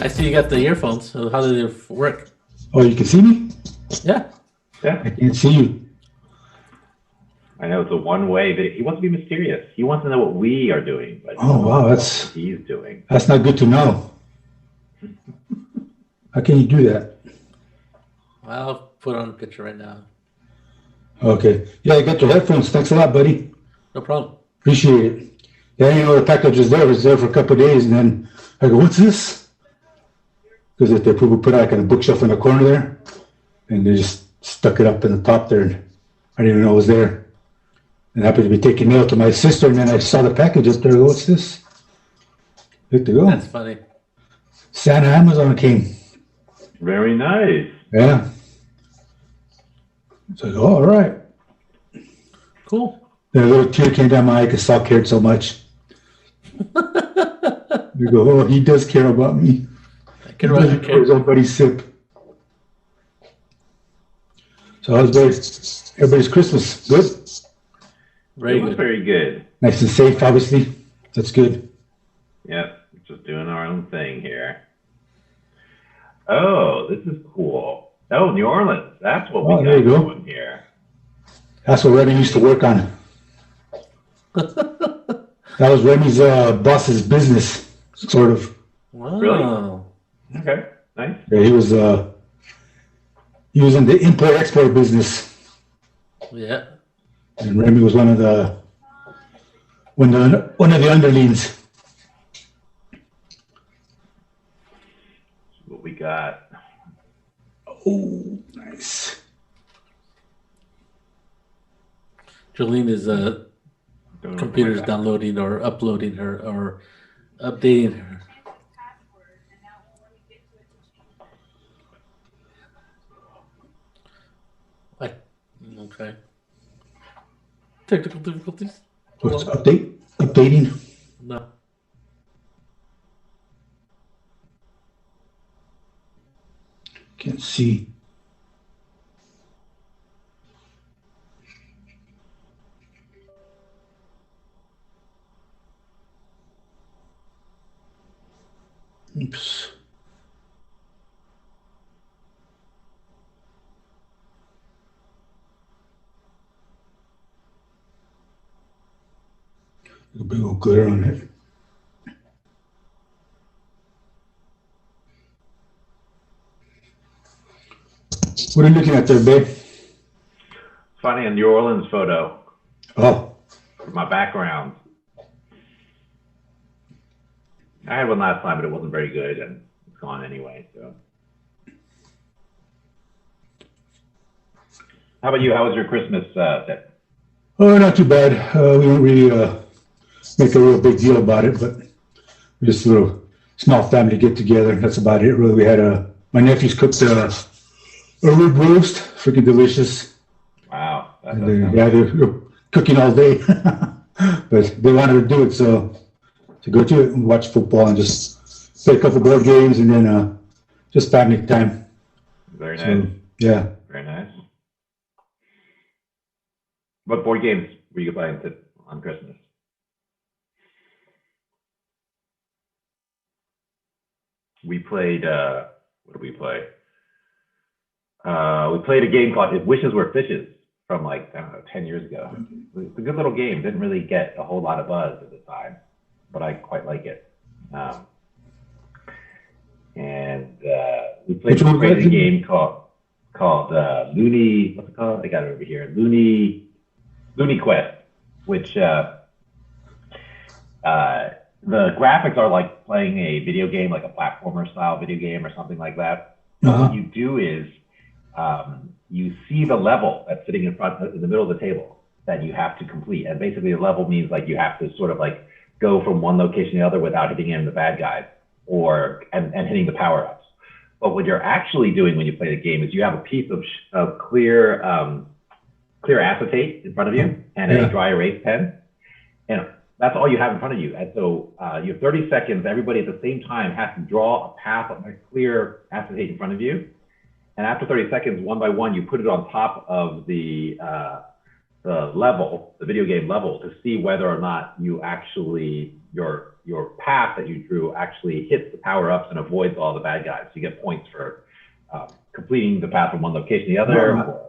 I see you got the earphones. So how do they work? Oh, you can see me? Yeah. Yeah. I can't see you. I know it's a one-way video. He wants to be mysterious. He wants to know what we are doing. But Oh, wow. what he's doing. That's not good to know. How can you do that? I'll put on a picture right now. Okay. Yeah, I got your headphones. Thanks a lot, buddy. No problem. Appreciate it. Yeah, you know, the package was there. It was there for a couple of days, and then I go, what's this? Because they put like a bookshelf in the corner there, and they just stuck it up in the top there, and I didn't even know it was there. And I happened to be taking mail to my sister, and then I saw the package up there. I go, what's this? Good to go. That's funny. Santa Amazon came. Very nice. Yeah. So I go, all right. Cool. Then a little tear came down my eye because Saul cared so much. You go, oh, he does care about me. I can rather care. His own buddy sip. So how's everybody's Christmas? Good? Very It was good. very good. Nice and safe, obviously. That's good. Yep. Just doing our own thing here. Oh, this is cool. Oh, New Orleans. That's what we got there you go. going here. That's what Remy used to work on. That was Remy's boss's business, sort of. Wow. Really? Okay. Nice. Yeah, he was in the import-export business. Yeah. And Remy was one of the underlings. What we got. Oh, nice. Jolene is computer's downloading or uploading her or updating her. What? Okay. Technical difficulties? What's updating? No. Can't see. Oops. A big old glitter on it. What are you looking at there, babe? Funny, a New Orleans photo Oh, for my background. I had one last time, but it wasn't very good, and it's gone anyway. So, how about you? How was your Christmas? oh, not too bad. We don't really make a real big deal about it, but just a little small family get together. That's about it. Really, we had my nephews cooked a rib roast, freaking delicious. Wow. And they're cooking all day, but they wanted to do it, so to go to it and watch football and just play a couple board games and then just family time. Very nice. So, yeah. Very nice. What board games were you playing on Christmas? We played, what did we play? We played a game called If Wishes Were Fishes from like, I don't know, 10 years ago. It's a good little game. Didn't really get a whole lot of buzz at the time, but I quite like it. We played a crazy game called Looney, what's it called? I got it over here. Looney Quest, which the graphics are like playing a video game, like a platformer style video game or something like that. What you do is you see the level that's sitting in the middle of the table that you have to complete. And basically the level means like you have to sort of like go from one location to the other without hitting in the bad guys and hitting the power-ups. But what you're actually doing when you play the game is you have a piece of clear acetate in front of you and a dry erase pen. And that's all you have in front of you. And so you have 30 seconds. Everybody at the same time has to draw a path of a clear acetate in front of you. And after 30 seconds, one by one, you put it on top of the level, the video game level, to see whether or not you actually your your path that you drew actually hits the power-ups and avoids all the bad guys. You get points for completing the path from one location to the other, or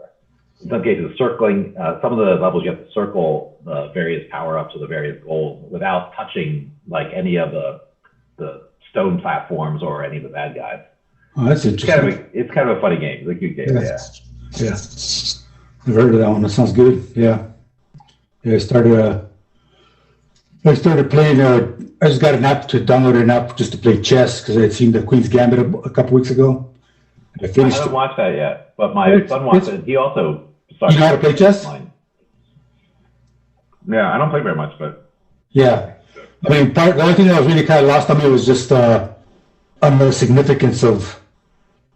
in some cases circling. Some of the levels you have to circle the various power-ups or the various goals without touching like any of the stone platforms or any of the bad guys. Oh, that's interesting. It's kind of a funny game. It's a good game. Yeah. I've heard of that one. That sounds good. Yeah. I started playing. I just got an app to download an app just to play chess because I had seen the Queen's Gambit a couple weeks ago. I finished. I haven't watched that yet, but my son watched it. He also started. You know how to play chess? Yeah, I don't play very much, but yeah. I mean, the only thing that was really kind of lost on me was just on the significance of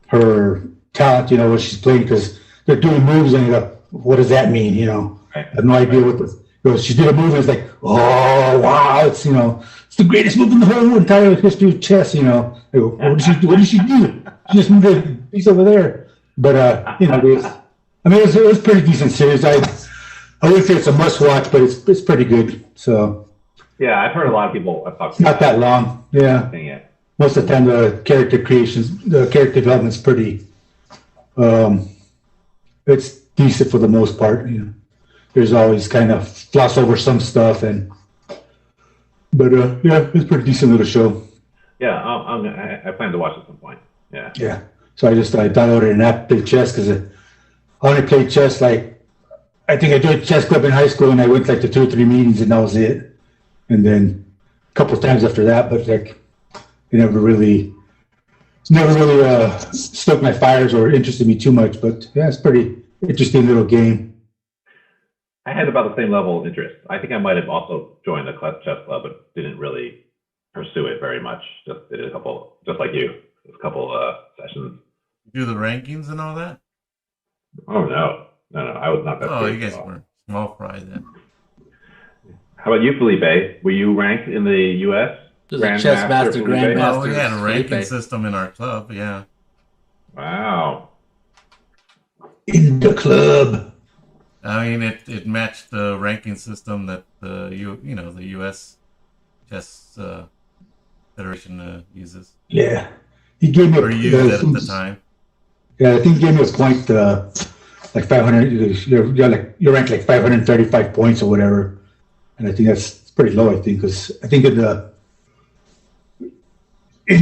her talent. You know, what she's playing, because they're doing moves and you go, what does that mean? You know, right. I have no idea what the. She did a move and it's like, oh wow, it's it's the greatest move in the whole entire history of chess. I go, what did she do? She just moved a piece over there. But it was pretty decent series. I wouldn't say it's a must watch, but it's pretty good. So yeah, I've heard a lot of people have talked it's not that long. Yeah, most of the time the character development's pretty. It's decent for the most part. There's always kind of floss over some stuff, but it's a pretty decent little show. Yeah, I plan to watch at some point. Yeah. Yeah. So I downloaded an app to play chess because I only played chess I think I joined chess club in high school and I went to 2 or 3 meetings and that was it. And then a couple of times after that, but it never really stoked my fires or interested me too much. But yeah, it's pretty interesting little game. I had about the same level of interest. I think I might have also joined the chess club, but didn't really pursue it very much. Just did a couple, just like you, a couple sessions. Do the rankings and all that? Oh no, I was not that. Oh, you guys were small fry then. How about you, Felipe? Were you ranked in the U.S.? Grandmaster. Oh, we had a ranking system in our club. Yeah. Wow. In the club. I mean, it matched the ranking system that the U.S. Chess Federation uses. Yeah, he gave me. Or used it at the time. Yeah, I think he gave me a point, 500. You're ranked 535 points or whatever, and I think that's pretty low. I think because I think in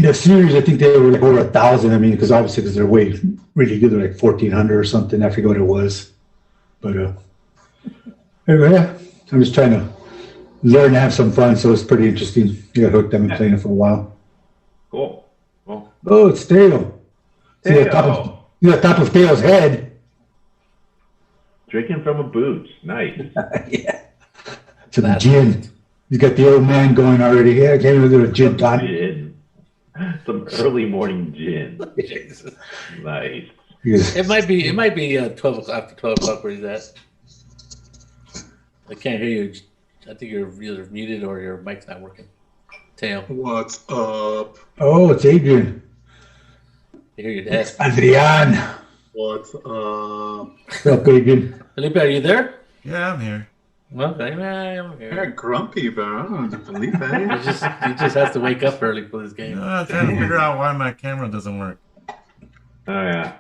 the series, I think they were over 1,000. I mean, because they're really good. They're 1,400 or something. I forget what it was. But anyway, yeah, I'm just trying to learn and have some fun, so it's pretty interesting. I got hooked. I've been playing it for a while. Cool. Well, oh, it's Dale. See the top of Dale's head. Drinking from a boot. Nice. Yeah. Some gin. He's got the old man going already. Yeah, I came with a gin tonic. Some early morning gin. Nice. It might be 12 o'clock, after 12 o'clock where he's at. I can't hear you. I think you're either muted or your mic's not working. Tail. What's up? Oh, it's Adrian. I hear your desk. Adrian. What's up? What's up, Adrian? Felipe, are you there? Yeah, I'm here. Okay, I'm here. You're grumpy, bro. Felipe. He just has to wake up early for this game. I'm trying to figure out why my camera doesn't work. Oh yeah.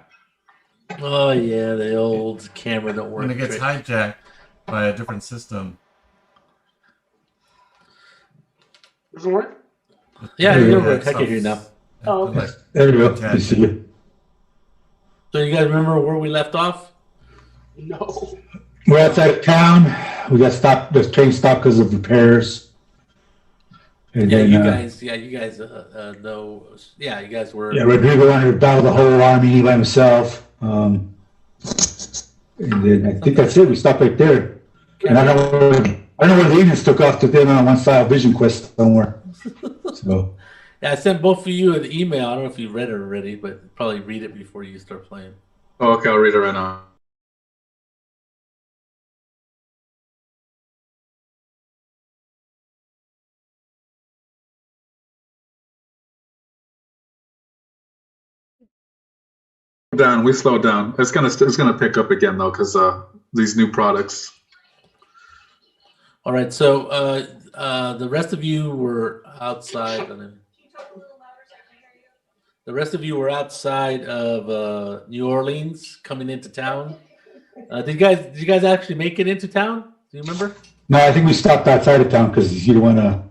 Oh yeah, the old camera don't work. When it gets hijacked by a different system. Does it work? Yeah, it'll work. I can hear you now. Oh, okay. There you go. I see you. So you guys remember where we left off? No. We're outside of town. We got stopped. The train stopped because of repairs. And Yeah, then, you guys know. Yeah, you guys were. Yeah, Rodrigo wanted to battle the whole army by himself. And then I think that's it. We stopped right there. And I don't know where the Indians took off to them on one side Vision Quest somewhere. So Yeah, I sent both of you an email. I don't know if you read it already, but probably read it before you start playing. Oh, okay, I'll read it right now. We slowed down. It's gonna pick up again though, because these new products. All right, so the rest of you were outside. The rest of you were outside of New Orleans, coming into town. Did you guys actually make it into town? Do you remember? No, I think we stopped outside of town because you don't want to.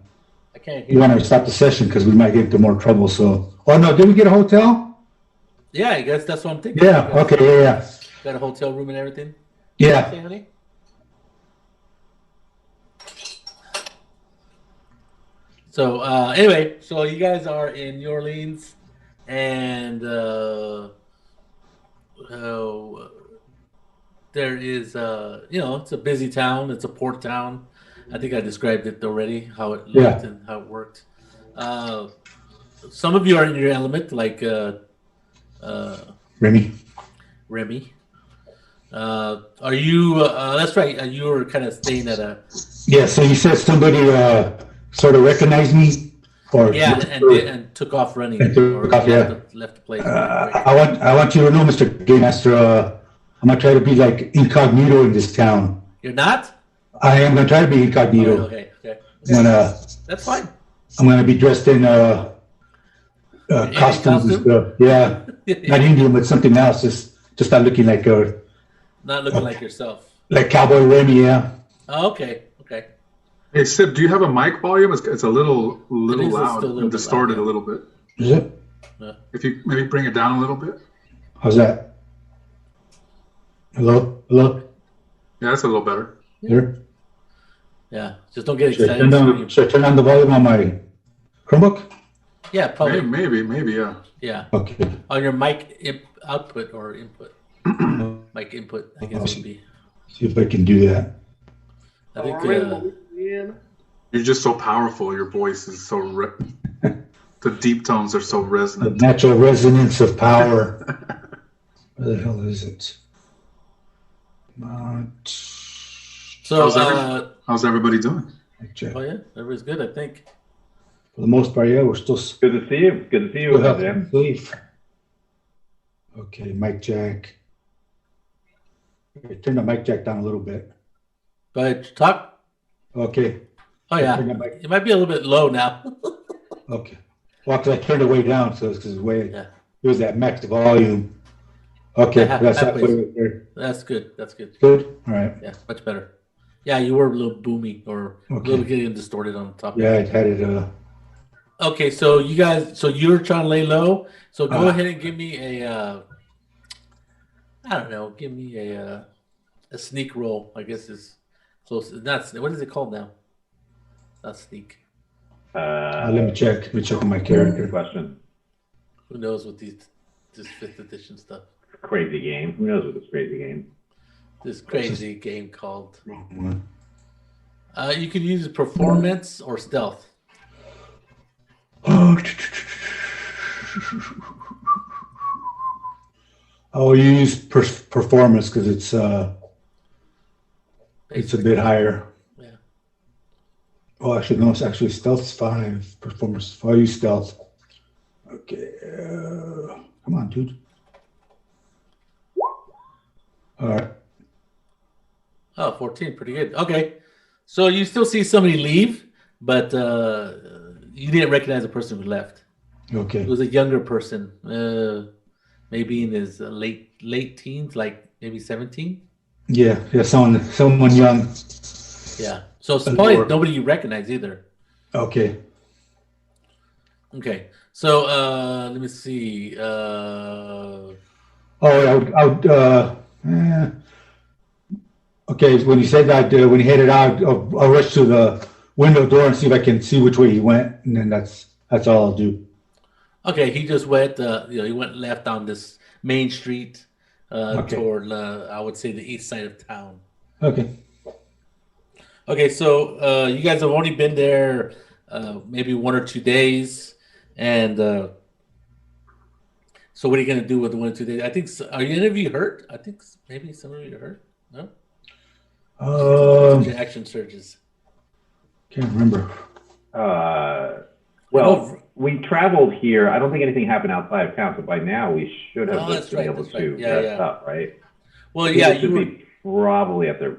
I can't hear. You want to stop the session because we might get into more trouble. So, oh no, did we get a hotel? Yeah, I guess that's what I'm thinking. Yeah. Okay. Yeah. Got a hotel room and everything. Yeah. Okay, honey. So anyway, so you guys are in New Orleans, and there is it's a busy town. It's a port town. I think I described it already, how it looked and how it worked. Some of you are in your element, like Remy. Are you? That's right. You were kind of staying at a. Yeah. So you said somebody sort of recognized me, or and took off running, or left the place. I want you to know, Mr. Game Master. I'm gonna try to be like incognito in this town. You're not? I am gonna try to be incognito. Oh, okay. That's fine. I'm gonna be dressed in costumes and stuff. Yeah, not Indian, but something else. Just not looking like not looking like yourself. Like Cowboy Remy, yeah. Oh, okay. Hey, Sip, do you have a mic volume? It's a little loud and distorted loud, a little bit. Is it? Yeah. If you maybe bring it down a little bit. How's that? Hello? Yeah, that's a little better. Here? Yeah, just don't get Should I excited. turn on the volume on my Chromebook? Yeah, probably. Maybe, yeah. Yeah. Okay. On your mic output or input. Mic input, I guess would be. See if I can do that. I think. You're just so powerful. Your voice is so. The deep tones are so The resonant. natural resonance of power. Where the hell is it? So, how's everybody doing? Check. oh yeah, everybody's good, I think. For the most part, yeah, we're still Good to see you. Good to see you, Jim. safe. Okay, mic jack. Okay, turn the mic jack down a little bit. Go ahead, talk. Okay. Oh yeah, Turn the mic- it might be a little bit low now. Okay. Well, because I turned it way down, so it's because Yeah. it was that max volume. Okay, Yeah, that's halfway. halfway right there. That's good. Good. All right. Yeah, much better. Yeah, you were a little boomy or a Okay. little getting distorted on the top. Yeah, I had it. Okay, so you guys, so you're trying to lay low. So go ahead and give me a, I don't know, give me a sneak roll. I guess is close. Not what is it called now? Not sneak. Let me check. Let me check on my character. Good question. Who knows what this 5th edition stuff? Crazy game. Who knows what this crazy game? This crazy game called. Wrong one. You could use performance or stealth. I'll use performance because it's a bit higher. Yeah. Oh, actually, no, it's actually stealth's 5. Performance. I'll use stealth. Okay. Come on, dude. All right. Oh, 14, pretty good. Okay. So you still see somebody leave, but you didn't recognize the person who left. Okay. It was a younger person, maybe in his late teens, like maybe 17. Yeah, someone young. Yeah. So it's probably nobody you recognize either. Okay. Okay. So let me see. Okay, when you said that, when he headed out, I'll rush to the window door and see if I can see which way he went, and then that's all I'll do. Okay, he just went. He went left on this main street toward, I would say, the east side of town. Okay. Okay, so you guys have only been there maybe 1 or 2 days, and so what are you gonna do with the 1 or 2 days? I think. Are any of you hurt? I think maybe some of you are hurt. No. Your action surges. Can't remember. Well, we traveled here. I don't think anything happened outside of town, so by now we should have Oh, just been able to Yeah, rest up, right? Well, People yeah, should be probably at their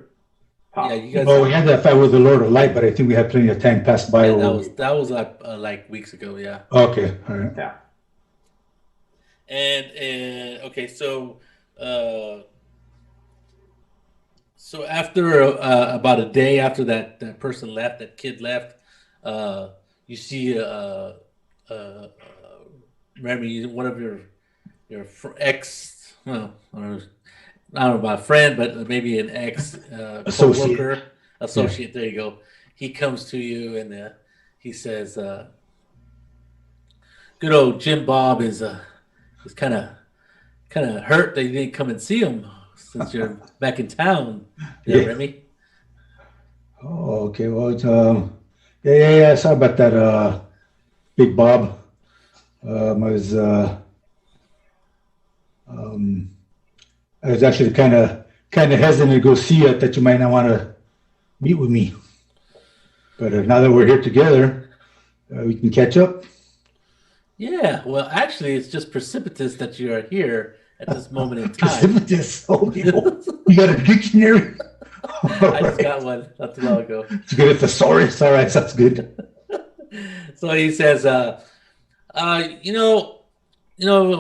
top. Yeah, you guys. Well, we had that fight with the Lord of Light, but I think we had plenty of time pass by. Yeah, over. that was like weeks ago. Yeah. Okay, all right. Yeah. And okay, so so after about a day after that person left, that kid left, you see Remy, one of your ex, well, I don't know about a friend, but maybe an ex Associate. associate. There you go. He comes to you and he says, "Good old Jim Bob is kind of hurt that you didn't come and see him since you're back in town." Yeah, Remy. Oh, okay. Well, it's, yeah. I saw about that. Big Bob. I was actually kind of hesitant to go see it. That you might not want to meet with me. But now that we're here together, we can catch up. Yeah. Well, actually, it's just precipitous that you are here at this moment in time. Precipitous. Oh, you got a dictionary? I just got one not too long ago. Did you get a thesaurus? All right, that's good. So he says, when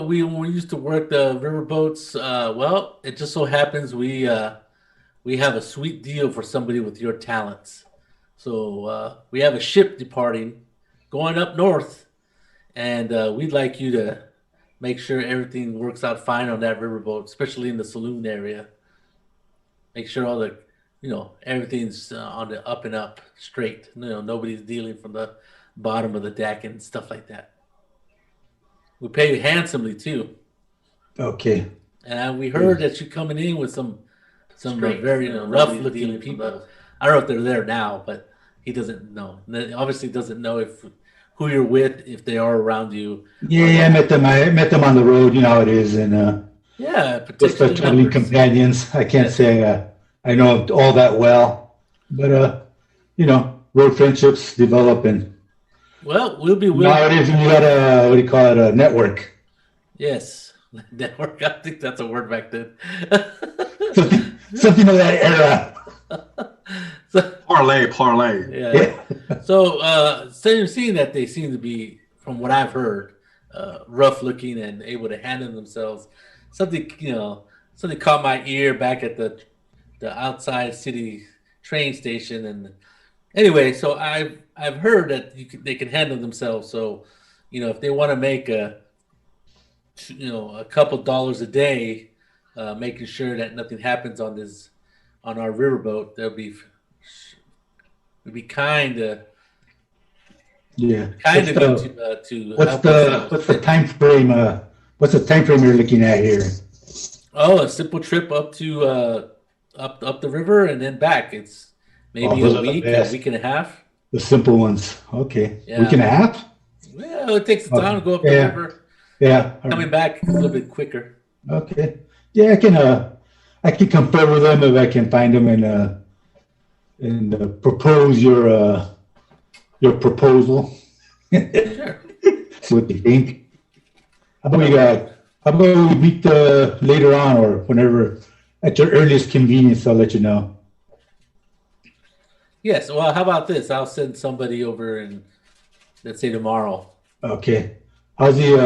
we used to work the riverboats, well, it just so happens we have a sweet deal for somebody with your talents. So we have a ship departing, going up north, and we'd like you to make sure everything works out fine on that riverboat, especially in the saloon area. Make sure all the, everything's on the up and up, straight. Nobody's dealing from the bottom of the deck and stuff like that. We pay you handsomely too. Okay. And we heard that you're coming in with some very rough-looking people. I don't know if they're there now, but he doesn't know. Obviously, doesn't know who you're with, if they are around you. Yeah, I met them. I met them on the road. You know how it is, and just the traveling companions. I can't say I know all that well, but road friendships develop, and we'll be willing. Nowadays, you got a network. Yes, network. I think that's a word back then. something of that era. Parlay. Yeah. So, seeing that they seem to be, from what I've heard, rough looking and able to handle themselves. Something caught my ear back at the outside city train station, and anyway, so I've heard that they can handle themselves. So, if they want to make a couple dollars a day, making sure that nothing happens on our riverboat, they'll be kind of good to what's the time frame? What's the time frame you're looking at here? Oh, a simple trip up to up the river and then back. It's maybe a week and a half. The simple ones. Okay. Yeah. Week and a half? Well, it takes time to go up the river. Yeah. Coming back a little bit quicker. Okay. Yeah, I can compare with them if I can find them and propose your proposal. Sure. See what they think. How about we meet later on or whenever at your earliest convenience? I'll let you know. Yes. Well, how about this? I'll send somebody over and let's say tomorrow. Okay. How's he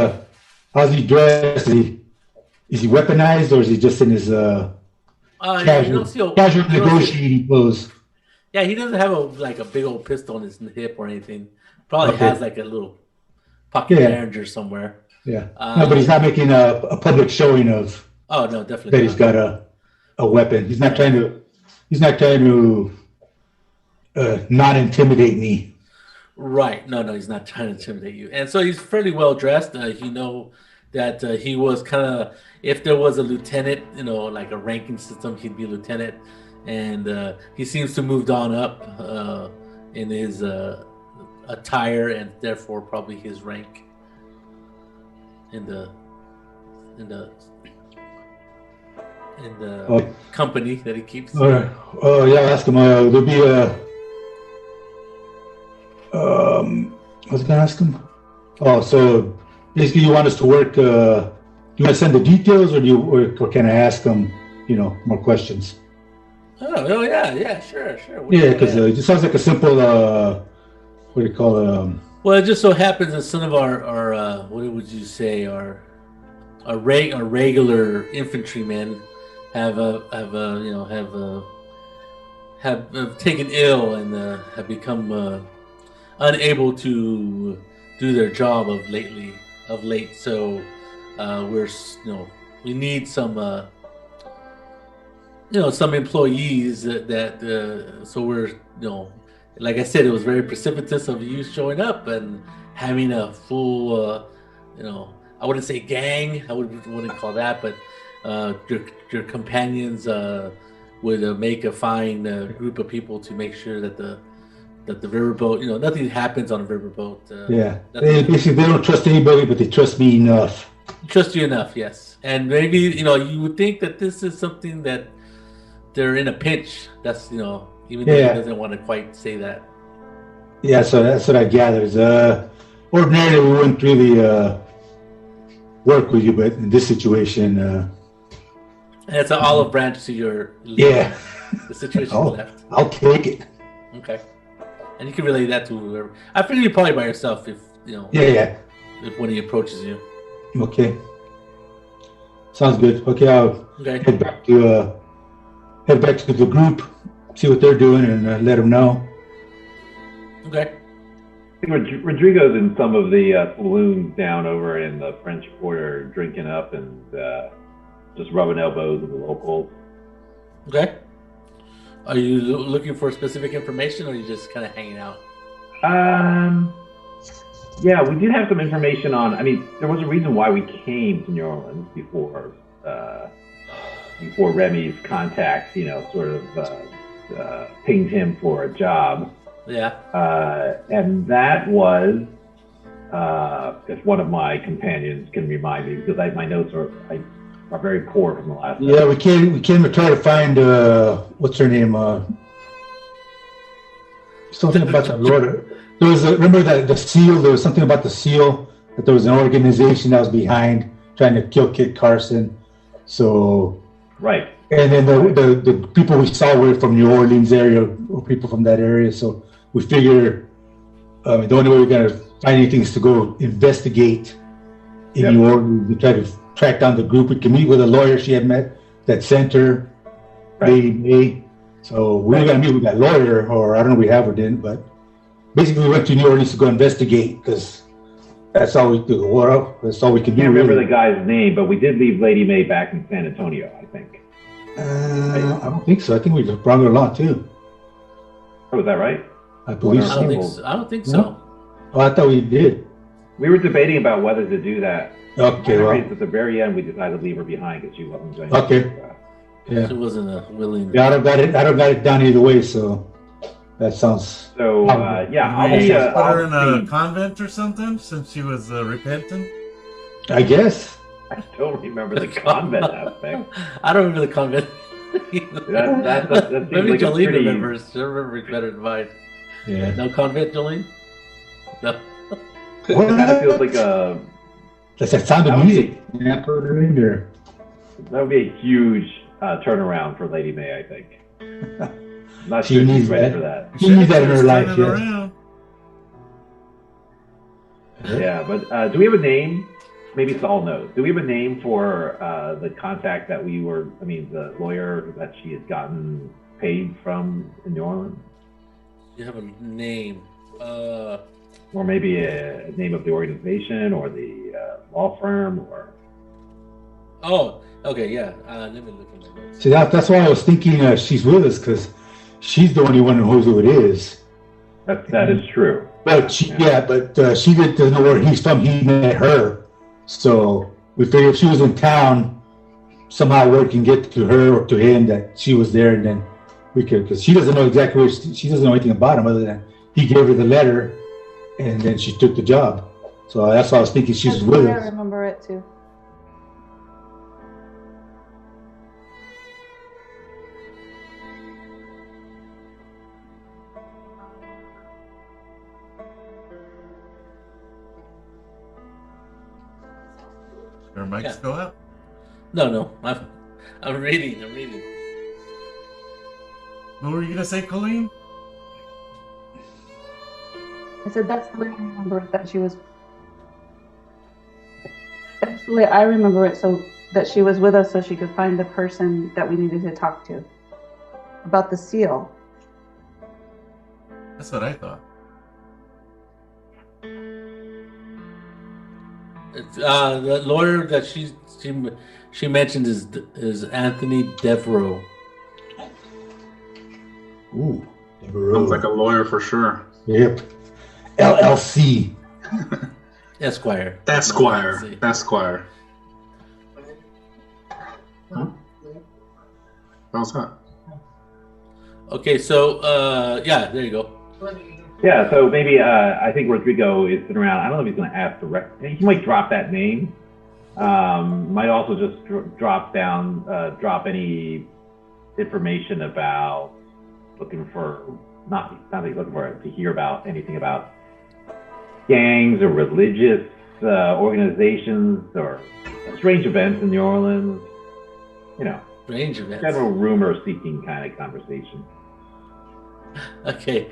dressed? Is he weaponized or is he just in his casual negotiating clothes? Yeah, he doesn't have a big old pistol on his hip or anything. Probably has like a little pocket Derringer somewhere. Yeah. No, but he's not making a public showing of. Oh no, definitely. That he's got a weapon. He's not trying to not intimidate me. Right. No, he's not trying to intimidate you. And so he's fairly well dressed. That he was kind of, if there was a lieutenant, like a ranking system, he'd be a lieutenant. And he seems to moved on up in his attire and therefore probably his rank in the company that he keeps. All right. Oh yeah, ask him. There'll be I was gonna ask him. Oh, so basically, you want us to work? Do you want to send the details, or can I ask him? More questions. Oh, yeah, sure. Yeah, because it just sounds like a simple, what do you call it? Well, it just so happens that some of our what would you say, our regular infantrymen have taken ill and have become unable to do their job of late. So we need some employees that so we're like I said, it was very precipitous of you showing up and having a full I wouldn't say gang, wouldn't call that, but your companions would make a fine group of people to make sure that the riverboat, nothing happens on a riverboat. Basically they don't trust anybody, but they trust me enough. Trust you enough, yes. And maybe you would think that this is something that they're in a pinch. That's even though he doesn't want to quite say that. Yeah, so that's what I gathered. Ordinarily we wouldn't really work with you, but in this situation, and it's an olive branch to your the situation left. I'll take it. Okay, and you can relay that to whoever. I figure you're probably by yourself if if one of you approaches you. Okay, sounds good. Okay, I'll head back to the group, see what they're doing, and let them know. Okay. I think Rodrigo's in some of the saloons down over in the French Quarter, drinking up and just rubbing elbows with the locals. Okay. Are you looking for specific information, or are you just kind of hanging out? Yeah, we did have some information on. I mean, there was a reason why we came to New Orleans before Remy's contact, sort of pinged him for a job. Yeah. And that was, if one of my companions can remind me, because my notes are very poor from the last. Yeah, we came to try to find what's her name? Something about the Lord. There was remember that the seal. There was something about the seal, that there was an organization that was behind trying to kill Kit Carson. So. Right. And then the people we saw were from New Orleans area, or people from that area. So we figure the only way we're going to find anything is to go investigate in New Orleans. We try to track down the group. We can meet with a lawyer she had met that sent her. Right. So we were going to meet with that lawyer, or I don't know if we have or didn't, but basically we went to New Orleans to go investigate because that's all we do. That's all we can do. I can't remember the guy's name, but we did leave Lady May back in San Antonio, I think. I don't think so. I think we just brought her along too. Oh, is that right? I believe so. I don't think so. No? Oh, I thought we did. We were debating about whether to do that. Okay. Well, at the very end, we decided to leave her behind because she wasn't going. Okay. She wasn't willing. Yeah, I don't got it down either way. So that sounds. So I'll put her in a convent or something since she was repentant. I guess. I don't remember the convent aspect. I don't remember the convent. that Maybe like Jolene pretty... remembers. She remembers better than mine. Yeah. No convent, Jolene? No. It kind of feels like a... That's that sound of music. Yeah, put her in there. That would be a huge turnaround for Lady May, I think. I'm not She sure needs she's ready that. for that. She needs that in her life, Yeah, but do we have a name? Maybe Saul knows. Do we have a name for the contact that the lawyer that she has gotten paid from in New Orleans? You have a name. Or maybe a name of the organization or the law firm or... Oh, okay, yeah. Let me look at my notes. See, that's why I was thinking she's with us, because she's the only one who knows who it is. That is true. But she doesn't know where he's from. He met her. So we figured if she was in town, somehow word can get to her or to him that she was there, and then we could, because she doesn't know exactly where she doesn't know anything about him other than he gave her the letter, and then she took the job. So that's why I was thinking she's with us. I remember it too. Your mics go out? No. I'm reading. What were you gonna say, Colleen? I said that's the way I remember it, that she was. That's the way I remember it, so that she was with us so she could find the person that we needed to talk to about the seal. That's what I thought. It's, the lawyer that she mentioned is Anthony Devereaux. Ooh. Sounds like a lawyer for sure. Yep. LLC. Esquire. Esquire. Esquire. Huh? How's that? Okay, so yeah, there you go. Yeah, so maybe I think Rodrigo is sitting around. I don't know if he's going to ask directly. He might drop that name. Might also just drop any information about looking for, not that he's looking for it, to hear about anything about gangs or religious organizations or strange events in New Orleans. You know, Strange events. general rumor-seeking kind of conversation. Okay,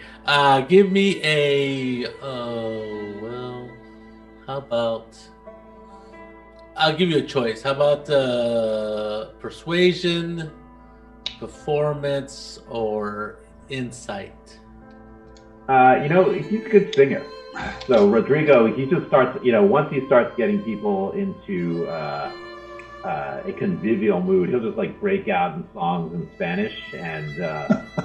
give me a. Well, how about? I'll give you a choice. How about persuasion, performance, or insight? You know, he's a good singer. So Rodrigo, he just starts, you know, once he starts getting people into a convivial mood, he'll just like break out in songs in Spanish and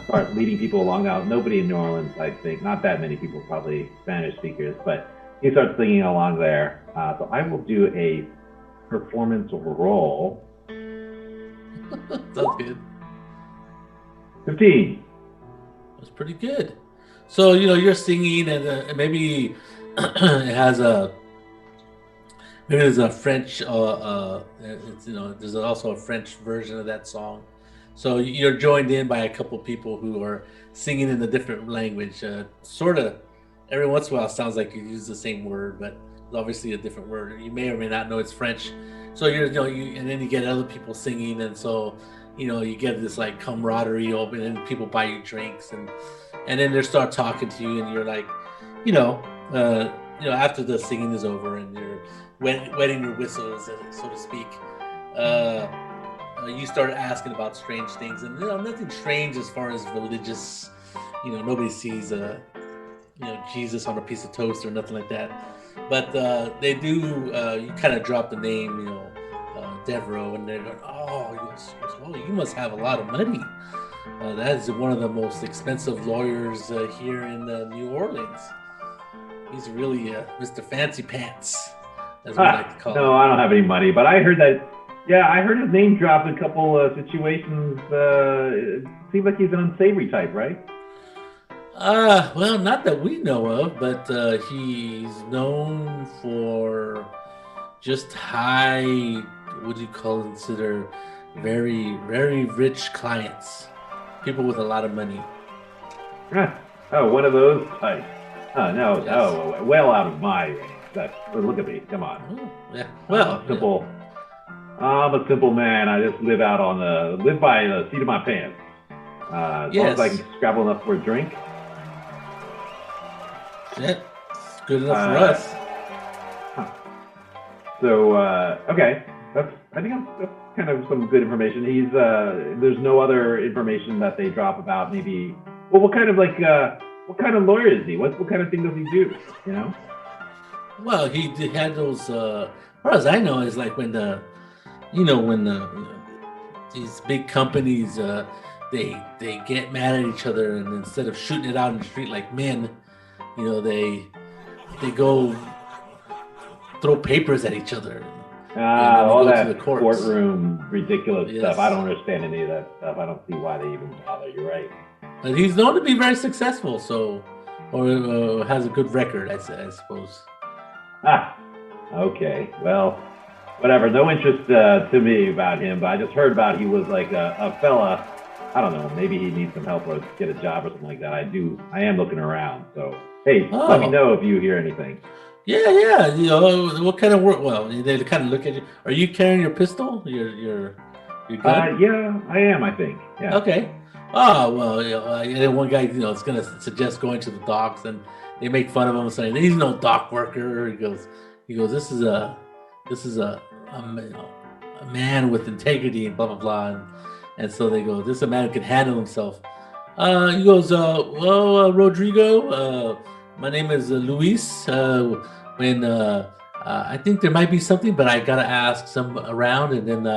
start leading people along. Now, nobody in New Orleans, I think, not that many people probably Spanish speakers, but he starts singing along there. So I will do a performance roll. Sounds good. 15. That's pretty good. So you know you're singing, and maybe it has a maybe there's a French. It's, you know, there's also a French version of that song. So you're joined in by a couple people who are singing in a different language. Sort of every once in a while, it sounds like you use the same word, but it's obviously a different word. You may or may not know it's French. So and then you get other people singing, and so you know you get this like camaraderie open, and people buy you drinks, and then they start talking to you, and you're like, after the singing is over and you're wetting your whistles, so to speak, you start asking about strange things, and nothing strange as far as religious. Nobody sees Jesus on a piece of toast or nothing like that, but they do. You kind of drop the name, Devereaux, and they're going, "Oh, you must have a lot of money. That is one of the most expensive lawyers here in New Orleans. He's really Mr. Fancy Pants, as we like to call him." No, I don't have any money, but I heard that. Yeah, I heard his name dropped in a couple situations. It seems like he's an unsavory type, right? Well, not that we know of, but he's known for just high, what do you consider, very, very rich clients, people with a lot of money. Oh, one of those types. Oh, no, Yes. no, well out of my range. Look at me, come on. Oh, yeah. Well, I'm a simple man. I just live by the seat of my pants. As long as I can scrabble enough for a drink. yeah, it's good enough for us. So, okay, I think that's kind of some good information. There's no other information that they drop about maybe. Well, what kind of lawyer is he? What kind of thing does he do? Well, he had those. As far as I know, is like when these big companies they get mad at each other, and instead of shooting it out in the street like men, they go throw papers at each other. All go to that the courts. courtroom ridiculous Yes. stuff. I don't understand any of that stuff. I don't see why they even bother. You're right. But he's known to be very successful, or has a good record, I suppose. Okay. Well, whatever. No interest to me about him, but I just heard about he was like a fella. I don't know. Maybe he needs some help or get a job or something like that. I am looking around. So, hey, let me know if you hear anything. Yeah. What kind of work? Well, they kind of look at you. Are you carrying your pistol? Your gun? Yeah, I am. I think. Yeah. Okay. Oh well, and then one guy, is gonna suggest going to the docks, and they make fun of him, saying he's no dock worker. He goes, this is a man with integrity, and blah blah blah, and so they go, this is a man who can handle himself. He goes, Rodrigo, my name is Luis. When I think there might be something, but I gotta ask some around, and then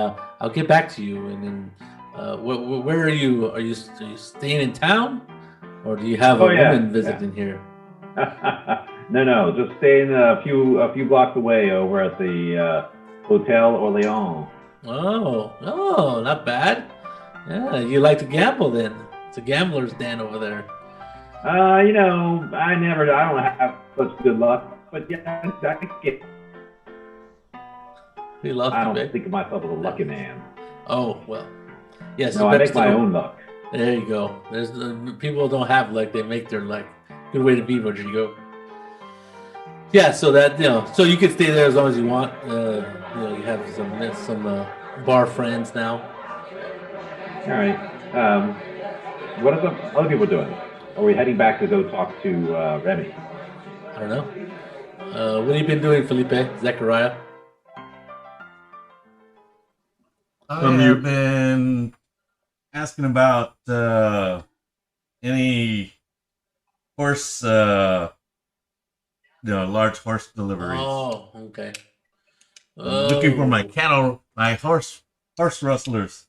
I'll get back to you, and then. Where are you? Are you staying in town, or do you have a woman visiting here? No, just staying a few blocks away over at the Hotel Orleans. Oh, not bad. Yeah, you like to gamble then? It's a gambler's den over there. I don't have such good luck, but yeah, I get. You love I don't think of myself as a lucky man. Oh well. Yes, no, I make my own luck. There you go. There's people don't have luck; they make their luck. Good way to be, Rodrigo. Yeah, so that so you can stay there as long as you want. You have some bar friends now. All right. What are the other people doing? Are we heading back to go talk to Remy? I don't know. What have you been doing, Felipe? Zechariah? I have been asking about any horse, large horse deliveries. Oh, okay. Looking for my horse rustlers.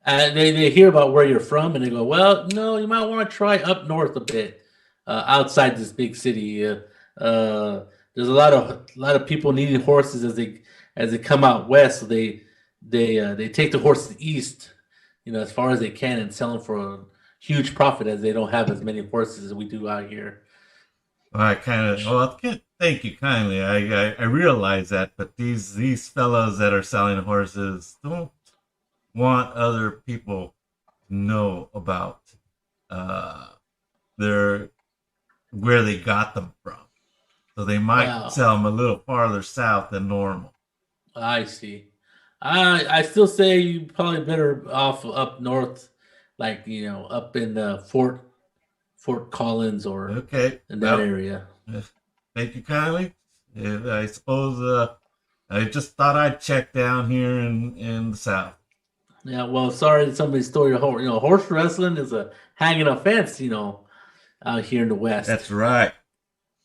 They hear about where you're from, and they go, well, no, you might want to try up north a bit, outside this big city. There's a lot of people needing horses as they come out west. So they take the horses east, as far as they can, and sell them for a huge profit, as they don't have as many horses as we do out here. Thank you kindly. I realize that, but these fellows that are selling horses don't want other people to know about where they got them from, so they might sell them a little farther south than normal. I see. I still say you probably better off up north, like up in Fort Collins or in that area. Thank you kindly. I suppose I just thought I'd check down here in the south. Yeah, well, sorry that somebody stole your horse. Horse wrestling is a hanging offense, out here in the West. That's right.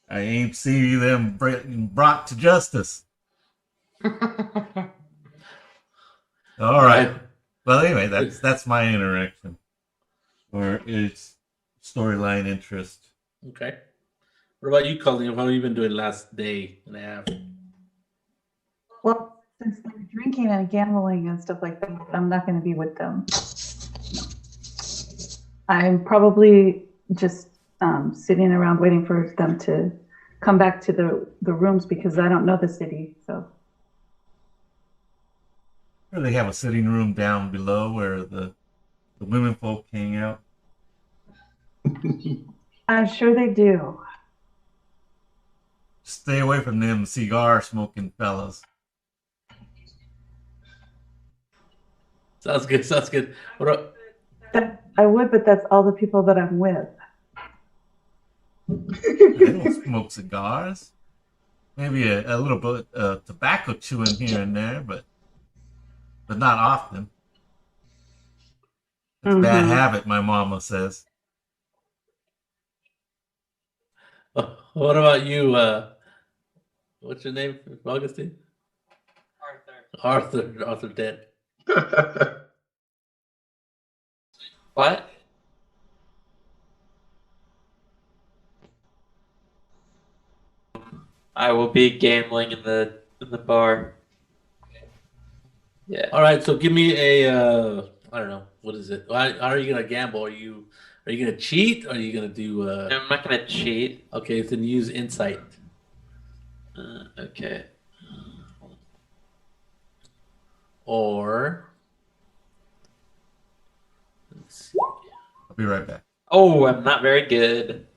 I ain't see them brought to justice. All right. Well, anyway, that's my interaction, or its storyline interest. Okay. What about you, Colleen? How have you been doing the last day and a half? Well, since they're drinking and gambling and stuff like that, I'm not going to be with them. I'm probably just sitting around waiting for them to come back to the rooms, because I don't know the city. So they have a sitting room down below where the women folk hang out. I'm sure they do. Stay away from them cigar smoking fellas. Sounds good. I would, but that's all the people that I'm with. They don't smoke cigars. Maybe a little bit of tobacco chewing here and there, but not often. It's a bad habit, my mama says. What about you? What's your name, Augustine? Arthur Dent. What? I will be gambling in the bar. Yeah. All right, so give me a I don't know, what is it? How are you gonna gamble? Are you gonna cheat? Or are you gonna do? No, I'm not gonna cheat. Okay, then use insight. Okay. Or let's see. I'll be right back. Oh, I'm not very good.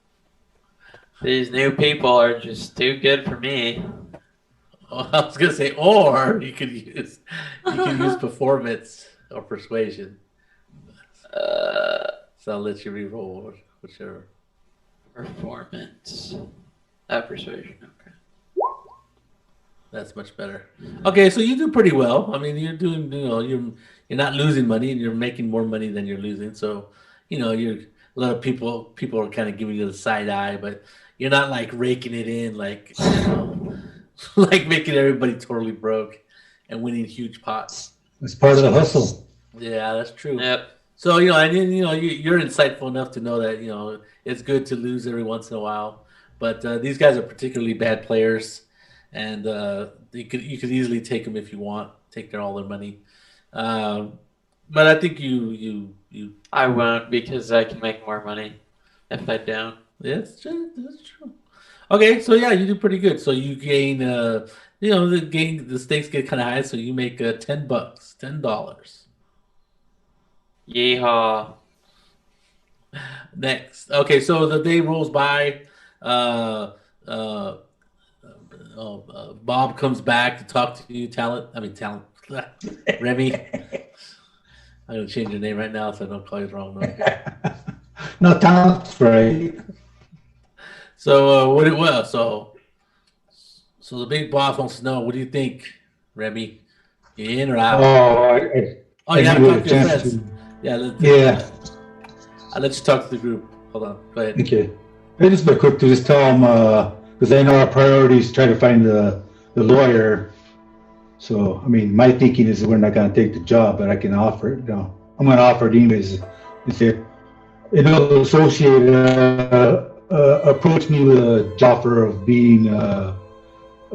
These new people are just too good for me. Oh, I was gonna say, or you could use performance or persuasion. So I'll let you re-roll whichever. Performance. Persuasion. Okay. That's much better. Okay, so you do pretty well. I mean, you're doing, you're not losing money, and you're making more money than you're losing. So, you're a lot of people are kind of giving you the side eye, but you're not like raking it in, like like making everybody totally broke and winning huge pots. It's part of the hustle. Yeah, that's true. Yep. So you're insightful enough to know that it's good to lose every once in a while, but these guys are particularly bad players. And you could easily take them if you want, take all their money. But I think you. I won't because I can make more money if I don't. Yeah, that's true. Okay, so yeah, you do pretty good. So you gain, the stakes get kind of high, so you make $10, $10. Yeehaw! Next, okay, so the day rolls by. Bob comes back to talk to you. Talent. Remy. I'm gonna change your name right now so I don't call you the wrong name. No, Talent's right. So so the big boss wants to know, what do you think, Remy? You in or out? Oh, you haven't talked to your friends. Yeah. I'll let you talk to the group. Hold on. Go ahead. Okay. I just be quick to just tell them, because I know our priority is try to find the lawyer. So, I mean, my thinking is we're not going to take the job, but I can offer it. No, I'm going to offer it anyways. Associate approached me with a offer of being a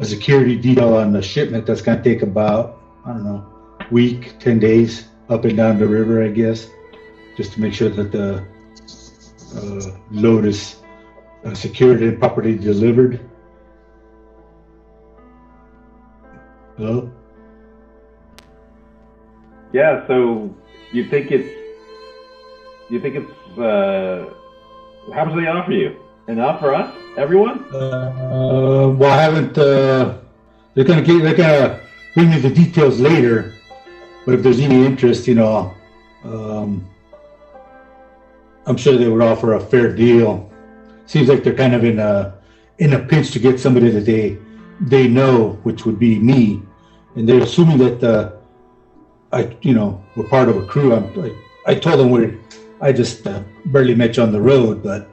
security detail on the shipment that's going to take about, I don't know, week, 10 days up and down the river, I guess, just to make sure that the load is secured and properly delivered. Hello? Yeah, so you think it's how much do they offer you? Enough for us? Everyone? Well, I haven't, they're gonna bring me the details later, but if there's any interest, I'm sure they would offer a fair deal. Seems like they're kind of in a pinch to get somebody that they know, which would be me, and they're assuming that we're part of a crew. I told them I just barely met you on the road, but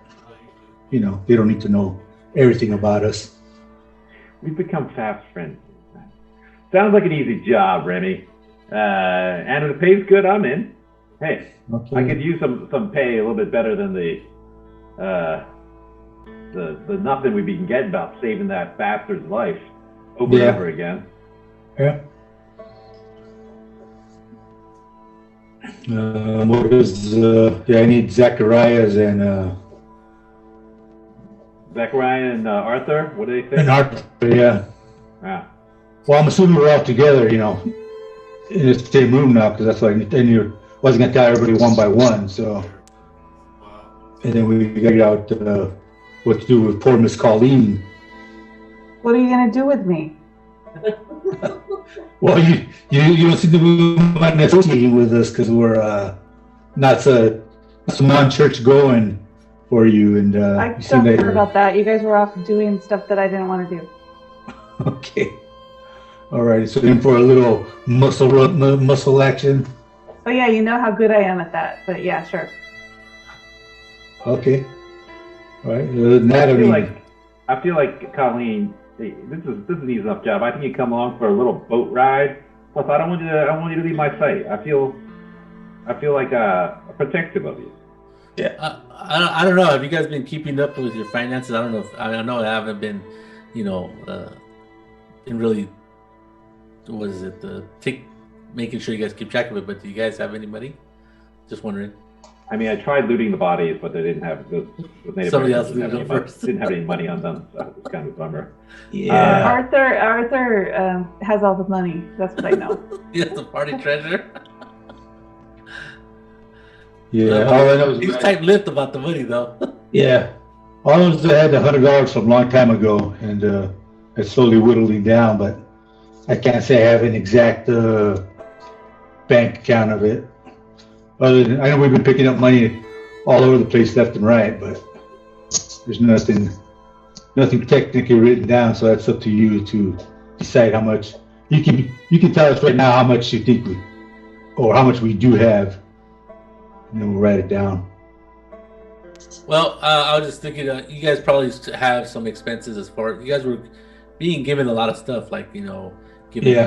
they don't need to know everything about us. We've become fast friends. Sounds like an easy job, Remy. And if the pay's good, I'm in. Hey, okay. I could use some pay a little bit better than the nothing we've been getting about saving that bastard's life over and over again. Yeah. What is I need Zacharias and Arthur. What do they think? And Arthur, yeah. Ah. Well, I'm assuming we're all together, in the same room now, because that's why I wasn't gonna tell everybody one by one. So, and then we figured out what to do with poor Miss Colleen. What are you gonna do with me? Well, you don't seem to be associating with us because we're not so non-church going for you, and I don't care about that. You guys were off doing stuff that I didn't want to do. Okay, all right. So in for a little muscle action. Oh yeah, you know how good I am at that. But yeah, sure. Okay. All right. Other than that, I feel like Colleen. Hey, this is an easy enough job. I think you come along for a little boat ride. Plus, I don't want you to leave my sight. I feel like protective of you. Yeah. I don't know. Have you guys been keeping up with your finances? I don't know. I know I haven't been, in really. What is it? Making sure you guys keep track of it. But do you guys have any money? Just wondering. I mean, I tried looting the bodies, but they didn't have somebody else looted them first. Didn't have any money on them, so it's kind of a bummer. Yeah. Arthur has all the money. That's what I know. He has the party treasure. Yeah, all I know is he's tight-lipped about the money, though. Yeah, all I know is I had $100 from a long time ago, and it's slowly whittling down. But I can't say I have an exact bank account of it. Other than, I know we've been picking up money all over the place, left and right, but there's nothing technically written down. So that's up to you to decide how much you can tell us right now how much you think or how much we do have, and then we'll write it down. Well, I was just thinking, you guys probably have some expenses as far. You guys were being given a lot of stuff, like given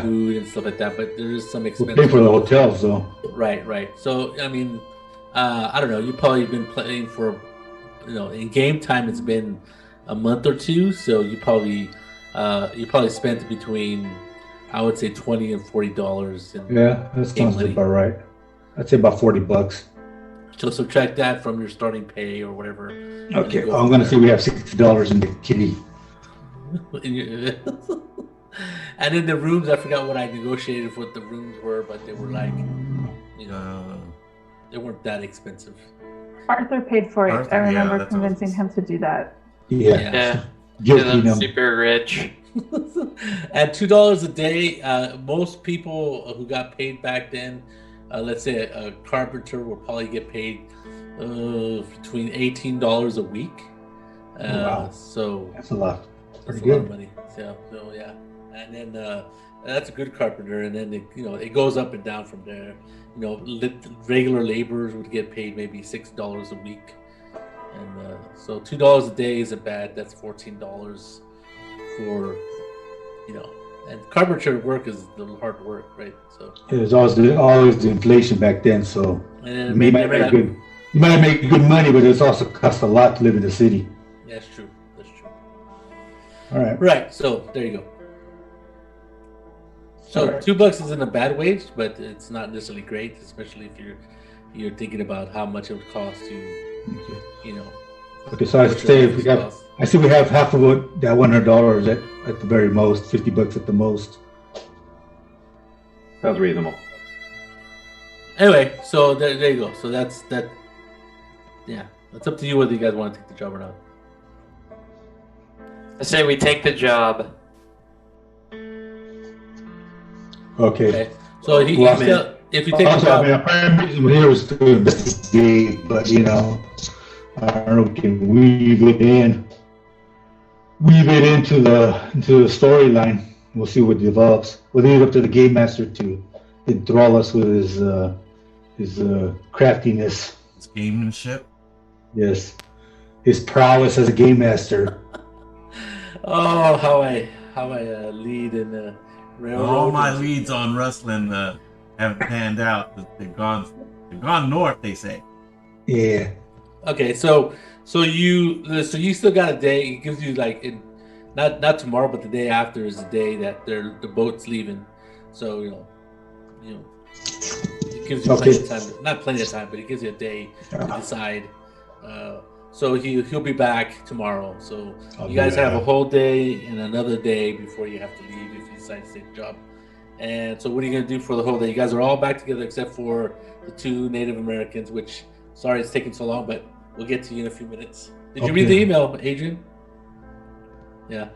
food and stuff like that. But there is some expense. We'll pay for the hotels, though. Right. So I mean, I don't know. You've probably been playing for, in game time it's been a month or two. So you probably spent between, I would say, $20 and $40. Yeah, that sounds about right. I'd say about $40. So subtract that from your starting pay or whatever. Okay, I'm going to say we have $60 in the kitty. And in the rooms, I forgot what I negotiated what the rooms were, but they were like, they weren't that expensive. Arthur paid for it. I remember convincing him to do that. Yeah. I'm super rich. At $2 a day, most people who got paid back then, let's say a carpenter will probably get paid between $18 a week. Wow. So that's a lot. That's a lot of money. So yeah, and then that's a good carpenter, and then it goes up and down from there. Regular laborers would get paid maybe $6 a week, and so $2 a day isn't bad. That's $14 for and carpenter work is the hard work, right? So it was always the inflation back then. So you might make good money, but it's also cost a lot to live in the city. Yeah, that's true. All right. Right. So there you go. So $2 isn't a bad wage, but it's not necessarily great, especially if you're thinking about how much it would cost to, Okay, so I say we have half of it, that $100 at the very most, $50 at the most. Sounds reasonable. Anyway, so there you go. So that's that. Yeah, it's up to you whether you guys want to take the job or not. I say we take the job. Okay. So if you take the job, our prime reason here was to investigate, but I don't know, we can weave it into the storyline. We'll see what develops. We'll leave it up to the game master to enthrall us with his craftiness, his gamemanship. Yes, his prowess as a game master. Oh, how I lead in the railroad. All my leads on wrestling haven't panned out. They've gone north, they say. Yeah. Okay, so you still got a day. It gives you not tomorrow, but the day after is the day that the boat's leaving. So it gives you plenty of time. Not plenty of time, but it gives you a day to decide. So he'll be back tomorrow. So you guys have a whole day and another day before you have to leave if you decide to take the job. And so what are you gonna do for the whole day? You guys are all back together except for the two Native Americans, which. Sorry it's taking so long, but we'll get to you in a few minutes. Did you read the email, Adrian? Yeah.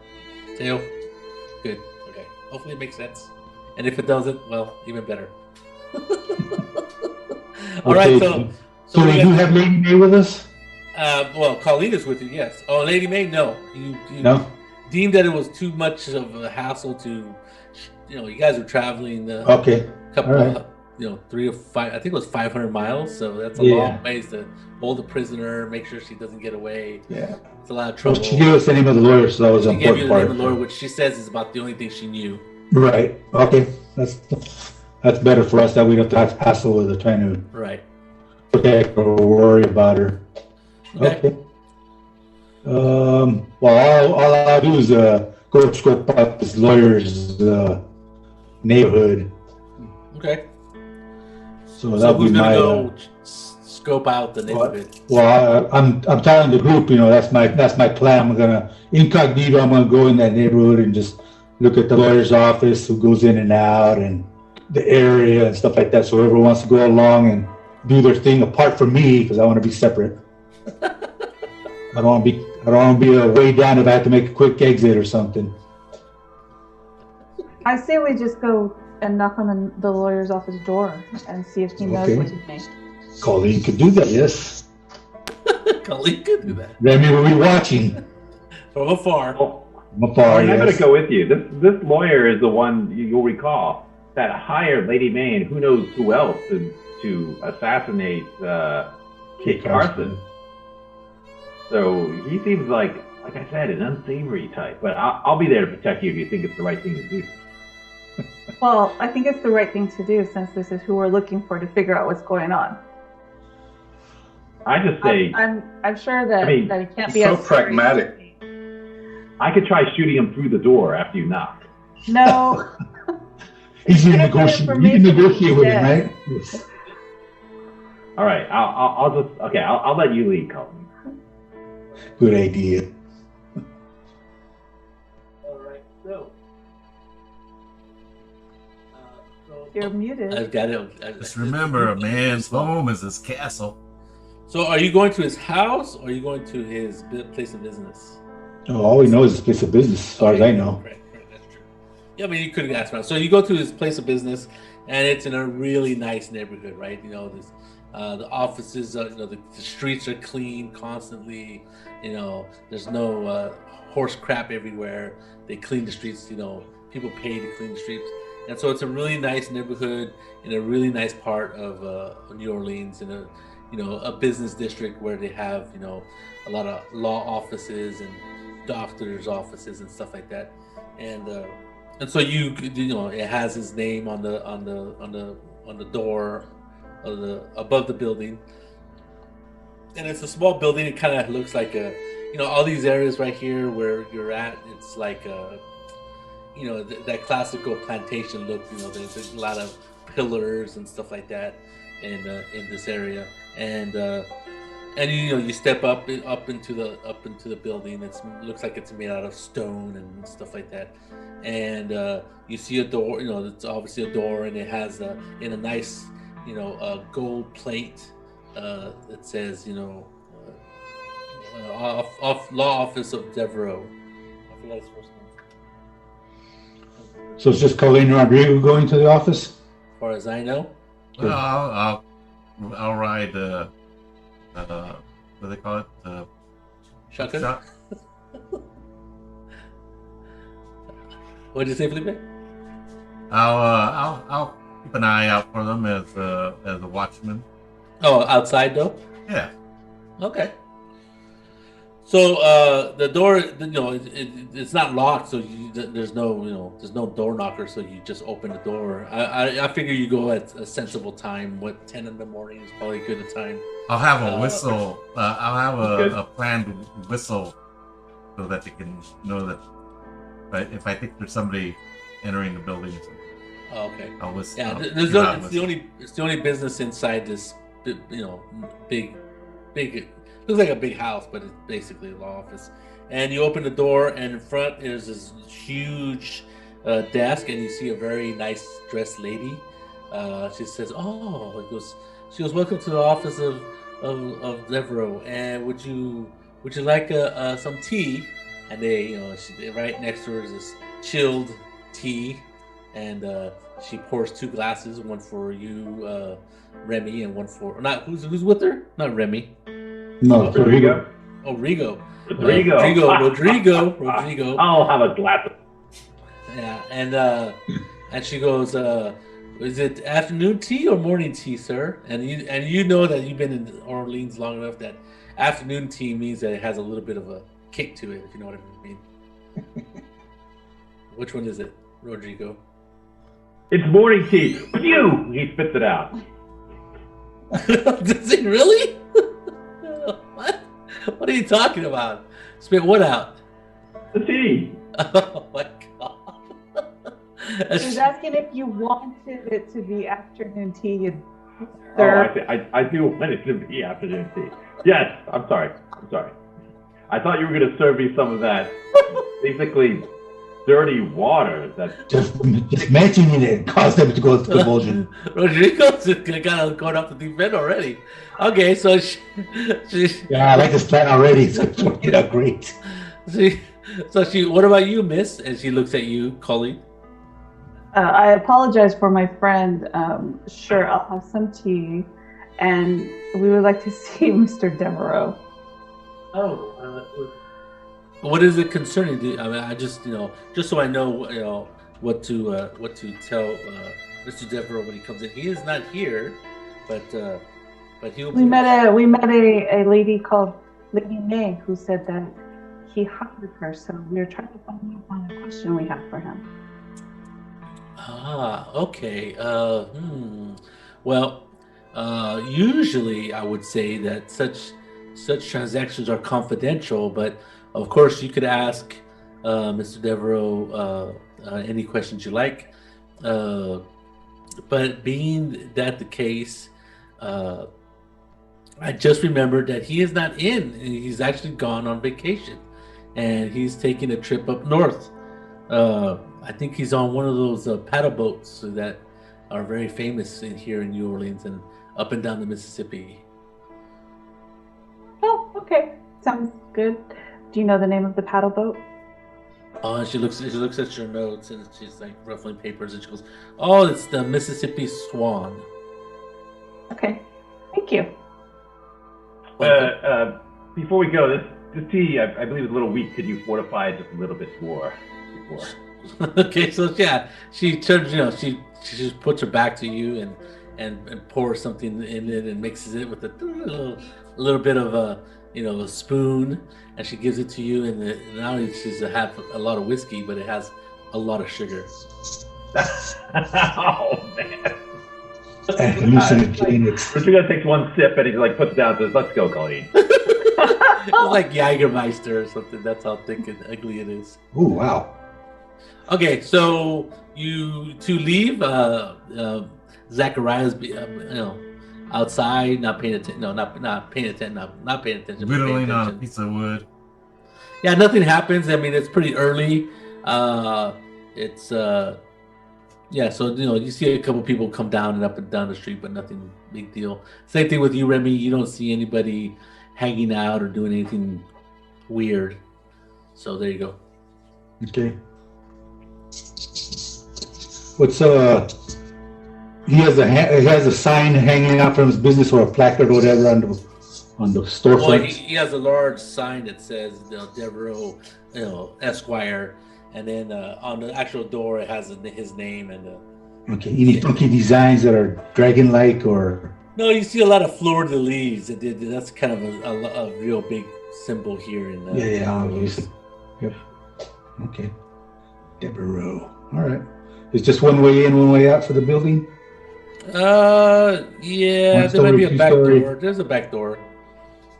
Teo? Good. Okay. Hopefully it makes sense. And if it doesn't, well, even better. All right, so we do have Lady May with us? Well, Colleen is with you, yes. Oh, Lady May, no. You no? Deemed that it was too much of a hassle to, you guys are traveling a couple of, 3 or 5, I think it was 500 miles, so that's a long ways to hold a prisoner, make sure she doesn't get away. Yeah. It's a lot of trouble. Well, she gave us the name of the lawyer, so that was an important part. She gave you the name of the lawyer, which she says is about the only thing she knew. Right. Okay. That's better for us, that we don't have to hassle with her trying to protect or worry about her. Okay. Well, all I'll do is go scope out this lawyer's neighborhood. Okay. So that'll be my go scope out the neighborhood. Well, I'm telling the group, that's my plan. I'm gonna incognito. I'm gonna go in that neighborhood and just look at the lawyer's office, who goes in and out, and the area and stuff like that. So whoever wants to go along and do their thing apart from me, because I want to be separate. I don't want to be way down if I have to make a quick exit or something. I say we just go and knock on the lawyer's office door and see if he knows what to make. Colleen could do that, yes. Colleen could do that Remy will be watching from afar. Well, from afar, I'm going yes. to go with you. This lawyer is the one you'll recall that hired Lady May and who knows who else to assassinate Kit Carson. So he seems like I said, an unsavory type. But I'll be there to protect you if you think it's the right thing to do. Well, I think it's the right thing to do since this is who we're looking for to figure out what's going on. I just say I'm sure that that it can't be so as pragmatic. I could try shooting him through the door after you knock. No. He's gonna negotiate. You can negotiate with him, right? Yes. All right, I'll let you lead, Colton. Good idea. All right, so You're muted. I've got it. Just remember, a man's home is his castle. So, are you going to his house or are you going to his place of business? Oh, all we know is his place of business, as far as I know. Right, that's true. Yeah, I mean, you could have asked around. So you go to his place of business, and it's in a really nice neighborhood, right? You know, this, the offices, you know, the streets are clean constantly. You know, there's no horse crap everywhere. They clean the streets. You know, people pay to clean the streets, and so it's a really nice neighborhood in a really nice part of New Orleans, in a a business district where they have a lot of law offices and doctors' offices and stuff like that, and so it has his name on the door of above the building, and it's a small building. It kind of looks like all these areas right here where you're at. It's like that classical plantation look. There's a lot of pillars and stuff like that in this area, and you step up into the building. It looks like it's made out of stone and stuff like that, and you see a door. It's obviously a door, and it has in a nice gold plate that says off law office of Devereaux. I forgot his first name. So it's just Colleen Rodrigo going to the office? As far as I know. Well, I'll ride what do they call it? Shotgun? What did you say, Felipe? I'll keep an eye out for them as a watchman. Oh, outside though? Yeah. Okay. So the door, it's not locked, so there's no door knocker, so you just open the door. I figure you go at a sensible time. 10 in the morning is probably a good time. I'll have a whistle. I'll have a planned whistle so that they can know that if I think there's somebody entering the building. Oh, okay. I'll whistle. Yeah, it's the only business inside this, big. Looks like a big house, but it's basically a law office. And you open the door, and in front is this huge desk, and you see a very nice dressed lady. She says, she goes, welcome to the office of Devereaux, and would you like some tea? And they, right next to her is this chilled tea, and she pours 2 glasses, one for you, Remy, and one for who's with her? Not Remy. No, Rodrigo. Oh, Rigo. Rodrigo. I'll have a glass. Yeah, and she goes, is it afternoon tea or morning tea, sir? And you know that you've been in Orleans long enough that afternoon tea means that it has a little bit of a kick to it, if you know what I mean. Which one is it, Rodrigo? It's morning tea. You! He spits it out. Does he really? What? What are you talking about? Spit what out? The tea. Oh my god. She's asking if you wanted it to be afternoon tea. I do want it to be afternoon tea. Yes, I'm sorry. I thought you were going to serve me some of that basically dirty water that just mentioning it caused them to go to convulsion. Rodrigo's kind of going up the deep end already. Okay, so she yeah, I like this plan already. So it's working out great. What about you, miss? And she looks at you, Colleen. I apologize for my friend. Sure, I'll have some tea. and we would like to see Mr. Devereaux. Oh, what is it concerning? I mean, I just just so I know, what to tell Mr. Devereaux when he comes in. He is not here, but he'll. We met a lady called Lady May who said that he hired her, so we're trying to find out on a question we have for him. Ah, okay. Well, usually I would say that such transactions are confidential, but of course you could ask Mr. Devereaux any questions you like. But being that the case, I just remembered that he is not in. He's actually gone on vacation, and he's taking a trip up north. I think he's on one of those paddle boats that are very famous here in New Orleans and up and down the Mississippi. Oh, okay. Sounds good. Do you know the name of the paddle boat? She looks at your notes and she's like ruffling papers and she goes, "Oh, it's the Mississippi Swan." Okay. Thank you. Before we go, this tea, I believe, is a little weak. Could you fortify it just a little bit more before? Okay, so yeah, she turns, she just puts her back to you and pours something in it and mixes it with a little bit of a spoon, and she gives it to you. And now she's have a lot of whiskey, but it has a lot of sugar. Oh man! Hallucinogenics. Rodrigo takes one sip and he like puts it down and says, "Let's go, Colleen." It's like Jägermeister or something. That's how thick and ugly it is. Oh wow. Okay, so you two leave. Zachariah's, outside, not paying attention. No, not paying attention. Not paying attention. Whittling on a piece of wood. Yeah, nothing happens. I mean, it's pretty early. It's yeah. So you see a couple people come down and up and down the street, but nothing big deal. Same thing with you, Remy. You don't see anybody hanging out or doing anything weird. So there you go. Okay. What's he has a sign hanging out from his business or a placard or whatever on the storefront. Well, he has a large sign that says Devereaux, Esquire, and then on the actual door it has his name and. Okay. Any funky designs that are dragon-like or? No, you see a lot of fleur de lis. That's kind of a real big symbol here in. Obviously. Yep. Okay. Devereaux. All right. It's just one way in, one way out for the building? Yeah, there might be a back door. There's a back door.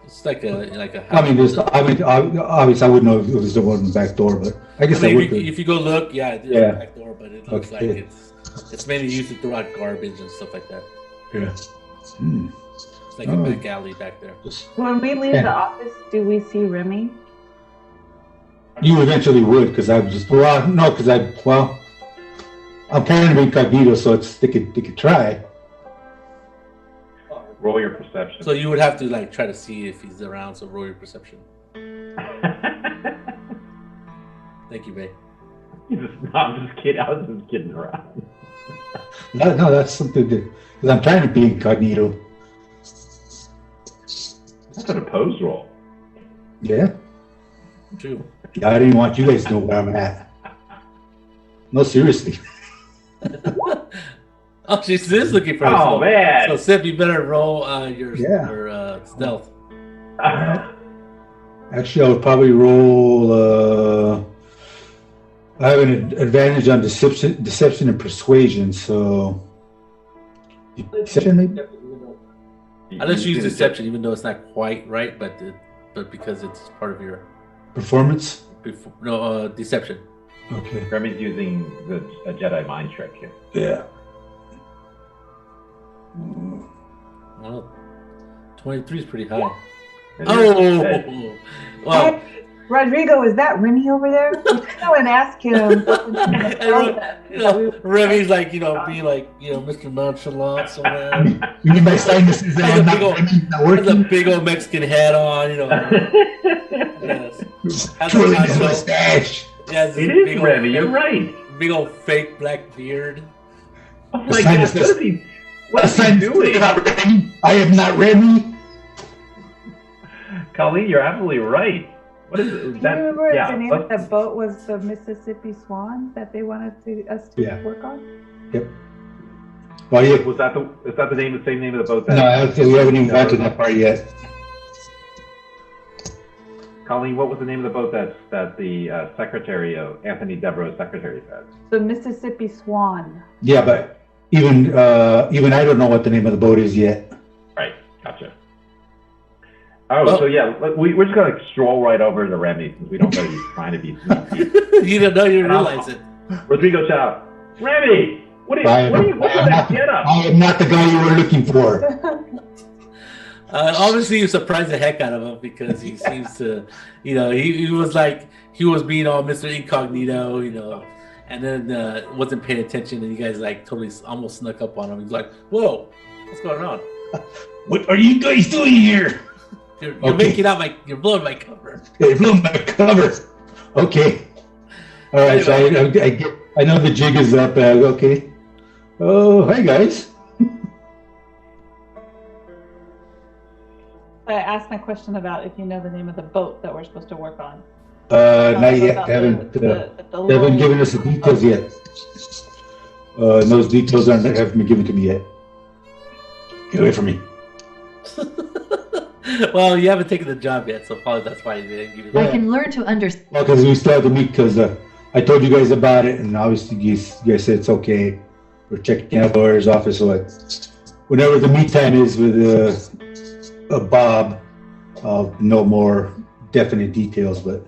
It's like a house. Obviously I wouldn't know if it was the one back door, but I guess if you go look, there's a back door, but it looks like it's mainly used to throw out garbage and stuff like that. Yeah. It's like a back alley back there. When we leave the office, do we see Remy? You eventually would, because I'm kind of incognito, so they could try. Roll your perception. So you would have to try to see if he's around. So roll your perception. Thank you, babe. I'm just kidding. I was just kidding around. No, that's something because I'm trying to be incognito. That's an opposed roll. Yeah. True. Yeah, I didn't want you guys to know where I'm at. No, seriously. Oh, she is looking for. Oh man! So Sip, you better roll your stealth. Actually, I would probably roll. I have an advantage on deception and persuasion, so deception maybe. Let's use deception, even though it's not quite right, but because it's part of your performance. Deception. Okay. Remy's using a Jedi mind trick here. Yeah. Well, 23 is pretty high. Well, Rodrigo, is that Remy over there? Go and ask him. Remy's being Mr. Nonchalant somewhere. You need my sign that says I'm not working. Has a big old Mexican hat on, Yes. Has a mustache. Yeah, it is Remy. You're right. Big old fake black beard. Oh my God! What are you doing? I am not Remy. Colleen, you're absolutely right. What is it? Do you remember yeah, the name of the boat was the Mississippi Swan that they wanted us to work on? Yep. Well, yeah. Is that the name, the same name of the boat? No, we haven't even got to that part yet. Colleen, what was the name of the boat that the secretary of Anthony Devereaux's secretary said? The Mississippi Swan. Yeah, but even I don't know what the name of the boat is yet. Right, gotcha. Oh, so yeah, we're just gonna stroll right over to Remy since we don't know he's trying to be sneaky. You don't know, you realize it. Rodrigo shout, Remy, what's that get up? I am not the guy you were looking for. Obviously, you surprised the heck out of him because he seems to, he was like, he was being all Mr. Incognito, and then wasn't paying attention, and you guys like totally almost snuck up on him. He's like, "Whoa, what's going on? What are you guys doing here? You're making out you're blowing my cover. You're blowing my cover. Okay. All right. Anyway. So I know the jig is up. Okay. Oh, hey guys. I asked my question about if you know the name of the boat that we're supposed to work on. Not yet. They haven't given us the details yet. Those details haven't been given to me yet. Get away from me. Well, you haven't taken the job yet, so probably that's why you didn't give you I can learn to understand. Well, because we still have to meet, because I told you guys about it, and obviously you guys said it's okay. We're checking out the lawyer's office, so whenever the meet time is with Bob, I'll know more definite details. But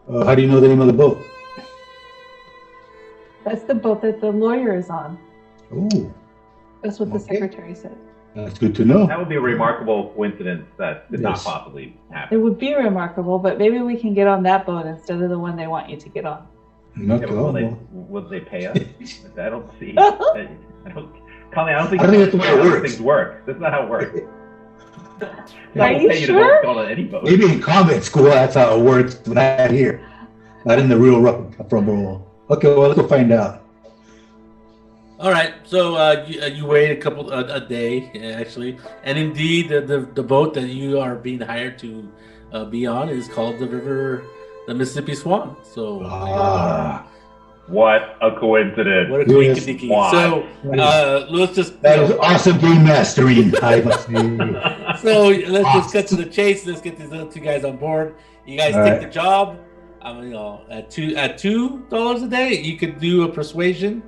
how do you know the name of the boat? That's the boat that the lawyer is on. Oh. That's what the secretary said. That's good to know. That would be a remarkable coincidence that did not possibly happen. It would be remarkable, but maybe we can get on that boat instead of the one they want you to get on. Will they pay us? I don't see. Colleen, I don't think that's the way it works. Things work. That's not how it works. Are you sure? On any boat. Maybe in combat school that's how it works, but not here. Not in the real rumble. Okay, well, let's go find out. All right, so you wait a day actually, and indeed the boat that you are being hired to be on is called the Mississippi Swan. So what a coincidence! What a coincidence! So let's just that is awesome game mastering. So let's just cut to the chase. Let's get these other two guys on board. You guys take the job. At $2 a day, you could do a persuasion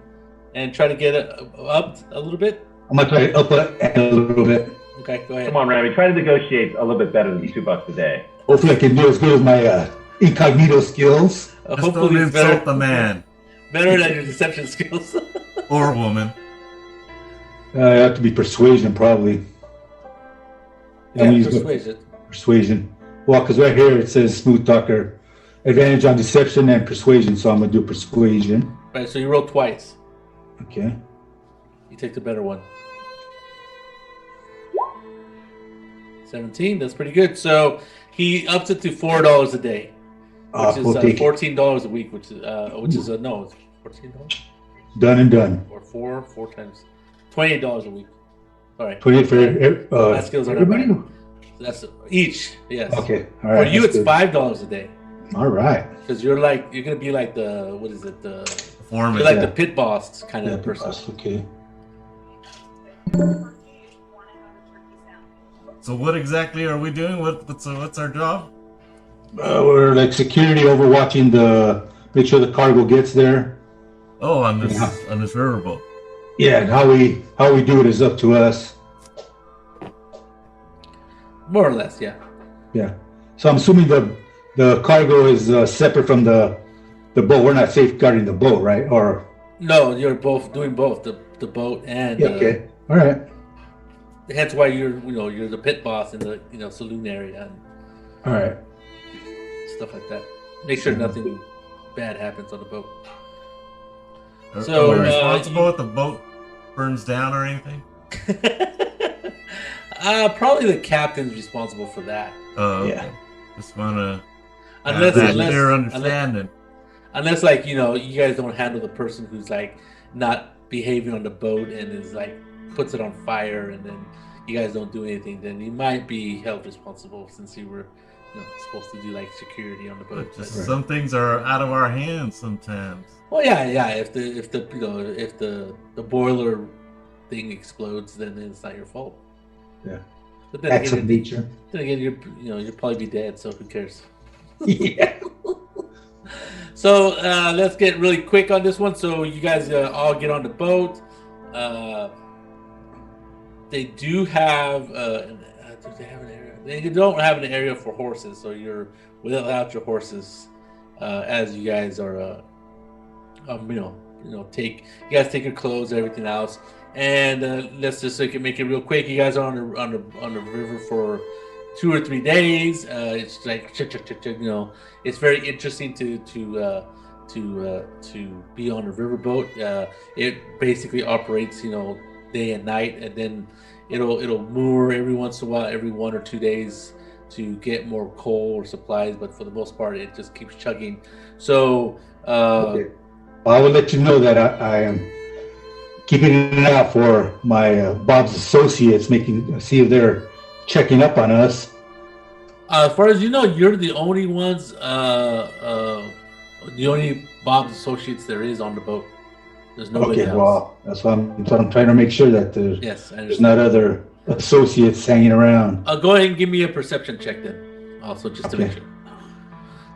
and try to get it up a little bit. I'm gonna try to up it a little bit. Okay, go ahead. Come on, Rami. Try to negotiate a little bit better than $2 a day. Hopefully, I can do as good as my incognito skills. Hopefully, it's better. The man. Better than your deception skills. Or woman. I have to be persuasion, probably. Persuasion. Persuasion. Well, because right here it says smooth talker, advantage on deception and persuasion. So I'm gonna do persuasion. Right. So you roll twice. Okay. You take the better one. 17. That's pretty good. So he ups it to $4 a day, which is $14 a week. Which is it's $14. Done and done. Or four times $28 a week. All right. 28 for that skills are everybody. So that's each. Yes. Okay. All right. For you, it's $5 a day. All right. Because you're gonna be like the foreman. You're like the pit boss kind of person. Okay. So what exactly are we doing? What's our job? We're like security, overwatching make sure the cargo gets there. Oh, on this riverboat. Yeah, and how we do it is up to us. More or less, yeah. Yeah. So I'm assuming the cargo is separate from the boat. We're not safeguarding the boat, right? Or no, you're both doing both the boat and. Yeah, okay. All right. Hence why you're the pit boss in the saloon area and all right, stuff like that. Make sure nothing bad happens on the boat. So are we responsible if the boat burns down or anything? Probably the captain's responsible for that. Oh, okay. Yeah. Just wanna unless clear understanding. Unless you guys don't handle the person who's like not behaving on the boat and is like puts it on fire and then you guys don't do anything, then you might be held responsible since you were supposed to do like security on the boat. But just some things are out of our hands sometimes. Well, yeah. If the boiler thing explodes, then it's not your fault. Yeah. But then Acts of nature. Then again, you'll probably be dead, so who cares? Yeah. So let's get really quick on this one. So you guys all get on the boat. They do have. Do they have an area? They don't have an area for horses, so you're without your horses as you guys are. You guys take your clothes, everything else, and let's just make it real quick. You guys are on the river for 2 or 3 days. It's like it's very interesting to be on a riverboat. It basically operates day and night, and then it'll moor every once in a while, every 1 or 2 days to get more coal or supplies. But for the most part, it just keeps chugging. So Okay. I will let you know that I am keeping an eye out for my Bob's associates, see if they're checking up on us. As far as you know, you're the only ones, the only Bob's associates there is on the boat. There's nobody else. Well, that's what I'm trying to make sure that there's not other associates hanging around. Go ahead and give me a perception check then, also just to make sure.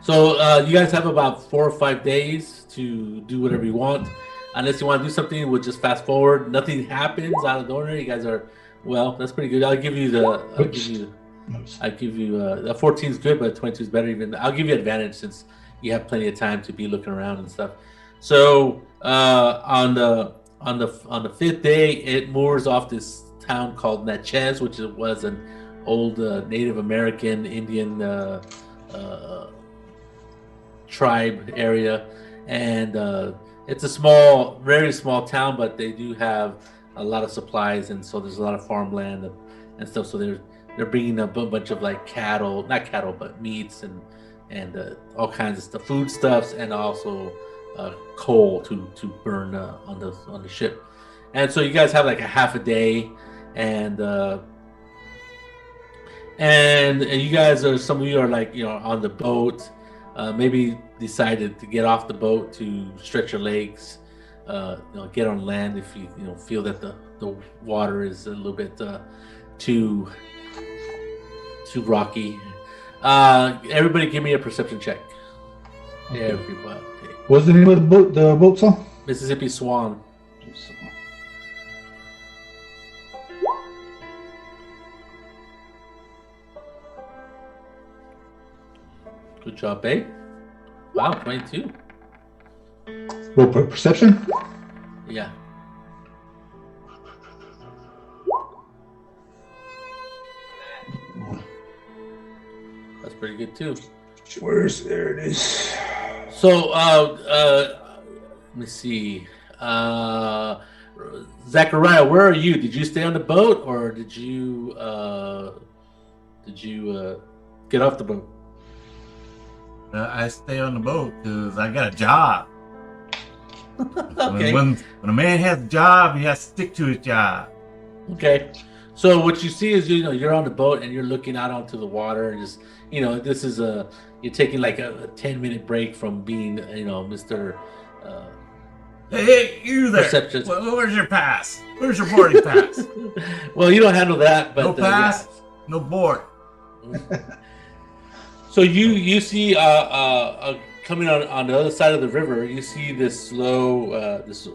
So you guys have about 4 or 5 days to do whatever you want. Unless you want to do something, we'll just fast forward. Nothing happens out of the ordinary. You guys are, that's pretty good. I'll give you the 14 is good, but 22 is better. Even I'll give you advantage since you have plenty of time to be looking around and stuff. So on the 5th day, it moors off this town called Natchez, which was an old Native American Indian tribe area, and it's a very small town, but they do have a lot of supplies, and so there's a lot of farmland and stuff. So they're bringing a bunch of like not cattle, but meats and all kinds of stuff, foodstuffs, and also coal to burn on the ship. And so you guys have like a half a day, and you guys some of you are like on the boat. Maybe decided to get off the boat to stretch your legs, get on land if you feel that the water is a little bit too rocky. Everybody, give me a perception check. Okay. Everybody. What's the name of the boat song? Mississippi Swan. Good job, babe. Wow, 22. Roll perception? Yeah. That's pretty good too. There it is. So, let me see. Zachariah, where are you? Did you stay on the boat, or did you get off the boat? I stay on the boat because I got a job. Okay. When a man has a job, he has to stick to his job. Okay. So what you see is you're on the boat and you're looking out onto the water, and just this is you're taking like a 10-minute break from being Mr. Hey, you there? Perception. Where's your pass? Where's your boarding pass? Well, you don't handle that, but no pass, no board. So you see coming on the other side of the river, you see this slow this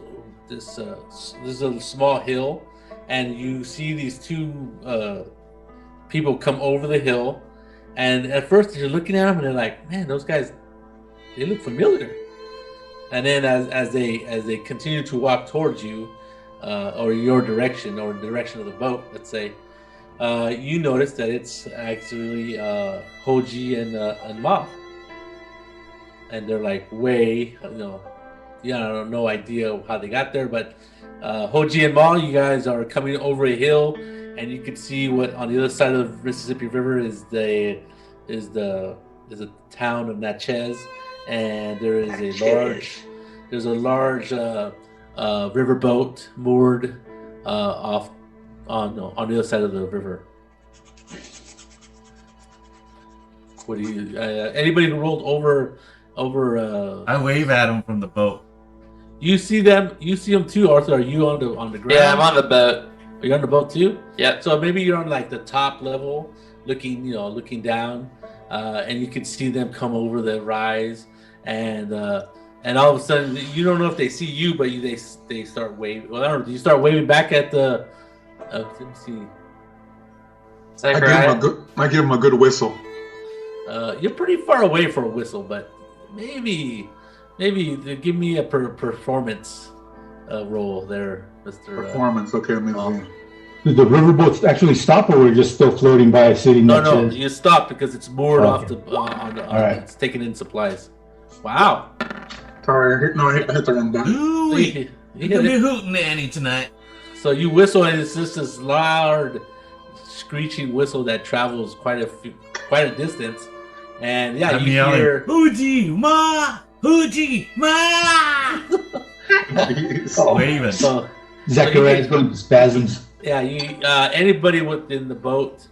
is a small hill, and you see these two people come over the hill, and at first you're looking at them and they're like, man, those guys, they look familiar. And then as they continue to walk towards you, or your direction, or the direction of the boat, let's say, you notice that it's actually Hoji and Ma, and they're like no idea how they got there, but Hoji and Ma, you guys are coming over a hill, and you can see what on the other side of the Mississippi River is a town of Natchez, and there's a large riverboat moored off on the other side of the river. What do you? Anybody who rolled over? I wave at him from the boat. You see them? You see them too, Arthur? Are you on the ground? Yeah, I'm on the boat. Are you on the boat too? Yep. So maybe you're on like the top level, looking down, and you can see them come over the rise, and all of a sudden you don't know if they see you, but they start waving. Well, I don't know. Do you start waving back at the? Let me see. I give him a good whistle. You're pretty far away for a whistle, but maybe give me a performance roll there, Mr. Performance. Okay, let me see. Did the riverboats actually stop, or we're just still floating by, sitting next to No, it? you stopped because it's moored off the. Right. It's taking in supplies. Wow. Sorry, I hit the wrong button. Ooh, You you're hit gonna be it. hooting Annie tonight. So you whistle, and it's just this loud, screeching whistle that travels quite a distance, and yeah, I'm you yelling, hear. Hooji Ma, Hooji Ma. Waving. So Zachariah's going to spasms. yeah, you anybody within the boat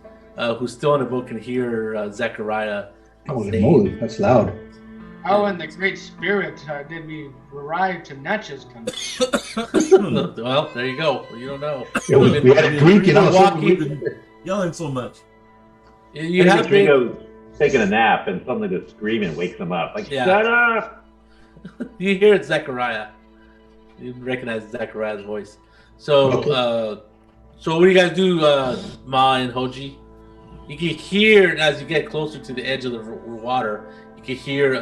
who's still on the boat can hear Zechariah. Holy say- moly, that's loud. Oh, and the Great Spirit did me ride to Natchez country. Well, there you go. You don't know. Yeah, we had a drink and all of a sudden walking. Yelling so much. You have been. Trigo's taking a nap, and suddenly the screaming wakes him up. Like, Yeah. shut up! You hear it's Zechariah. You recognize Zechariah's voice. So, Okay. so what do you guys do, Ma and Hoji? You can hear as you get closer to the edge of the water. You can hear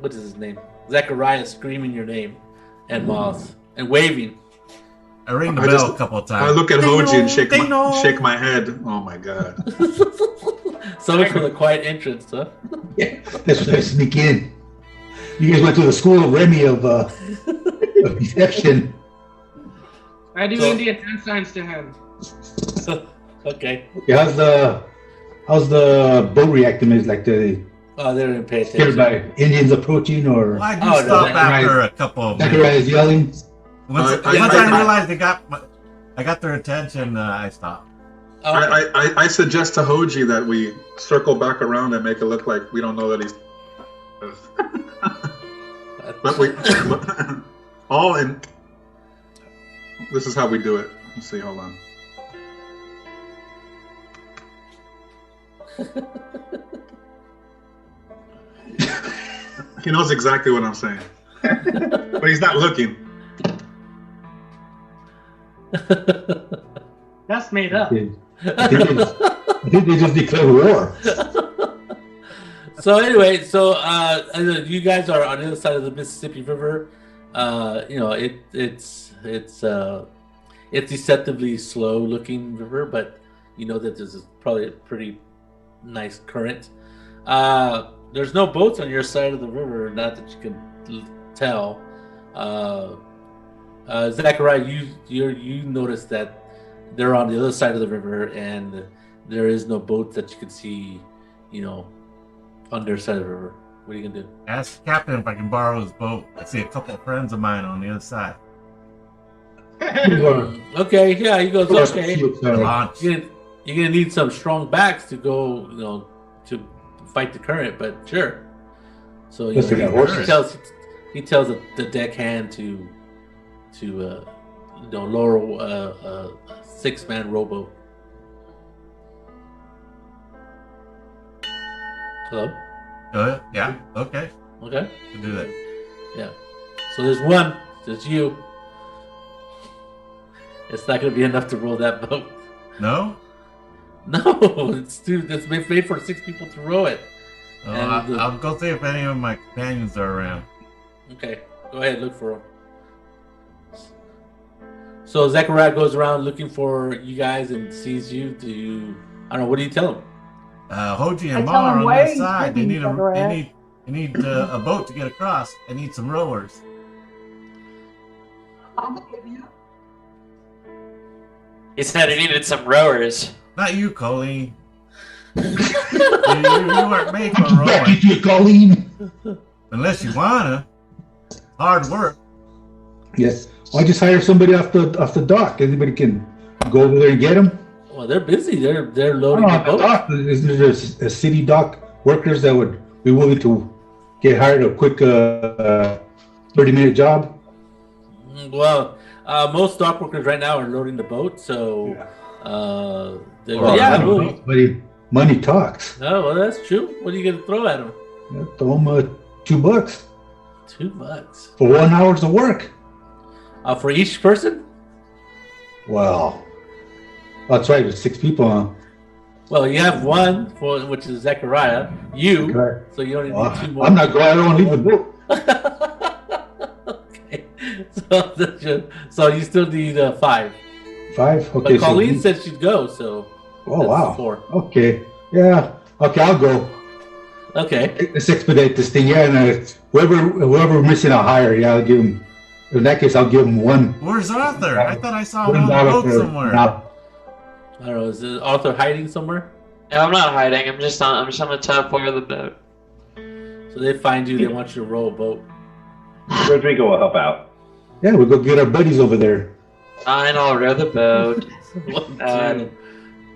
what is his name? Zechariah screaming your name, and Ma's and waving. I ring the I bell just- a couple of I times. look at Ding Hoji dong, and shake ding dong. my head. Oh my god! Someone from the quiet entrance, huh? Yeah, that's what I sneak in. You guys went to the school of Remy of deception. I do So- Indian hand signs to him. Okay. Yeah, how's the boat reacting? Is like the Oh, they didn't pay scared attention. by Indians approaching, or I do Oh, no, stop Zachariah- after a couple of minutes. Zachariah's yelling? Once I I realized I got their attention, I stopped. Okay. I suggest to Hoji that we circle back around and make it look like we don't know that he's. But we all in. This is how we do it. Let's see. Hold on. He knows exactly what I'm saying, but he's not looking. That's made up. I think they just declared war. So anyway, you guys are on the other side of the Mississippi River. It's deceptively slow looking river, but you know that this is probably a pretty nice current. There's no boats on your side of the river, not that you can tell. Zachariah, you notice that they're on the other side of the river, and there is no boat that you can see, on their side of the river. What are you gonna do? Ask the captain if I can borrow his boat. I see a couple of friends of mine on the other side. Okay, yeah, he goes, okay. Launch. You're gonna need some strong backs to go, to fight the current, but sure. So Yes, they got horses. he tells the deckhand to lower a 6-man rowboat. Hello. Yeah, okay. Okay. Can do that. Yeah. So there's one. There's you. It's not gonna be enough to row that boat. No? No, it's made for 6 people to row it. And I'll go see if any of my companions are around. Okay, go ahead, look for them. So Zechariah goes around looking for you guys and sees you. I don't know. What do you tell him? Hoji I and tell Ma are them, on "Why are the you side. They taking need Zachariah?" a boat to get across. They need some rowers. He said he needed some rowers. Not you, Colleen. you weren't made for Back rowing. into it, Colleen. Unless you wanna. Hard work. Yes. Why just hire somebody off the dock? Anybody can go over there and get them. Well, they're busy. They're loading the boat. Dock. Isn't there a city dock workers that would be willing to get hired a quick 30-minute job? Well, most dock workers right now are loading the boat, so Money talks. Oh, well, that's true. What are you gonna throw at them? Throw them $2. $2 for 1 hour of work. For each person? Well, that's right. There's 6 people. Huh? Well, you have one which is Zechariah. You, Correct. so you only need 2 more. I'm not going. I don't leave the boat. Okay, so you still need 5. 5. Okay. But Colleen said she'd go, so. Oh wow. 4. Okay. Yeah. Okay, I'll go. Okay. Let's expedite this thing. Yeah, and whoever we're missing, I'll hire. Yeah, I'll give him. In that case, I'll give him 1. Where's Arthur? I thought I saw him on the boat somewhere. Now. I don't know. Is Arthur hiding somewhere? No, I'm not hiding. I'm just on the top floor of the boat. So they find you. They want you to row a boat. Rodrigo will help out. Yeah, we'll go get our buddies over there. Fine, I'll row the boat. 1, 2,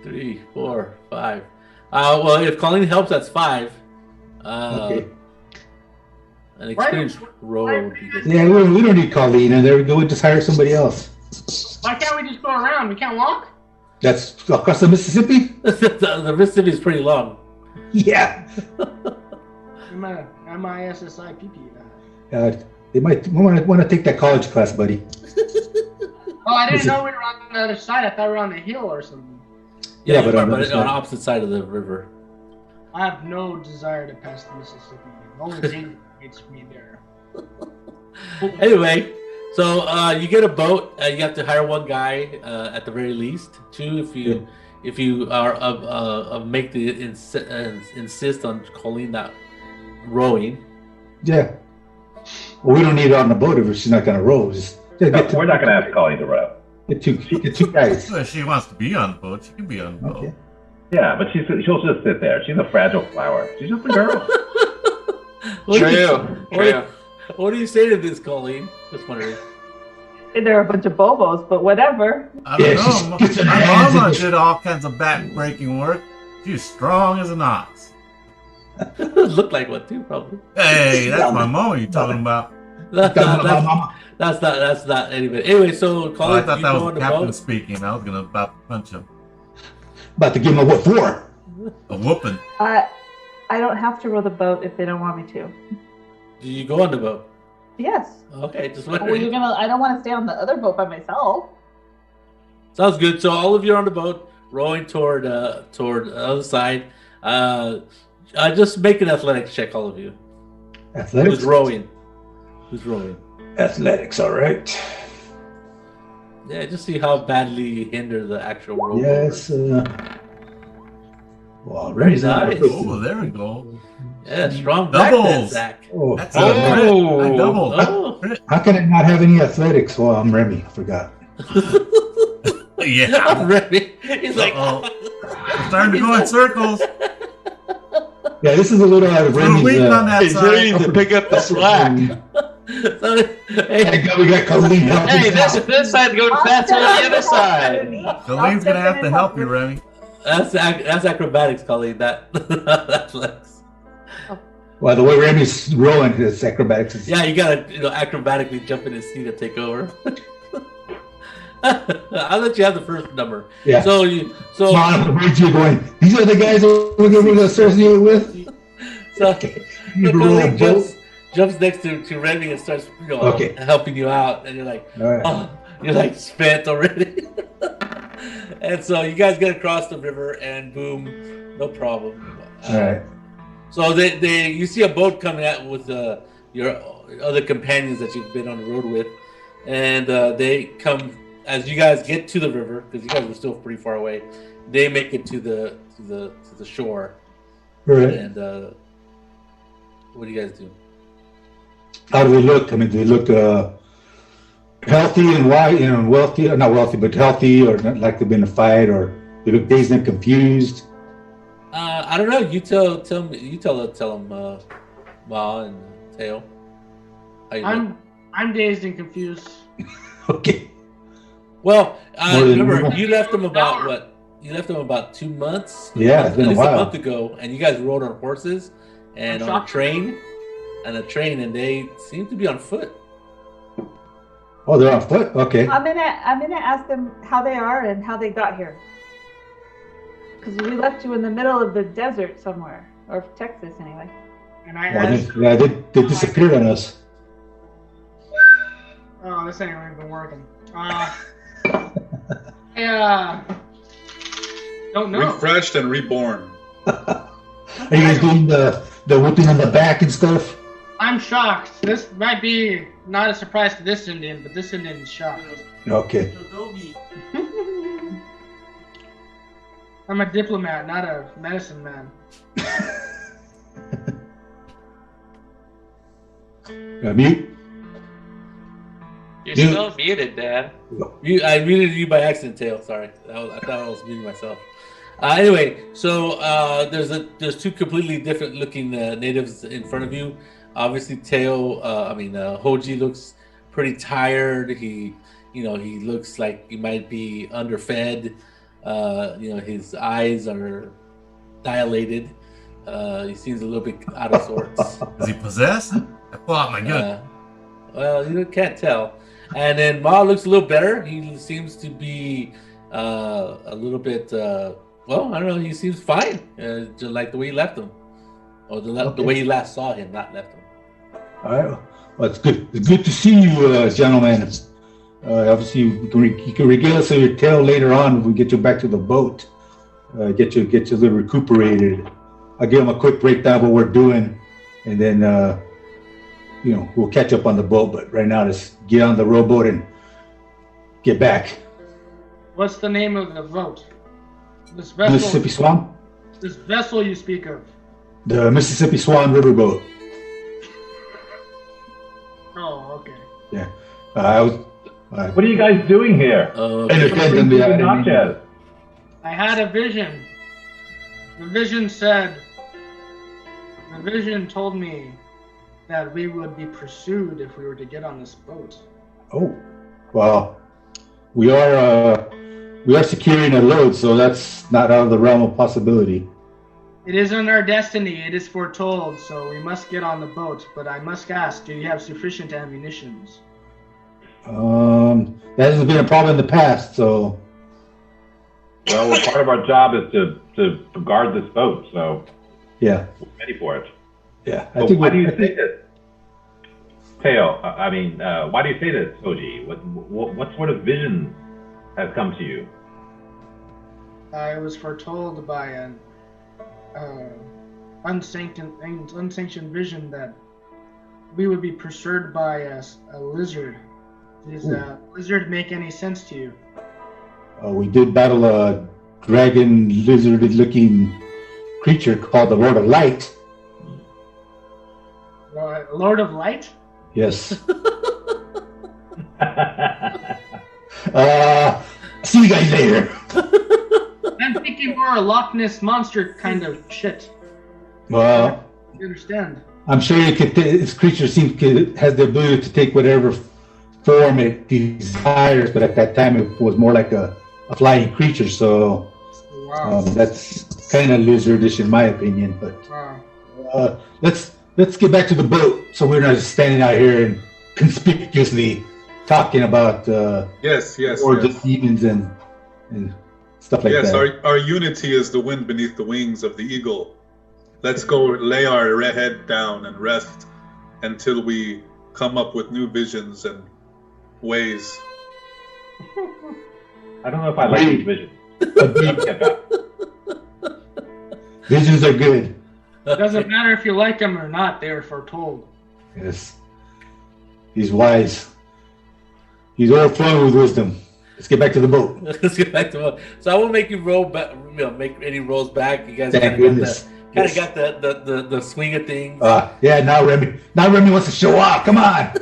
3, 4, 5. Well, if Colleen helps, that's 5. Okay. An experienced rower would be good. Yeah, we don't need Colleen, and there we go. We just hire somebody else. Why can't we just go around? We can't walk? That's across the Mississippi. the Mississippi is pretty long. Yeah. M-I-S-S-I-P-P. They might want to take that college class, buddy. Oh, I didn't know we were on the other side. I thought we were on the hill or something. Yeah, but on the opposite side of the river. I have no desire to pass the Mississippi. Only danger gets me there. Anyway, so you get a boat. You have to hire 1 guy at the very least. 2 if you are make the insist on Colleen not rowing. Yeah. Well, we don't need her on the boat if she's not going to row. We're not going to ask Colleen to row. Get two guys. Well, if she wants to be on the boat, she can be on the boat. Okay. Yeah, but she'll just sit there. She's a fragile flower. She's just a girl. True. What do you say to this, Colleen? Just wondering. They're a bunch of bobos, but whatever. I don't know. My mama did all kinds of back-breaking work. She's strong as an ox. Looked like one too, probably. Hey, that's my mama you're talking about. That's not anybody. Anyway, so Colleen, I thought that was the captain speaking. I was about to punch him. About to give him a what for? A whooping. I don't have to row the boat if they don't want me to. Do you go on the boat? Yes. Okay, just Well, wondering. I don't want to stay on the other boat by myself. Sounds good. So all of you are on the boat, rowing toward the other side. Just make an athletics check, all of you. Athletics. Who's rowing? Athletics. All right. Yeah, just see how badly you hinder the actual row. Yes. Well, Very nice. Oh, there we go. Yeah, strong back then, Zach. Oh, That's a crit. I doubled. Oh. How can I not have any athletics? Well, I'm Remy. I forgot. Yeah. Remy. He's like, We're starting to go in circles. Yeah, this is a little out of Remy's. Weak on that He's side. ready to pick up the slack. hey, We got Colleen helping Hey, us out. this side going faster than the other side. Colleen's gonna have to help you, Remy. that's acrobatics, Colleen. That's Lex. Well, the way Remy's rowing, it's acrobatics. Yeah, you gotta acrobatically jump in his seat and take over. I'll let you have the first number. Yeah. So Smile the words you're going. These are the guys we're going to associate with. so You row a Colleen boat. jumps next to Remy and starts helping you out, and you're like, All right. oh, you're like spent already. And so you guys get across the river, and boom, no problem. All right. So you see a boat coming out with your other companions that you've been on the road with, and they come as you guys get to the river, because you guys were still pretty far away. They make it to the shore. All right. And what do you guys do? How do they look? I mean, do they look healthy and white, wealthy, or not wealthy, but healthy, or not like they've been in a fight, or they look dazed and confused? I don't know. You tell them, Ma and Teo. How you look? I'm dazed and confused. Okay. Well, More than remember normal? you left them about what? You left them about 2 months. Yeah, it's been at a least while. a month ago, and you guys rode on horses and I'm on a shocked. train, and they seem to be on foot. Oh, they're on foot. Okay. I'm gonna ask them how they are and how they got here. Because we left you in the middle of the desert somewhere, or Texas anyway. And I Well, asked, they disappeared on us. oh, this ain't even working. I don't know. Refreshed and reborn. Are you guys doing the whipping on the back and stuff? I'm shocked. This might be not a surprise to this Indian, but this Indian is shocked. Okay. I'm a diplomat, not a medicine man. Mute. You're Dude. still muted, Dad. I muted you by accident, Tail. Sorry, I thought I was muting myself. Anyway, so there's two completely different looking natives in front of you. Obviously, Hoji looks pretty tired. He looks like he might be underfed. His eyes are dilated. He seems a little bit out of sorts. Is he possessed? I pull out my gun. Well, you can't tell. And then Ma looks a little better. He seems to be a little bit. I don't know. He seems fine, just like the way you left him, or the way you last saw him, not left him. All right. Well, it's good. It's good to see you, gentlemen. Obviously, you can regale us of your tale later on if we get you back to the boat. Get you a little recuperated. I'll give them a quick breakdown of what we're doing, and then we'll catch up on the boat. But right now, just get on the rowboat and get back. What's the name of the boat? This vessel. Mississippi Swan. This vessel you speak of. The Mississippi Swan Riverboat. Oh, okay. Yeah. I was. What are you guys doing here? Nachos. I had a vision. The vision told me that we would be pursued if we were to get on this boat. Oh, well, we are securing a load, so that's not out of the realm of possibility. It isn't our destiny. It is foretold, so we must get on the boat. But I must ask, do you have sufficient ammunitions? That hasn't been a problem in the past, so. Well, part of our job is to guard this boat, so Yeah. we're ready for it. Yeah. Why do you say this? Teo, why do you say this, Soji? What sort of vision has come to you? I was foretold by an unsanctioned vision that we would be pursued by a lizard. Does a lizard make any sense to you? We did battle a dragon lizard-looking creature called the Lord of Light. Lord of Light? Yes. See you guys later. I'm thinking more a Loch Ness monster kind of shit. Well, You understand? I'm sure this creature has the ability to take whatever form it desires, but at that time it was more like a flying creature, so Wow. that's kind of lizardish in my opinion. But Wow. let's get back to the boat, so we're not just standing out here and conspicuously talking about Yes. the demons and stuff like Yes, that. our unity is the wind beneath the wings of the eagle. Let's go lay our head down and rest until we come up with new visions and ways. I don't know if I like these visions. Get that. Visions are good. Doesn't matter if you like them or not, they are foretold. Yes. He's wise. He's overflowing with wisdom. Let's get back to the boat. Let's get back to what. So I won't make you roll back. Make any rolls back. You guys Thank kind goodness. of got the swing of things. Yeah. Now Remy wants to show off. Come on.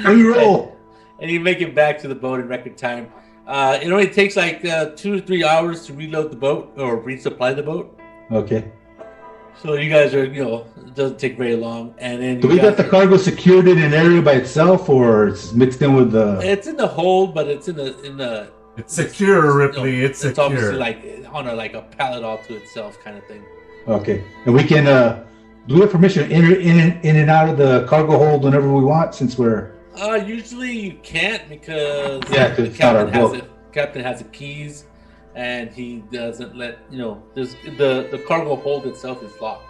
Let me roll. And you make it back to the boat in record time. It only takes like 2 to 3 hours to reload the boat or resupply the boat. Okay. So you guys are, it doesn't take very long, and then Do we got the cargo secured in an area by itself, or it's mixed in with the? It's in the hold, but it's in the. It's secure, Ripley. It's secure. Obviously like on a pallet all to itself kind of thing. Okay, and we can. Do we have permission to enter in and out of the cargo hold whenever we want? Since we're. Usually you can't because the captain has the keys, and he doesn't let There's the cargo hold itself is locked.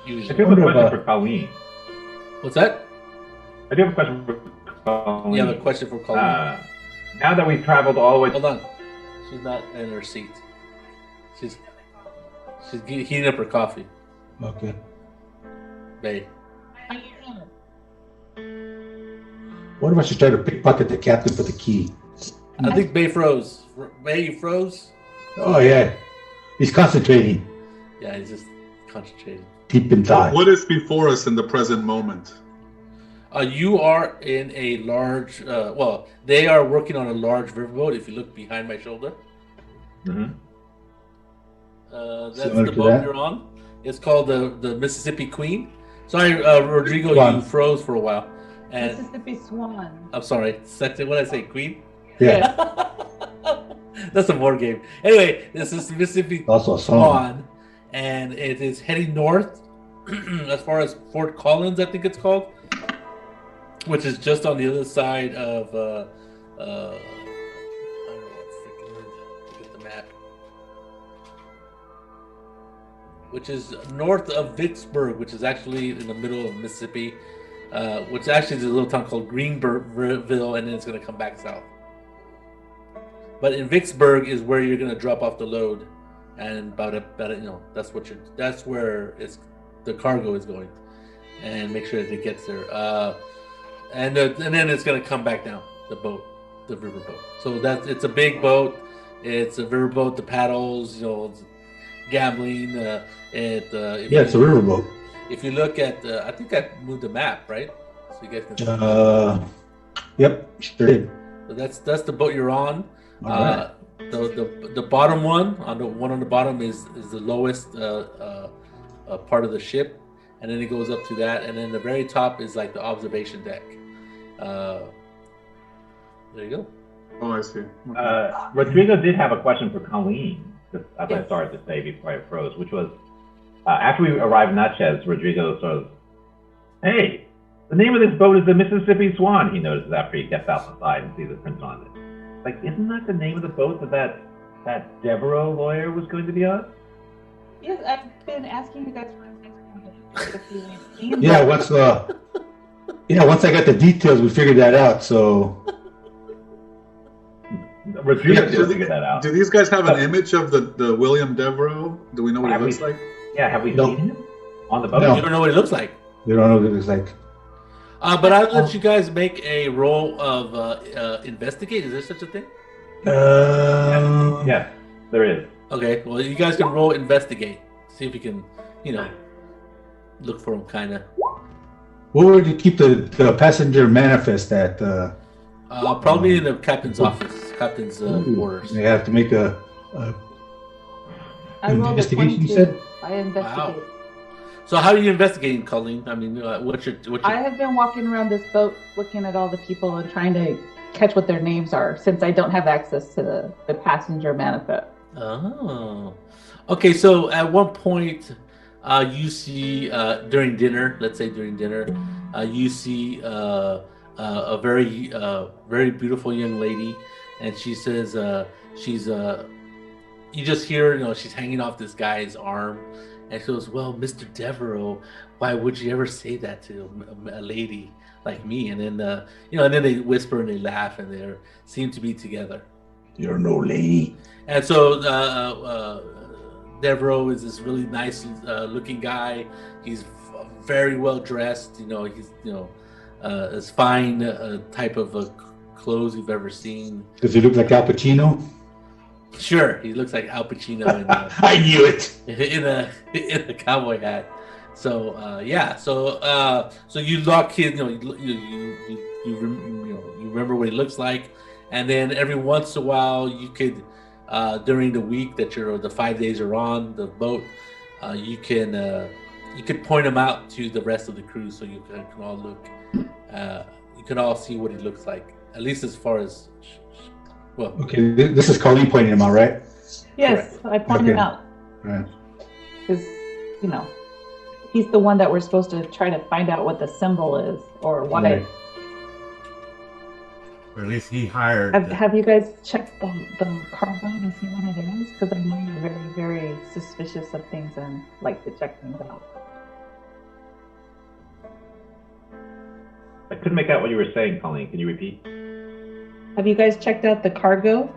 Usually. I do have a question for Colleen. What's that? I do have a question for Colleen. You have a question for Colleen. Now that we've traveled all the way. Hold on, she's not in her seat. She's heating up her coffee. Okay. Babe. What if I should try to pickpocket the captain for the key? I think Bay froze. Bay, you froze? Oh, yeah. He's concentrating. Yeah, he's just concentrating. Deep in thought. What is before us in the present moment? You are in a large, they are working on a large riverboat. If you look behind my shoulder. Mm-hmm. That's the boat you're on. It's called the Mississippi Queen. Sorry, Rodrigo, you froze for a while. And Mississippi Swan. I'm sorry. What did I say? Queen? Yeah. That's a board game. Anyway, this is Mississippi also a Swan, and it is heading north as far as Fort Collins, I think it's called, which is just on the other side of I don't know what freaking look at the map. Which is north of Vicksburg, which is actually in the middle of Mississippi, which actually is a little town called Greenville, and then it's going to come back south. But in Vicksburg is where you're going to drop off the load, and that's where the cargo is going, and make sure that it gets there. And then it's going to come back down the river boat. So it's a big boat. It's a river boat. The paddles, it's gambling. It's a riverboat. If you look at, I think I moved the map, right? So you guys can see. Yep, sure did. So that's the boat you're on. Right. The bottom one on the bottom is the lowest part of the ship, and then it goes up to that, and then the very top is like the observation deck. There you go. Oh, I see. Rodrigo did have a question for Colleen, as I started to say before I froze, which was after we arrived in Natchez, Rodrigo sort of, hey, the name of this boat is the Mississippi Swan, he notices after he gets out the side and sees the print on it. Like, isn't that the name of the boat that Devereaux lawyer was going to be on? Yes, I've been asking you guys for Yeah, once I got the details, we figured that out. So Rodrigo figured that out. Do these guys have an image of the William Devereaux? Do we know what he looks like? Yeah, have we seen him on the boat? No. You don't know what he looks like. You don't know what it looks like. But I'll let you guys make a roll of investigate. Is there such a thing? Yes, there is. Okay, well, you guys can roll investigate. See if you can, look for him, kind of. Where would you keep the passenger manifest at? Probably in the captain's office, captain's quarters. They have to make a investigation, you said? I investigate. Wow. So how are you investigating, Colleen? I mean, what's your... I have been walking around this boat looking at all the people and trying to catch what their names are, since I don't have access to the passenger manifest. Oh. Okay, so at one point, you see, during dinner, let's say during dinner, you see a very beautiful young lady, and she says, you just hear, she's hanging off this guy's arm, and she goes, well, Mr. Devereaux, why would you ever say that to a lady like me? And then, and then they whisper and they laugh and they seem to be together. You're no lady. And so Devereaux is this really nice looking guy. He's very well dressed. He's as fine type of clothes you've ever seen. Does he look like Al Pacino? Sure, he looks like Al Pacino. I knew it. In a cowboy hat. So so you lock his. You remember what he looks like, and then every once in a while you could during the week that the 5 days are on the boat, you could point him out to the rest of the crew so you can all look. You can all see what he looks like, at least as far as. Well, okay, this is Colleen pointing him out, right? Yes, Correct. I pointed Okay. out Right. because he's the one that we're supposed to try to find out what the symbol is or why. Right. Or at least he hired. Have you guys checked the cargo to see what it is? Because I know you're very, very suspicious of things and like to check things out. I couldn't make out what you were saying, Colleen. Can you repeat? Have you guys checked out the cargo?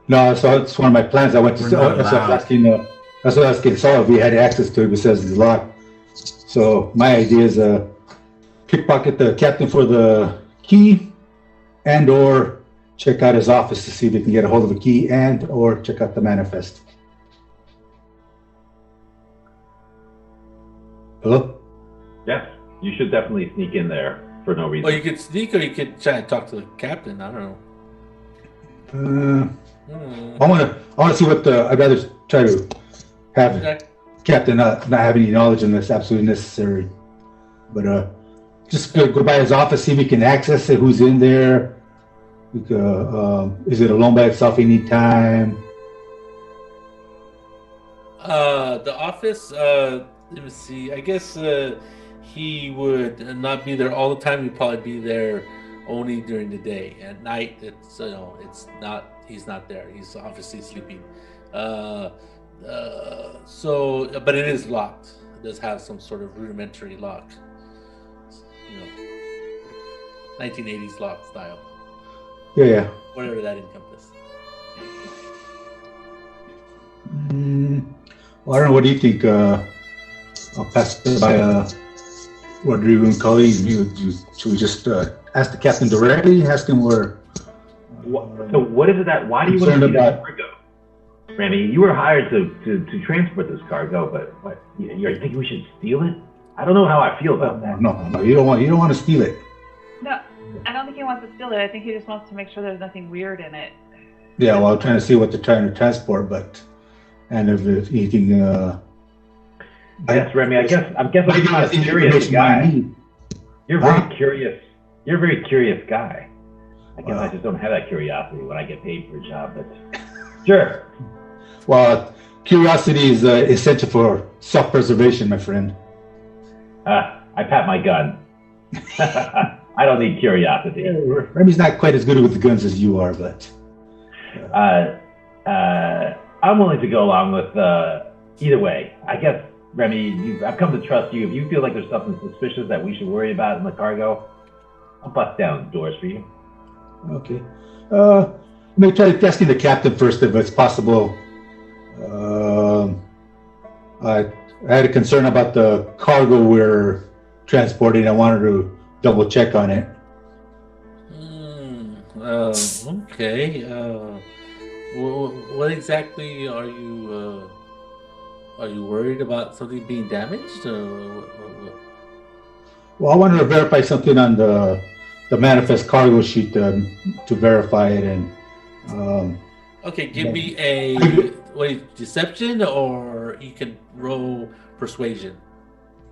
No, so it's one of my plans. I went to. We're not That's what I was allowed. asking. That's what I was asking Saul if we had access to it. It says it's locked. So my idea is pickpocket the captain for the key, and/or check out his office to see if we can get a hold of a key, and/or check out the manifest. Hello. Yes. You should definitely sneak in there for no reason. Or you could sneak, or you could try to talk to the captain. I don't know. I want to see what I'd rather try to have Okay. captain not have any knowledge unless absolutely necessary. But just go by his office, see if we can access it, who's in there. Is it alone by itself anytime? The office, let me see. I guess he would not be there all the time. He'd probably be there only during the day. At night, it's not. He's not there. He's obviously sleeping. But it is locked. It does have some sort of rudimentary lock. 1980s lock style. Yeah. Whatever that encompasses. Well, I don't know. What do you think? I'll pass it by Rodrigo and Colleen. Should we just ask the captain directly? Ask him where. So what is it that? Why do you want to Concerned see this about- cargo? Randy, you were hired to transport this cargo, but what? You think we should steal it? I don't know how I feel about that. No, you don't want to steal it. No, I don't think he wants to steal it. I think he just wants to make sure there's nothing weird in it. Yeah, well, I'm trying to see what they're trying to transport, and if anything. Yes, Remy. I'm guessing I you're a got curious information I guy. need. You're Huh? very curious. You're a very curious guy. I guess Wow. I just don't have that curiosity when I get paid for a job. But sure. Well, curiosity is essential for self-preservation, my friend. I pat my gun. I don't need curiosity. Remy's not quite as good with the guns as you are, but I'm willing to go along with either way. I guess, Remy, I've come to trust you. If you feel like there's something suspicious that we should worry about in the cargo, I'll bust down doors for you. okay. Let me try testing the captain first, if it's possible. I had a concern about the cargo we're transporting. I wanted to double check on it. Okay. What exactly are you worried about? Something being damaged? Well, I wanted to verify something on the manifest cargo sheet to verify it, and Okay, give me a deception, or you can roll persuasion.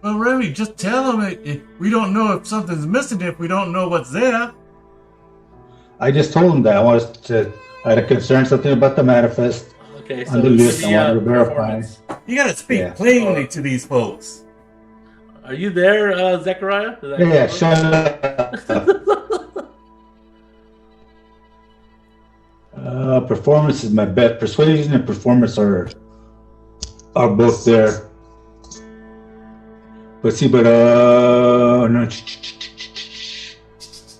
Well, Remy, just tell him we don't know if something's missing if we don't know what's there. I just told him that I had a concern, something about the manifest Okay, so on the list. I wanted to verify. performance. You gotta speak Yeah. plainly to these folks. Are you there, Zechariah? Is that- Yeah, shut up. Performance is my bet. Persuasion and performance are both there. No.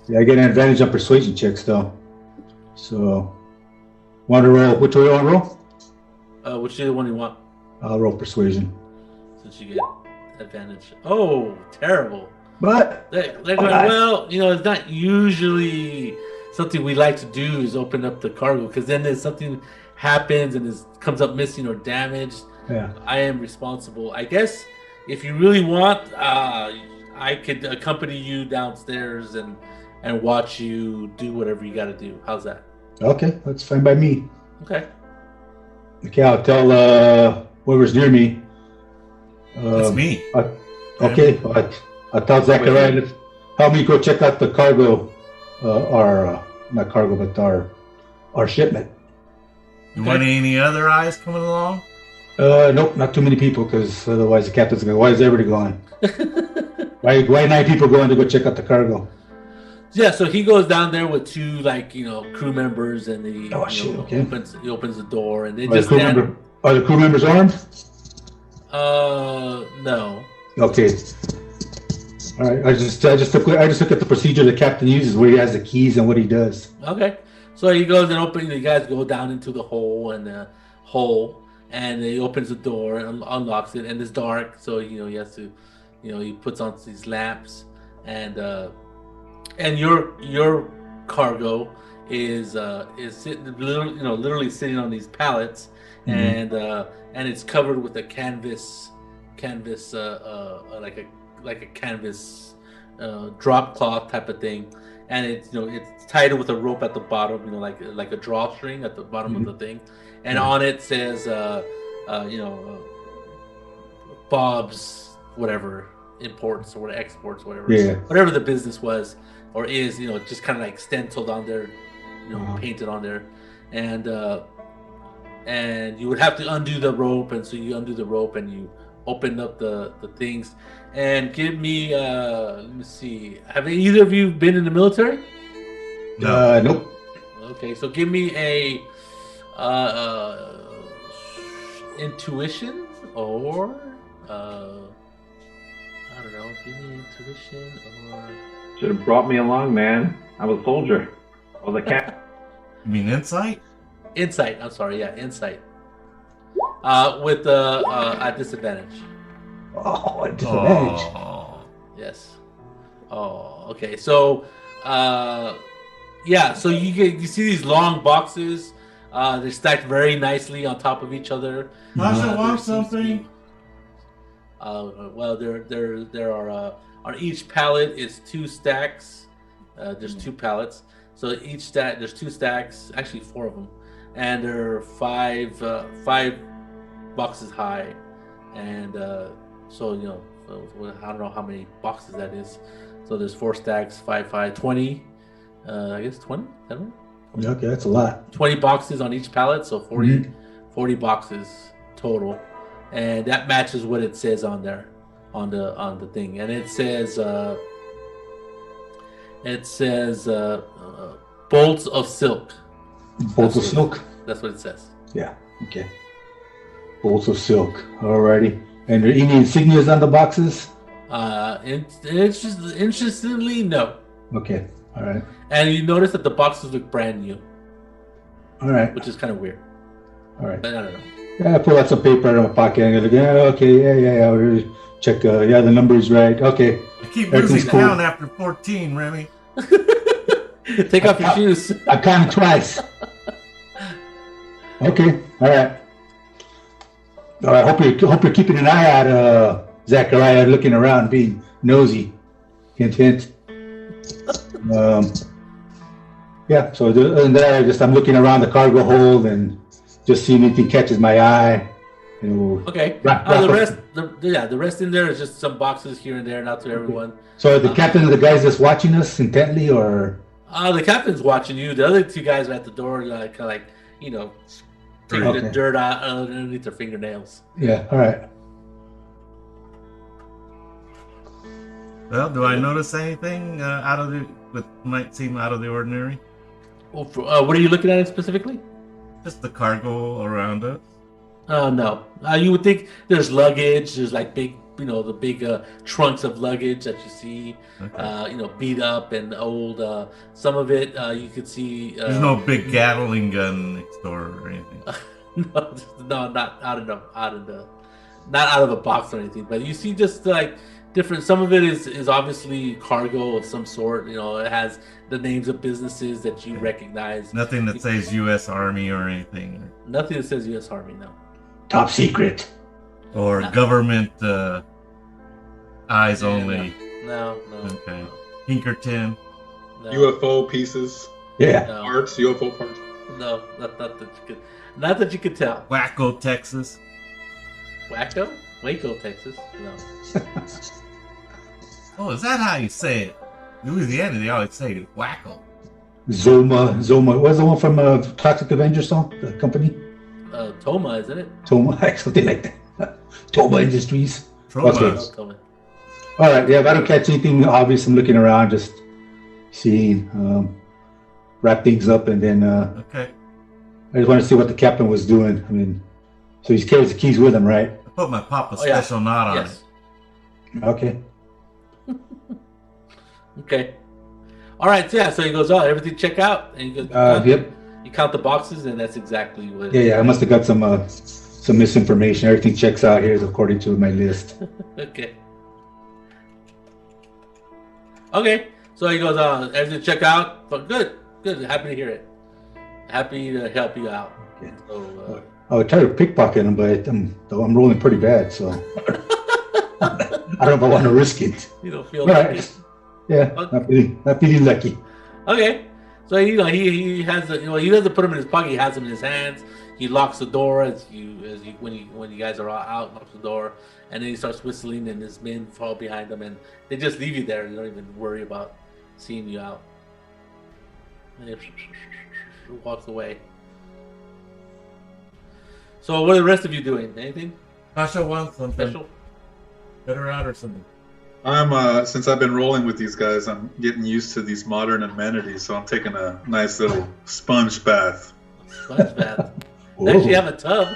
Yeah, I get an advantage on persuasion checks though. So, want to roll? Which way you want to roll? Which is the one you want? I'll roll persuasion. Since you get advantage. Oh, terrible. But They're going, well, it's not usually something we like to do is open up the cargo, because then if something happens and comes up missing or damaged, yeah, I am responsible. I guess if you really want, I could accompany you downstairs and watch you do whatever you got to do. How's that? Okay, that's fine by me. Okay. Okay, I'll tell whoever's near me. That's me. Okay, I'll tell Zachariah to help me go check out the cargo, not cargo, but our shipment. You want any other eyes coming along? Nope, not too many people, because otherwise the captain's going, why is everybody going? why 9 people going to go check out the cargo? Yeah, so he goes down there with 2, crew members, and he opens the door, and they just stand. Are the crew members armed? No. Okay. All right. I just look at the procedure the captain uses, where he has the keys and what he does. Okay. So he goes and opens. The guys go down into the hole, and he opens the door and unlocks it, and it's dark. So he has to, he puts on these lamps, and your cargo is sitting, literally sitting on these pallets, and it's covered with a canvas, like a canvas drop cloth type of thing, and it's tied with a rope at the bottom, like a drawstring at the bottom of the thing, and on it says Bob's whatever imports or exports, whatever the business was or is, just kind of like stenciled on there, painted on there, and you would have to undo the rope, and so you undo the rope and you open up the things. And give me let me see, have either of you been in the military? No. Nope. Okay, so give me a intuition, or I don't know, give me intuition, or should have brought me along, man. I was a soldier. I was a cat. You mean insight? Insight. I'm sorry. Yeah, insight. With at disadvantage. Oh, at disadvantage. Oh. Yes. Oh, okay. So, yeah. So you see these long boxes. They're stacked very nicely on top of each other. Pasha wants something. Well, there are on each pallet is 2 stacks. There's 2 pallets. So each stack, there's 2 stacks, actually 4 of them, and there are 5 boxes high, and so I don't know how many boxes that is. So there's 4 stacks, 5, 20. I guess 20. Is that right? Okay, that's a lot. 20 boxes on each pallet, so 40 boxes total, and that matches what it says on there, on the thing, and it says bolts of silk. Bolts of silk. That's what it says. Yeah. Okay. Bolts of silk. Alrighty. And are any insignias on the boxes? Interestingly, no. Okay. All right. And you notice that the boxes look brand new. All right. Which is kind of weird. All right. But I don't know. Yeah, I pull out some paper out of my pocket and go, okay, yeah, I'll really check. The number's right. Okay. I keep losing count after 14, Remy. Take off your shoes. I counted twice. Okay. All right. I hope you're keeping an eye out, Zachariah, looking around, being nosy. Hint, hint. Yeah. So and there, I'm looking around the cargo hold and just seeing anything catches my eye. Okay. The rest in there is just some boxes here and there, not to everyone. So the captain of the guys that's watching us intently, or? The captain's watching you. The other 2 guys are at the door, taking the dirt out underneath their fingernails. Yeah. All right. Well, do I notice anything might seem out of the ordinary? Well, what are you looking at specifically? Just the cargo around us. No. You would think there's luggage. There's like big, the big trunks of luggage that you see, beat up and old. Some of it you could see. There's no big Gatling gun next door or anything. No, not out of a box or anything. But you see just like different. Some of it is obviously cargo of some sort. It has the names of businesses that you recognize. Nothing that says U.S. Army or anything. Nothing that says U.S. Army. No. Top secret. Or government eyes only. No. Okay. Pinkerton. No. UFO pieces. Yeah. No. Parts. UFO parts. No, not that you could. Not that you could tell. Waco, Texas. Waco, Texas. No. Oh, is that how you say it? Louisiana, they always say it. Waco. Zoma. What's the one from Toxic Avenger song? The company? Toma, isn't it? Toma, something like that. Toma Industries. Troma. Okay. Toma. All right. Yeah, if I don't catch anything obvious, I'm looking around, just seeing, wrap things up, and then Okay. I just want to see what the captain was doing. I mean, so he carries the keys with him, right? I put my Papa Oh, yeah. special knot on Yes. it. Okay. Okay. All right. So yeah. So he goes, "Oh, everything check out," and he goes, Yep. You count the boxes, and that's exactly what. Yeah. I must have got some misinformation. Everything checks out here according to my list. Okay. Okay. So he goes, everything check out. But good. Happy to hear it. Happy to help you out. Okay. So, I would try to pickpocket him, but I'm rolling pretty bad, so I don't know if I want to risk it. you don't feel All like right. it. Yeah, not feeling lucky. Okay. So he has he doesn't put them in his pocket. He has them in his hands. He locks the door when you guys are all out. Locks the door, and then he starts whistling, and his men fall behind him, and they just leave you there. You don't even worry about seeing you out. And he walks away. So what are the rest of you doing? Anything Tasha wants something. special? Better out or something. I'm since I've been rolling with these guys, I'm getting used to these modern amenities, so I'm taking a nice little sponge bath. Sponge bath. They actually have a tub.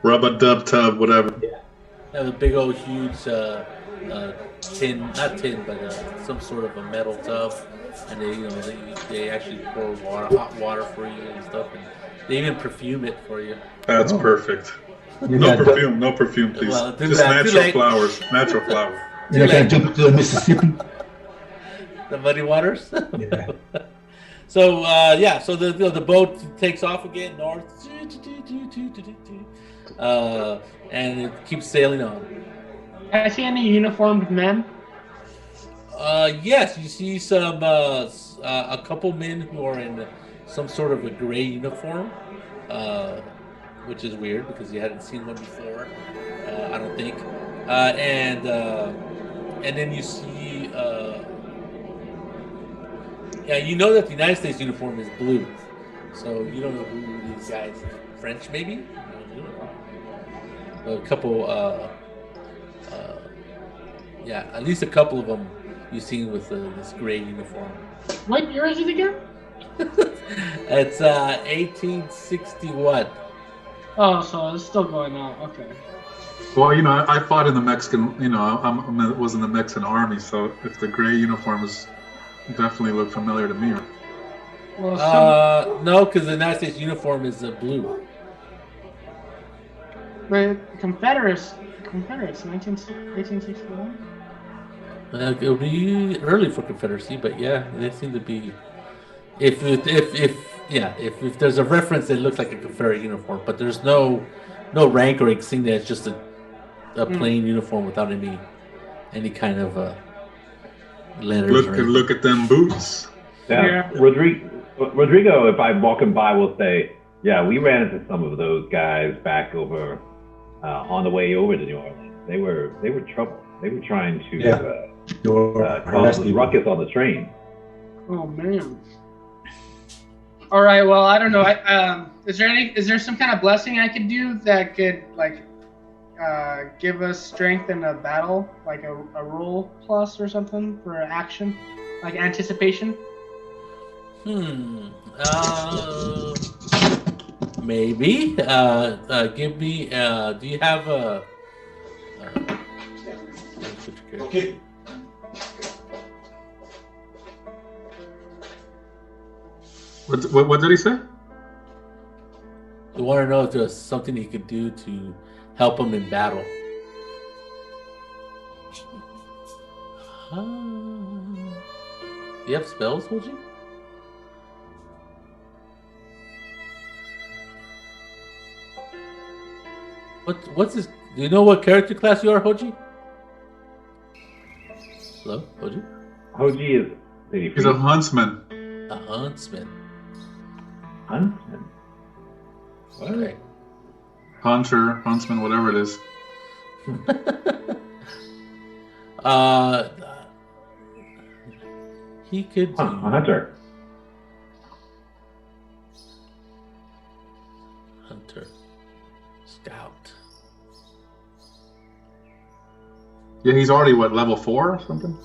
Rub-a-dub tub, whatever. They have a big old huge not tin, but some sort of a metal tub, and they actually pour hot water for you and stuff, and they even perfume it for you. That's perfect. You No got- perfume, please. Well, too Just bad, too natural late. flowers. Natural flowers. You're not gonna jump into the Mississippi? The muddy waters. Yeah. So so the boat takes off again north, and it keeps sailing on. I see any uniformed men? Yes, you see some a couple men who are in some sort of a gray uniform, which is weird because you hadn't seen one before. I don't think. And then you see. You know that the United States uniform is blue, so you don't know who these guys. French, maybe. A couple. At least a couple of them you've seen with this gray uniform. What year is it again? It's 1861. Oh, so it's still going on. Okay. Well, I fought in the Mexican. I was in the Mexican army, so if the gray uniform is definitely look familiar to me. Well, No, because the United States uniform is blue. the Confederates, 1861. It'll be early for Confederacy, but yeah, they seem to be. If there's a reference that looks like a Confederate uniform, but there's no rank or anything. That's just a plain uniform without any kind of letters. Look at them boots. Yeah. Rodrigo, if I'm walking by, will say, "Yeah, we ran into some of those guys back over on the way over to New Orleans. They were trouble. They were trying to cause a ruckus on the train." Oh man. All right. Well, I don't know. Is there some kind of blessing I could do that could give us strength in a battle, like a roll plus or something for action, like anticipation? Maybe. Give me. Do you have a? Okay. What did he say? You want to know if there's something you could do to help him in battle. Do you have spells, Hoji? What's this? Do you know what character class you are, Hoji? Hello, Hoji? Hoji is. He's a huntsman. A huntsman. Huntsman. What? Okay. Hunter, huntsman, whatever it is. He could do A hunter. hunter, scout. Yeah, he's already what, level 4 or something?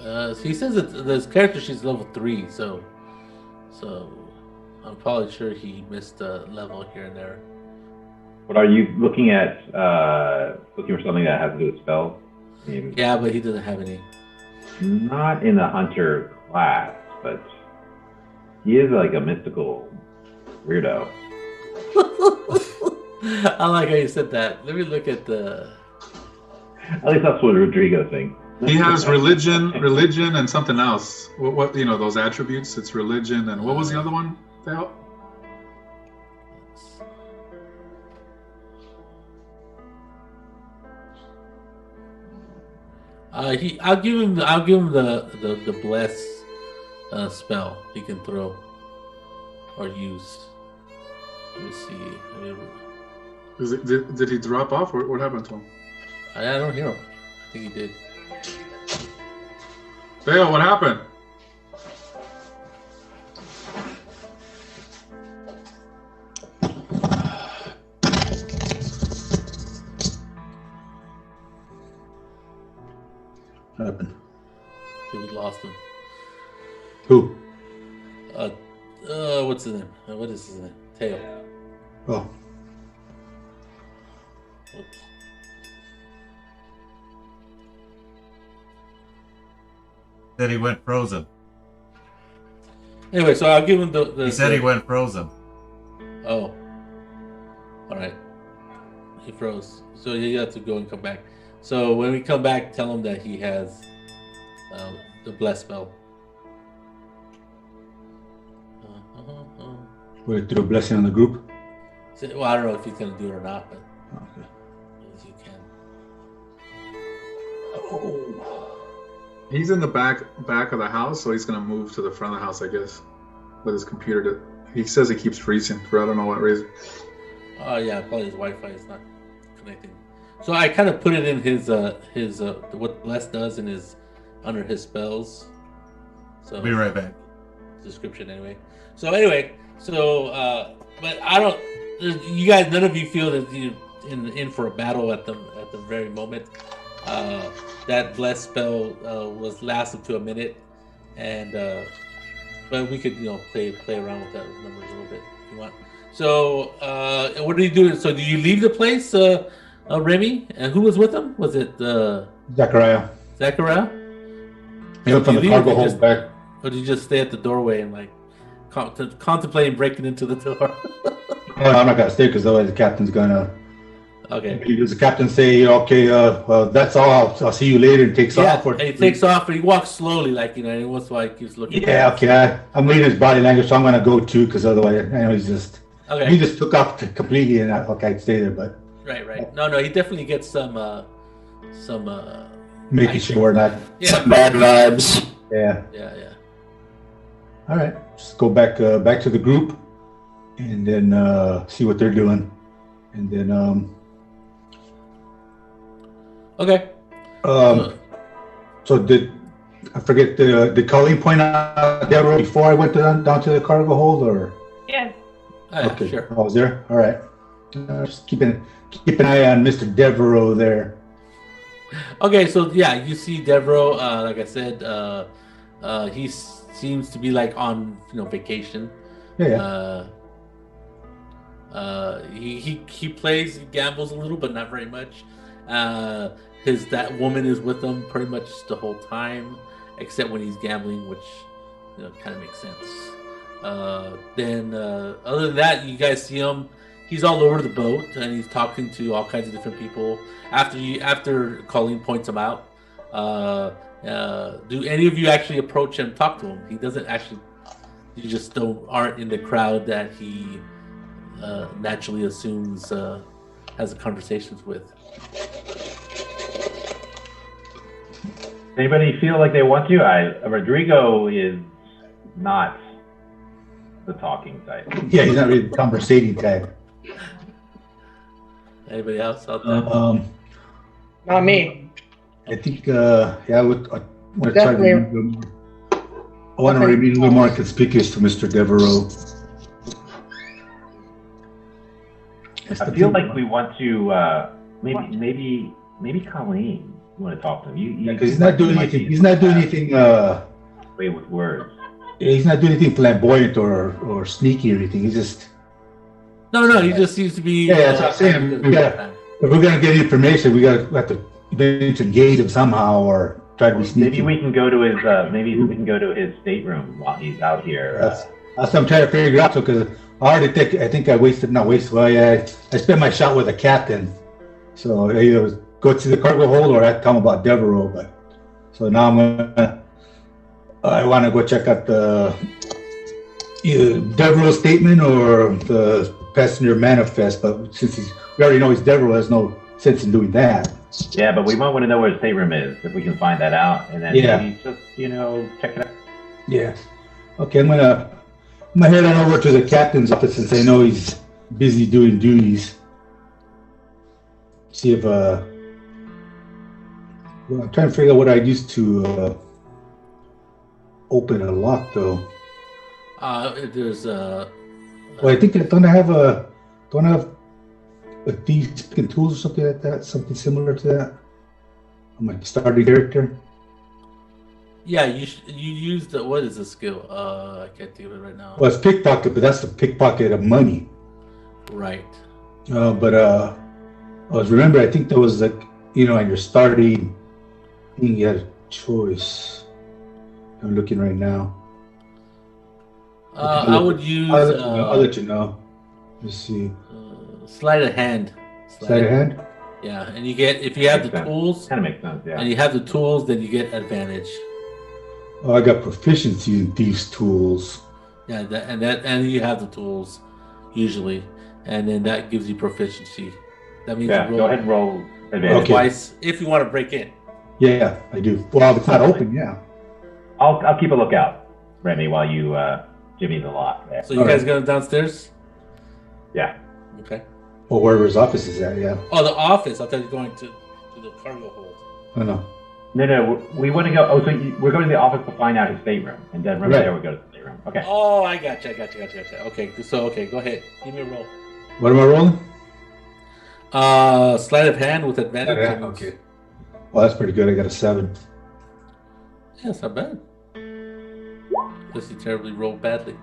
So he says that this character she's level 3, so I'm probably sure he missed a level here and there. What are you looking at? Looking for something that has to do with spells? I mean, Yeah, but he doesn't have any. not in the hunter class, but he is like a mystical weirdo. I like how you said that. Let me look at the. At least that's what Rodrigo thinks. He has religion, and something else. What those attributes? It's religion, and what was the other one? Theo? I'll give him the bless spell he can throw or use. Let me see. Did he drop off, or what happened to him? I don't hear him. I think he did. Theo, what happened? What happened? I think we lost him. Who? What's his name? What is his name? Teo. Oh, Oops. Said he went frozen. Anyway, so I'll give him the He said he went frozen. Oh. Alright. He froze. So you have to go and come back. So when we come back, tell him that he has the bless spell. we threw a blessing on the group. So, well, I don't know if he's gonna do it or not, but Okay. as you can. Oh. He's in the back of the house, so he's gonna move to the front of the house, I guess, with his computer. He says he keeps freezing for I don't know what reason. Oh yeah, probably his Wi-Fi is not connecting. So I kind of put it in his what bless does in his under his spells. So Be right back. description anyway. But I don't. You guys, none of you feel that you in for a battle at the very moment. That bless spell was lasted to a minute, and but we could play around with that numbers a little bit if you want. So what are you doing? So do you leave the place, Remy? And who was with him? Was it Zachariah. Zachariah? He went from the cargo hold back. Or did you just stay at the doorway and like contemplating breaking into the door? Oh, I'm not gonna stay because otherwise the captain's gonna. Okay. Does the captain say, "Okay, well, that's all. I'll see you later," and takes off? Or and he takes off and he walks slowly, like and once in a while he keeps looking. Yeah, okay. I'm reading his body language, so I'm gonna go too, because otherwise, I know he's just. Okay. He just took off completely, and I'd stay there, but. Right. No, he definitely gets some. Making sure we're not. Yeah. Bad vibes. Yeah. Yeah. All right. Just go back to the group, and then see what they're doing, and then Okay. So did Colleen point out Deborah before I went down to the cargo hold, or? Yes. Okay, Sure. I was there. All right. Just keep an eye on Mr. Devereaux there. Okay, so yeah, you see Devereaux. Like I said, he seems to be like on vacation. Yeah. He plays, he gambles a little, but not very much. That woman is with him pretty much the whole time, except when he's gambling, which kind of makes sense. Then other than that, you guys see him. He's all over the boat and he's talking to all kinds of different people. After Colleen points him out, do any of you actually approach him, talk to him? He doesn't actually. You just aren't in the crowd that he naturally assumes has conversations with. Anybody feel like they want to? Rodrigo is not the talking type. Yeah, he's not really the conversating type. Anybody else out there? Not me. I think, I want to try to be a Definitely. little more. I want to be a little more conspicuous to Mr. Devereaux. I feel like we want to maybe Colleen. You want to talk to him? Because he's not doing anything. He's not doing anything. Way with words. He's not doing anything flamboyant or sneaky or anything. He's just. No. He just seems to be. Yeah, that's what I'm saying. If we're gonna get information, we have to eventually engage him somehow or try to be sneaky. Maybe we can go to his. Maybe we can go to his stateroom while he's out here. That's what I'm trying to figure out. Because I think I not wasted. Well, yeah, I spent my shot with the captain. So I either go to the cargo hold or I tell him about Devereaux. But so now I want to go check out either Devereaux's statement or the passenger manifest. But since we already know he's Devereaux, there's no sense in doing that. Yeah, but we might want to know where his stateroom is if we can find that out, and then maybe just check it out. Yeah. Okay, I'm gonna head on over to the captain's office since I know he's busy doing duties. See if well, I'm trying to figure out what I used to open a lock though. There's Well, I think don't I have a thieves picking tools or something like that, something similar to that. On my starting character. Yeah, you use the what is the skill? I can't think of it right now. Well, it's pickpocket, but that's the pickpocket of money. Right. But I remember I think there was like on your starting thing you had a choice. I'm looking right now. I would use. I'll let you know. Let's see. Sleight of hand. Sleight of hand. Yeah, and you get if you have the tools. Kind of makes sense. Yeah. And you have the tools, then you get advantage. Oh, I got proficiency in thieves' tools. Yeah, and you have the tools usually, and then that gives you proficiency. That means you roll, go ahead and roll advantage twice if you want to break in. Yeah, I do. Well, it's not open. Yeah. I'll keep a lookout, Remy, while you Jimmy the lock. There. So you guys go downstairs? Yeah. Okay. Or wherever his office is at, yeah. Oh, the office. I thought you were going to the cargo hold. Oh, no. No, we want to go. Oh, so we're going to the office to find out his stateroom, and then right there we go to the stateroom. Okay. Oh, I got you. Okay, so go ahead. Give me a roll. What am I rolling? Sleight of hand with advantage. Yeah, okay. Well, that's pretty good. I got a 7. Yeah, it's not bad. Unless you terribly roll badly.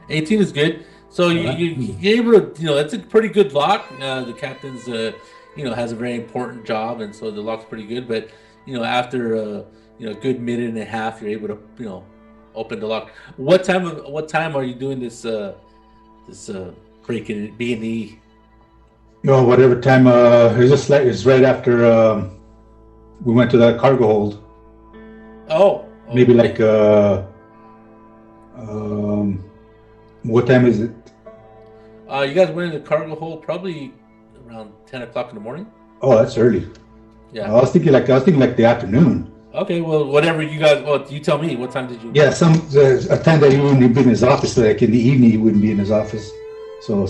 18 is good. So you're able to, it's a pretty good lock. The captain's, has a very important job, and so the lock's pretty good. But after a good minute and a half, you're able to, open the lock. What time are you doing this breaking B&E? Whatever time. It's right after we went to that cargo hold. Oh. Maybe like what time is it? You guys went in the cargo hold probably around 10 o'clock in the morning. Oh, that's early. Yeah. I was thinking like the afternoon. Okay, well, whatever you guys. Well, you tell me. What time did you? Yeah, a time that he wouldn't be in his office. Like in the evening, he wouldn't be in his office. So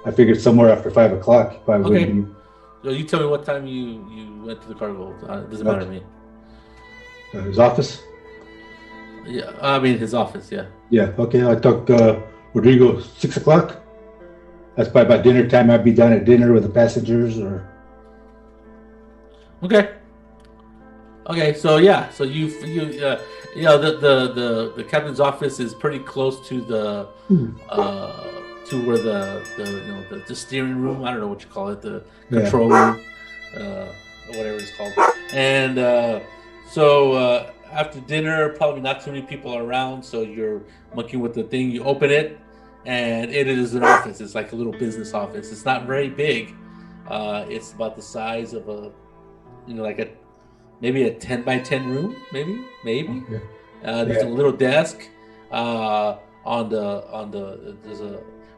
I figured somewhere after 5 o'clock, he probably wouldn't be. So you tell me what time you went to the cargo hold. It doesn't matter to me. His office. Yeah, I mean his office. Yeah. Yeah. Okay. I took Rodrigo 6 o'clock. That's probably about dinner time. I'd be done at dinner with the passengers, or. Okay. So yeah, so the captain's office is pretty close to the to where the steering room. I don't know what you call it, the control room, or whatever it's called. And so after dinner, probably not too many people are around, so you're monkeying with the thing. You open it, and it is an office. It's like a little business office. It's not very big. It's about the size of maybe a 10 by 10 room, maybe. Okay. There's a little desk on the there's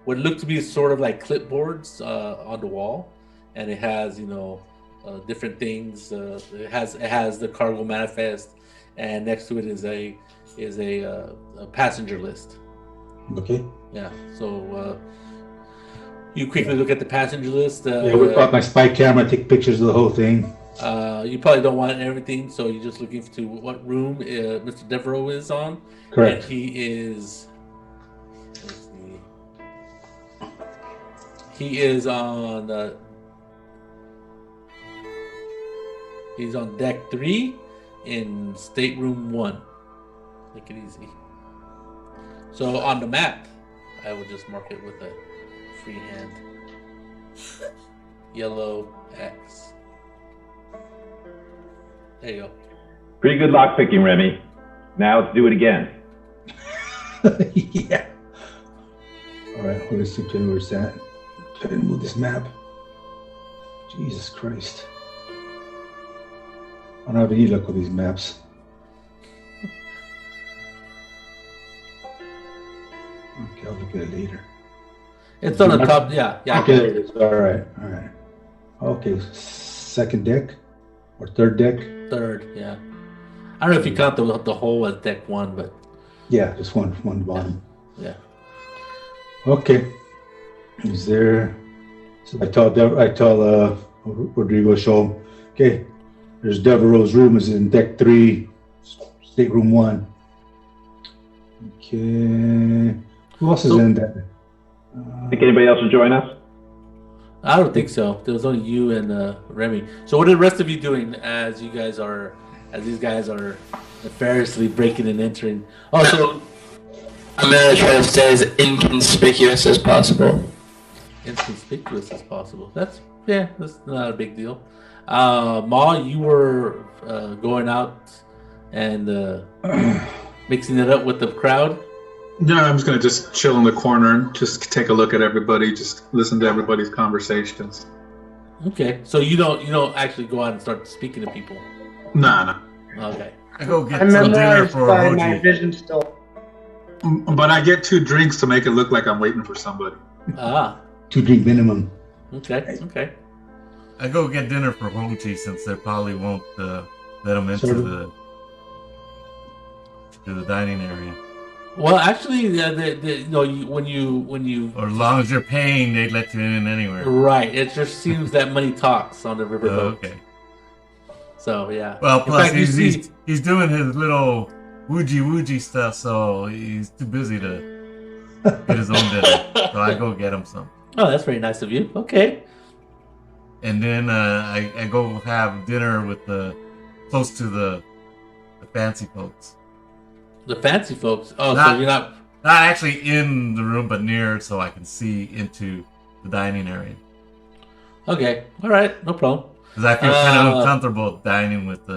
what looked to be sort of like clipboards on the wall, and it has different things. It has the cargo manifest, and next to it is a passenger list. Okay. Yeah. So you quickly look at the passenger list. Yeah, whip out my spy camera, take pictures of the whole thing. You probably don't want everything, so you're just looking to what room Mr. Devereaux is on. Correct. And he is. Let's see. He is on. He's on deck 3 in stateroom 1. Make it easy. So on the map, I will just mark it with a freehand yellow X. There you go. Pretty good lock picking, Remy. Now let's do it again. Yeah. All right, hold this to where's that? Try to move this map. Jesus Christ. I don't have any luck with these maps. Okay, I'll look at it later. It's on the top. Yeah. Okay, there it is. All right. Okay, second deck or third deck? Third, yeah. I don't know if you count the whole as deck 1, but yeah, just one bottom. Yeah. Okay. Is there? So I tell Rodrigo, show him. Okay, there's Devereaux's room is in deck 3, stateroom 1. Okay. Who else is in that? Think anybody else will join us? I don't think so. There was only you and Remy. So what are the rest of you doing as these guys are nefariously breaking and entering? Oh, so I'm gonna try to stay as inconspicuous as possible. Inconspicuous as possible. That's not a big deal. Ma, you were going out and mixing it up with the crowd. No, I'm just gonna just chill in the corner and just take a look at everybody, just listen to everybody's conversations. Okay, so you don't actually go out and start speaking to people. No. Okay. I go get I'm some dinner memorized for by my Hoji. vision still. But I get 2 drinks to make it look like I'm waiting for somebody. 2-drink minimum. Okay. I go get dinner for Hoji since they probably won't let him into the dining area. Well, actually, when you Or as long as you're paying, they'd let you in anywhere. right, it just seems that money talks on the riverboat. Okay. So yeah. Well, In plus fact, he's doing his little woogie stuff, so he's too busy to get his own dinner. So I go get him some. Oh, that's very nice of you. Okay. And then I go have dinner with close to the fancy folks. The fancy folks. Oh, Not- so you're not. Not actually in the room, but near, so I can see into the dining area. Okay. All right. No problem. Because I feel kind of uncomfortable dining with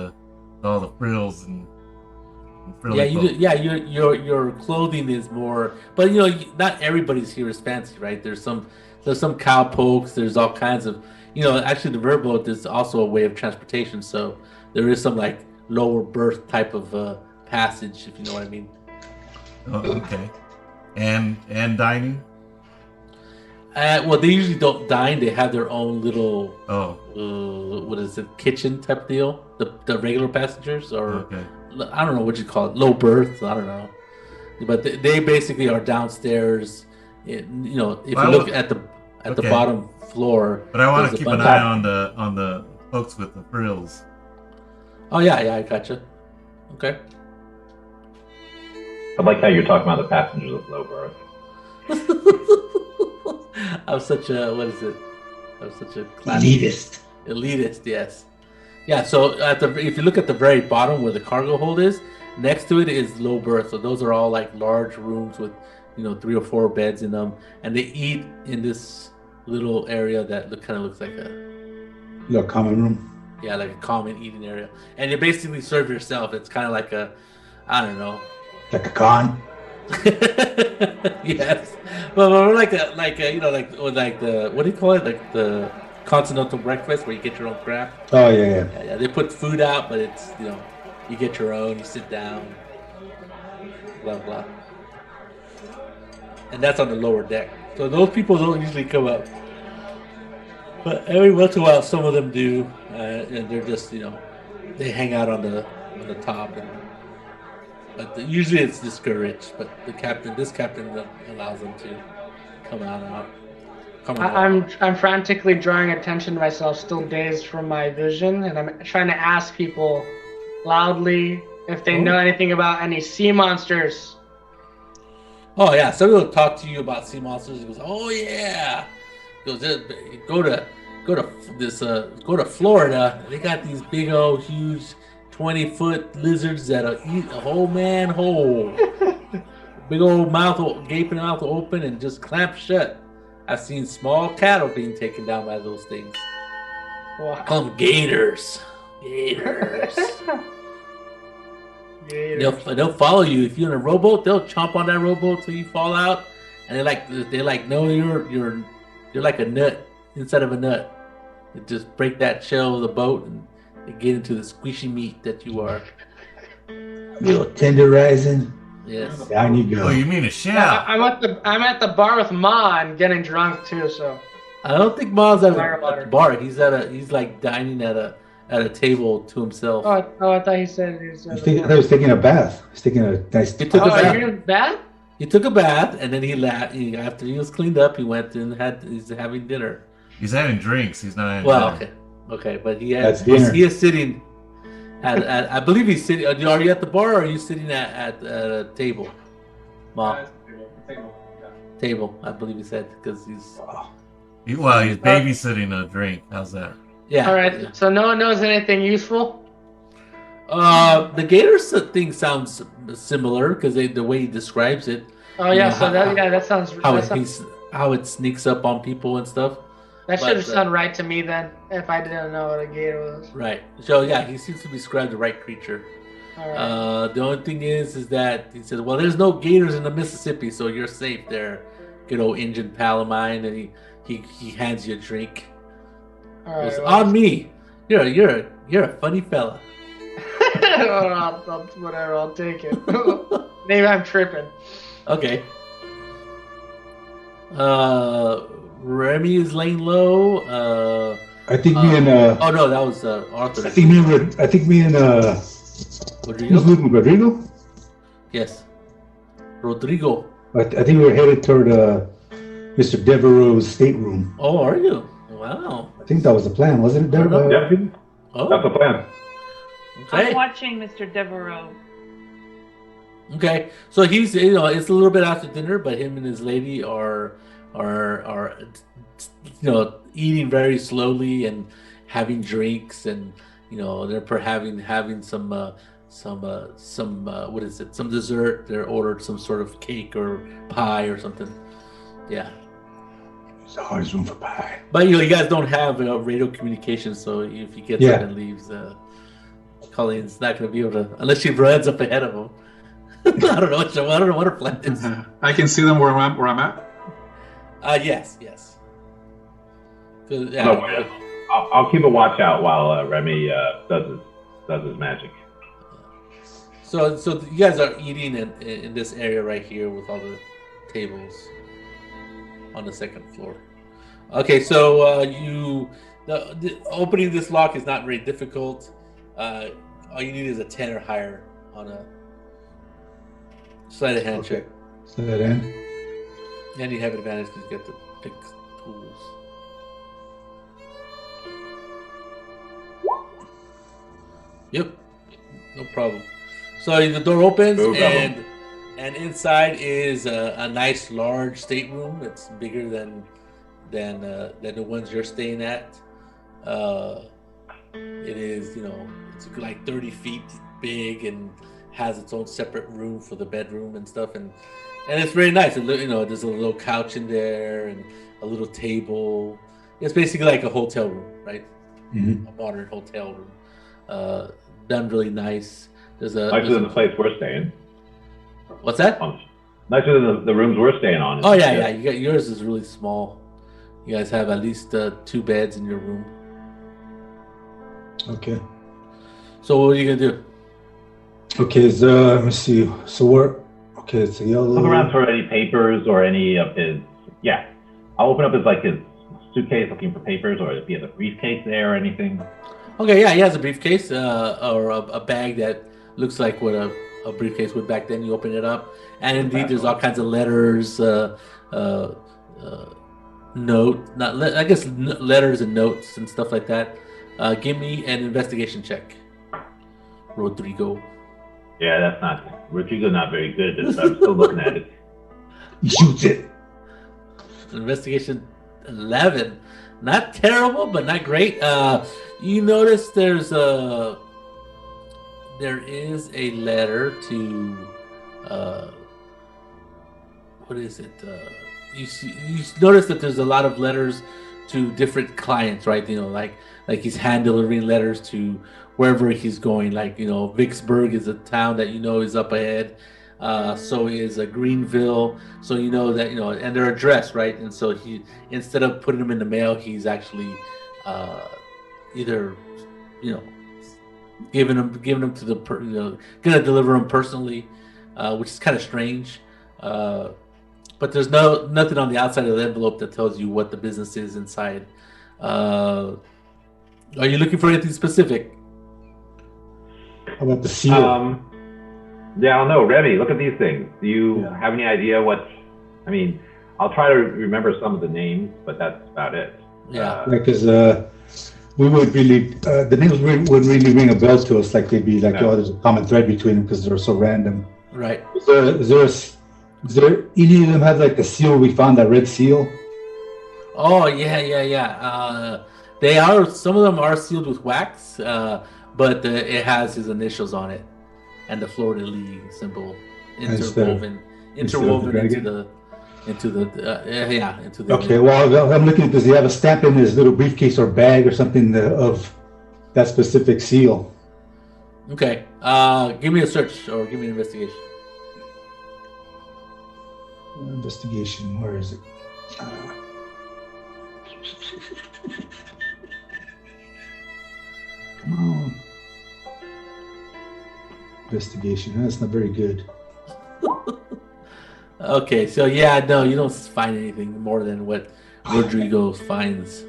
all the frills and frilly folks. Your clothing is more, but not everybody's here is fancy, right? There's some cowpokes. There's all kinds of, actually the riverboat is also a way of transportation, so there is some like lower berth type of passage, if you know what I mean. Oh, okay. And dining? Well, they usually don't dine. They have their own little what is it, kitchen type deal. The regular passengers, or Okay. I don't know what you call it, low berth. I don't know, but they basically are downstairs. If you look at the bottom floor. But I want there's to a keep an bunch eye on the folks with the frills. Oh yeah, I gotcha. Okay. I like how you're talking about the passengers with low berth. I'm such a classic elitist, yes. Yeah, so if you look at the very bottom where the cargo hold is, next to it is low berth. So those are all like large rooms with 3 or 4 beds in them, and they eat in this little area that kind of looks like a Little common room. Yeah, like a common eating area. And you basically serve yourself. It's kind of like I don't know. Like a con. Yes. Well, like the what do you call it? Like the continental breakfast where you get your own crap. Oh, yeah. Yeah. They put food out, but it's, you get your own, you sit down, blah, blah. And that's on the lower deck. So those people don't usually come up. But every once in a while, some of them do. And they're just, they hang out on the top. But usually it's discouraged. But this captain allows them to come out. I'm frantically drawing attention to myself, still dazed from my vision, and I'm trying to ask people loudly if they know anything about any sea monsters. Oh yeah, somebody will talk to you about sea monsters. He goes, "Oh yeah," he goes, "Go to Florida. They got these big old huge 20-foot lizards that'll eat a whole man whole. Big old gaping mouth open and just clamp shut. I've seen small cattle being taken down by those things. Wow. Call them gators. Gators." They'll follow you if you're in a rowboat. They'll chomp on that rowboat till you fall out, and they're like, no, you're like a nut inside of a nut. They just break that shell of the boat and they get into the squishy meat that you are. You're tenderizing. Yes. Down you go. Oh, you mean a shell? Yeah, I'm at the bar with Ma and getting drunk too. So I don't think Ma's at the bar. He's like dining at a table to himself. I thought he said he was. I was taking a bath. He's taking a nice. He took a bath. You're in bath? He took a bath and then he left. After he was cleaned up, he went and he's having dinner. He's having drinks. He's not having dinner. Okay, but he is sitting at I believe he's sitting. Are you at the bar or are you sitting at a table, Ma? Table. I believe he said because he's. He's babysitting a drink. How's that? Yeah. All right. Yeah. So no one knows anything useful. The gators thing sounds similar because the way he describes it. Oh yeah. That sounds. How it sneaks up on people and stuff. That should sound right to me then, if I didn't know what a gator was. Right. So yeah, he seems to describe the right creature. All right. The only thing is that he says, "Well, there's no gators in the Mississippi, so you're safe there." Good old Injun pal of mine, and he hands you a drink. All right. On me. You're a funny fella. Whatever. I'll take it. Maybe I'm tripping. Okay. Remy is laying low. I think me and oh no, that was Arthur. I think me and Rodrigo. Who's leaving? Rodrigo? Yes, Rodrigo. I think we were headed toward Mr. Devereaux's stateroom. Oh, are you? Wow. I think that was the plan, wasn't it, Devereaux? Yeah, Oh, that's the plan. okay. I'm watching Mr. Devereaux. Okay, so he's it's a little bit after dinner, but him and his lady are eating very slowly and having drinks, and they're having some what is it, some dessert. They're ordered some sort of cake or pie or something. Yeah. There's always room for pie. But you guys don't have radio communication, so if he gets up and leaves, Colleen's not going to be able to, unless she runs up ahead of him. I don't know what her plan is. I can see them where I'm at. Yes. Yeah. No, I'll keep a watch out while Remy does his magic. So you guys are eating in this area right here with all the tables on the second floor. Okay, so the opening this lock is not very difficult. All you need is a 10 or higher on a sleight of hand check. Sleight of hand. And you have advantage because you get the big tools. Yep, no problem. So the door opens and inside is a nice large stateroom that's bigger than the ones you're staying at. It is, it's like 30 feet big and has its own separate room for the bedroom and stuff, and it's very nice. There's a little couch in there and a little table. It's basically like a hotel room, right? Mm-hmm. A modern hotel room, done really nice. Nicer than the place we're staying. What's that? Nicer than the rooms we're staying on. Oh yeah. You got yours is really small. You guys have at least 2 beds in your room. Okay. So what are you gonna do? Okay, so let me see. So we're okay. It's a yellow. Look around for any papers or any of his. Yeah, I'll open up his suitcase looking for papers, or if he has a briefcase there or anything. Okay, yeah, he has a briefcase or a bag that looks like what a briefcase would back then. You open it up, and indeed, there's all kinds of letters, letters and notes and stuff like that. Give me an investigation check, Rodrigo. Yeah, that's not Rodrigo. Not very good at this. I'm still looking at it. He shoots it. Investigation 11. Not terrible, but not great. You notice there is a letter to what is it? You notice that there's a lot of letters to different clients, right? Like he's hand delivering letters to wherever he's going. Like, Vicksburg is a town that is up ahead. So is Greenville. So that and their address, right? And so he, instead of putting them in the mail, he's actually either giving them to the gonna deliver them personally, which is kind of strange. But there's nothing on the outside of the envelope that tells you what the business is inside. Are you looking for anything specific? How about the seal? Yeah, I don't know. Remy, look at these things. Do you have any idea what? I mean, I'll try to remember some of the names, but that's about it. Yeah. Because we would really, the names wouldn't really ring a bell to us. Like they'd be like, oh, there's a common thread between them because they're so random. Right. Is there any of them have like the seal we found, that red seal? Oh yeah. They are. Some of them are sealed with wax, but it has his initials on it. And the Fleur-de-Lis symbol interwoven into the. Okay, well, I'm looking. Does he have a stamp in his little briefcase or bag or something of that specific seal? Okay, give me a search or give me an investigation. Investigation. Where is it? Come on. Investigation. That's not very good. Okay, so no, you don't find anything more than what Rodrigo finds.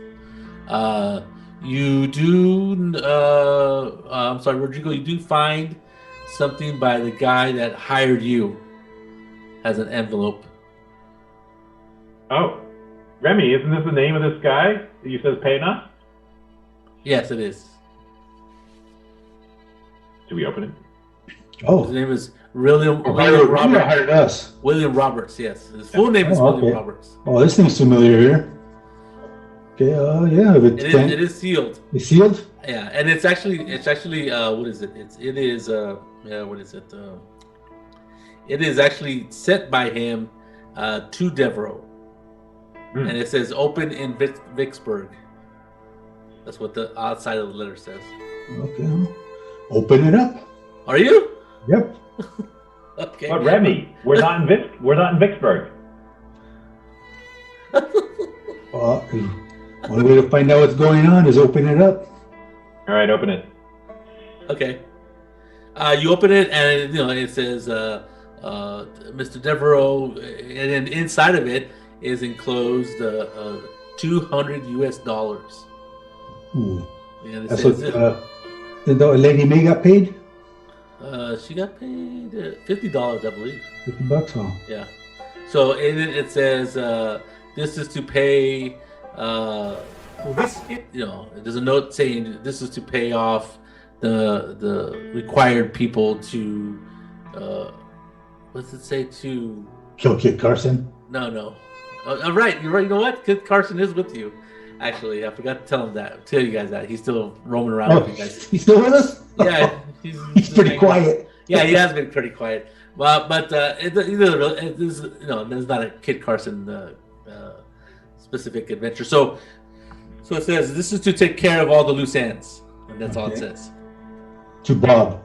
You do. I'm sorry, Rodrigo. You do find something by the guy that hired you. Has an envelope. Oh, Remy, isn't this the name of this guy that you says paying us? Yes, it is. Do we open it? Oh, his name is William Roberts. William Roberts, yes. His full name is William Roberts. Oh, this name's familiar here. Okay, yeah. It is sealed. It's sealed? Yeah, and it's actually what is it? What is it? It is actually sent by him to Devereaux. And it says open in Vicksburg. That's what the outside of the letter says. Okay. Open it up. Are you? Yep. Okay. But Remy, we're not in Vicksburg. One way to find out what's going on is open it up. All right, open it. Okay. You open it, and it says Mr. Devereaux, and then inside of it is enclosed $200 US. Ooh. Yeah, that's what the Lady May got paid? She got paid $50, I believe. $50, huh? Yeah. So in it says this is to pay. There's a note saying this is to pay off the required people to. What's it say to? Kill Kit Carson. No. Right, you're right. You know what? Kit Carson is with you. Actually, I forgot to tell you guys that he's still roaming around with you guys. He's still with us? Yeah, he's pretty quiet. Yeah, he has been pretty quiet. But there's not a Kit Carson specific adventure. So it says this is to take care of all the loose ends, and that's all it says. To Bob.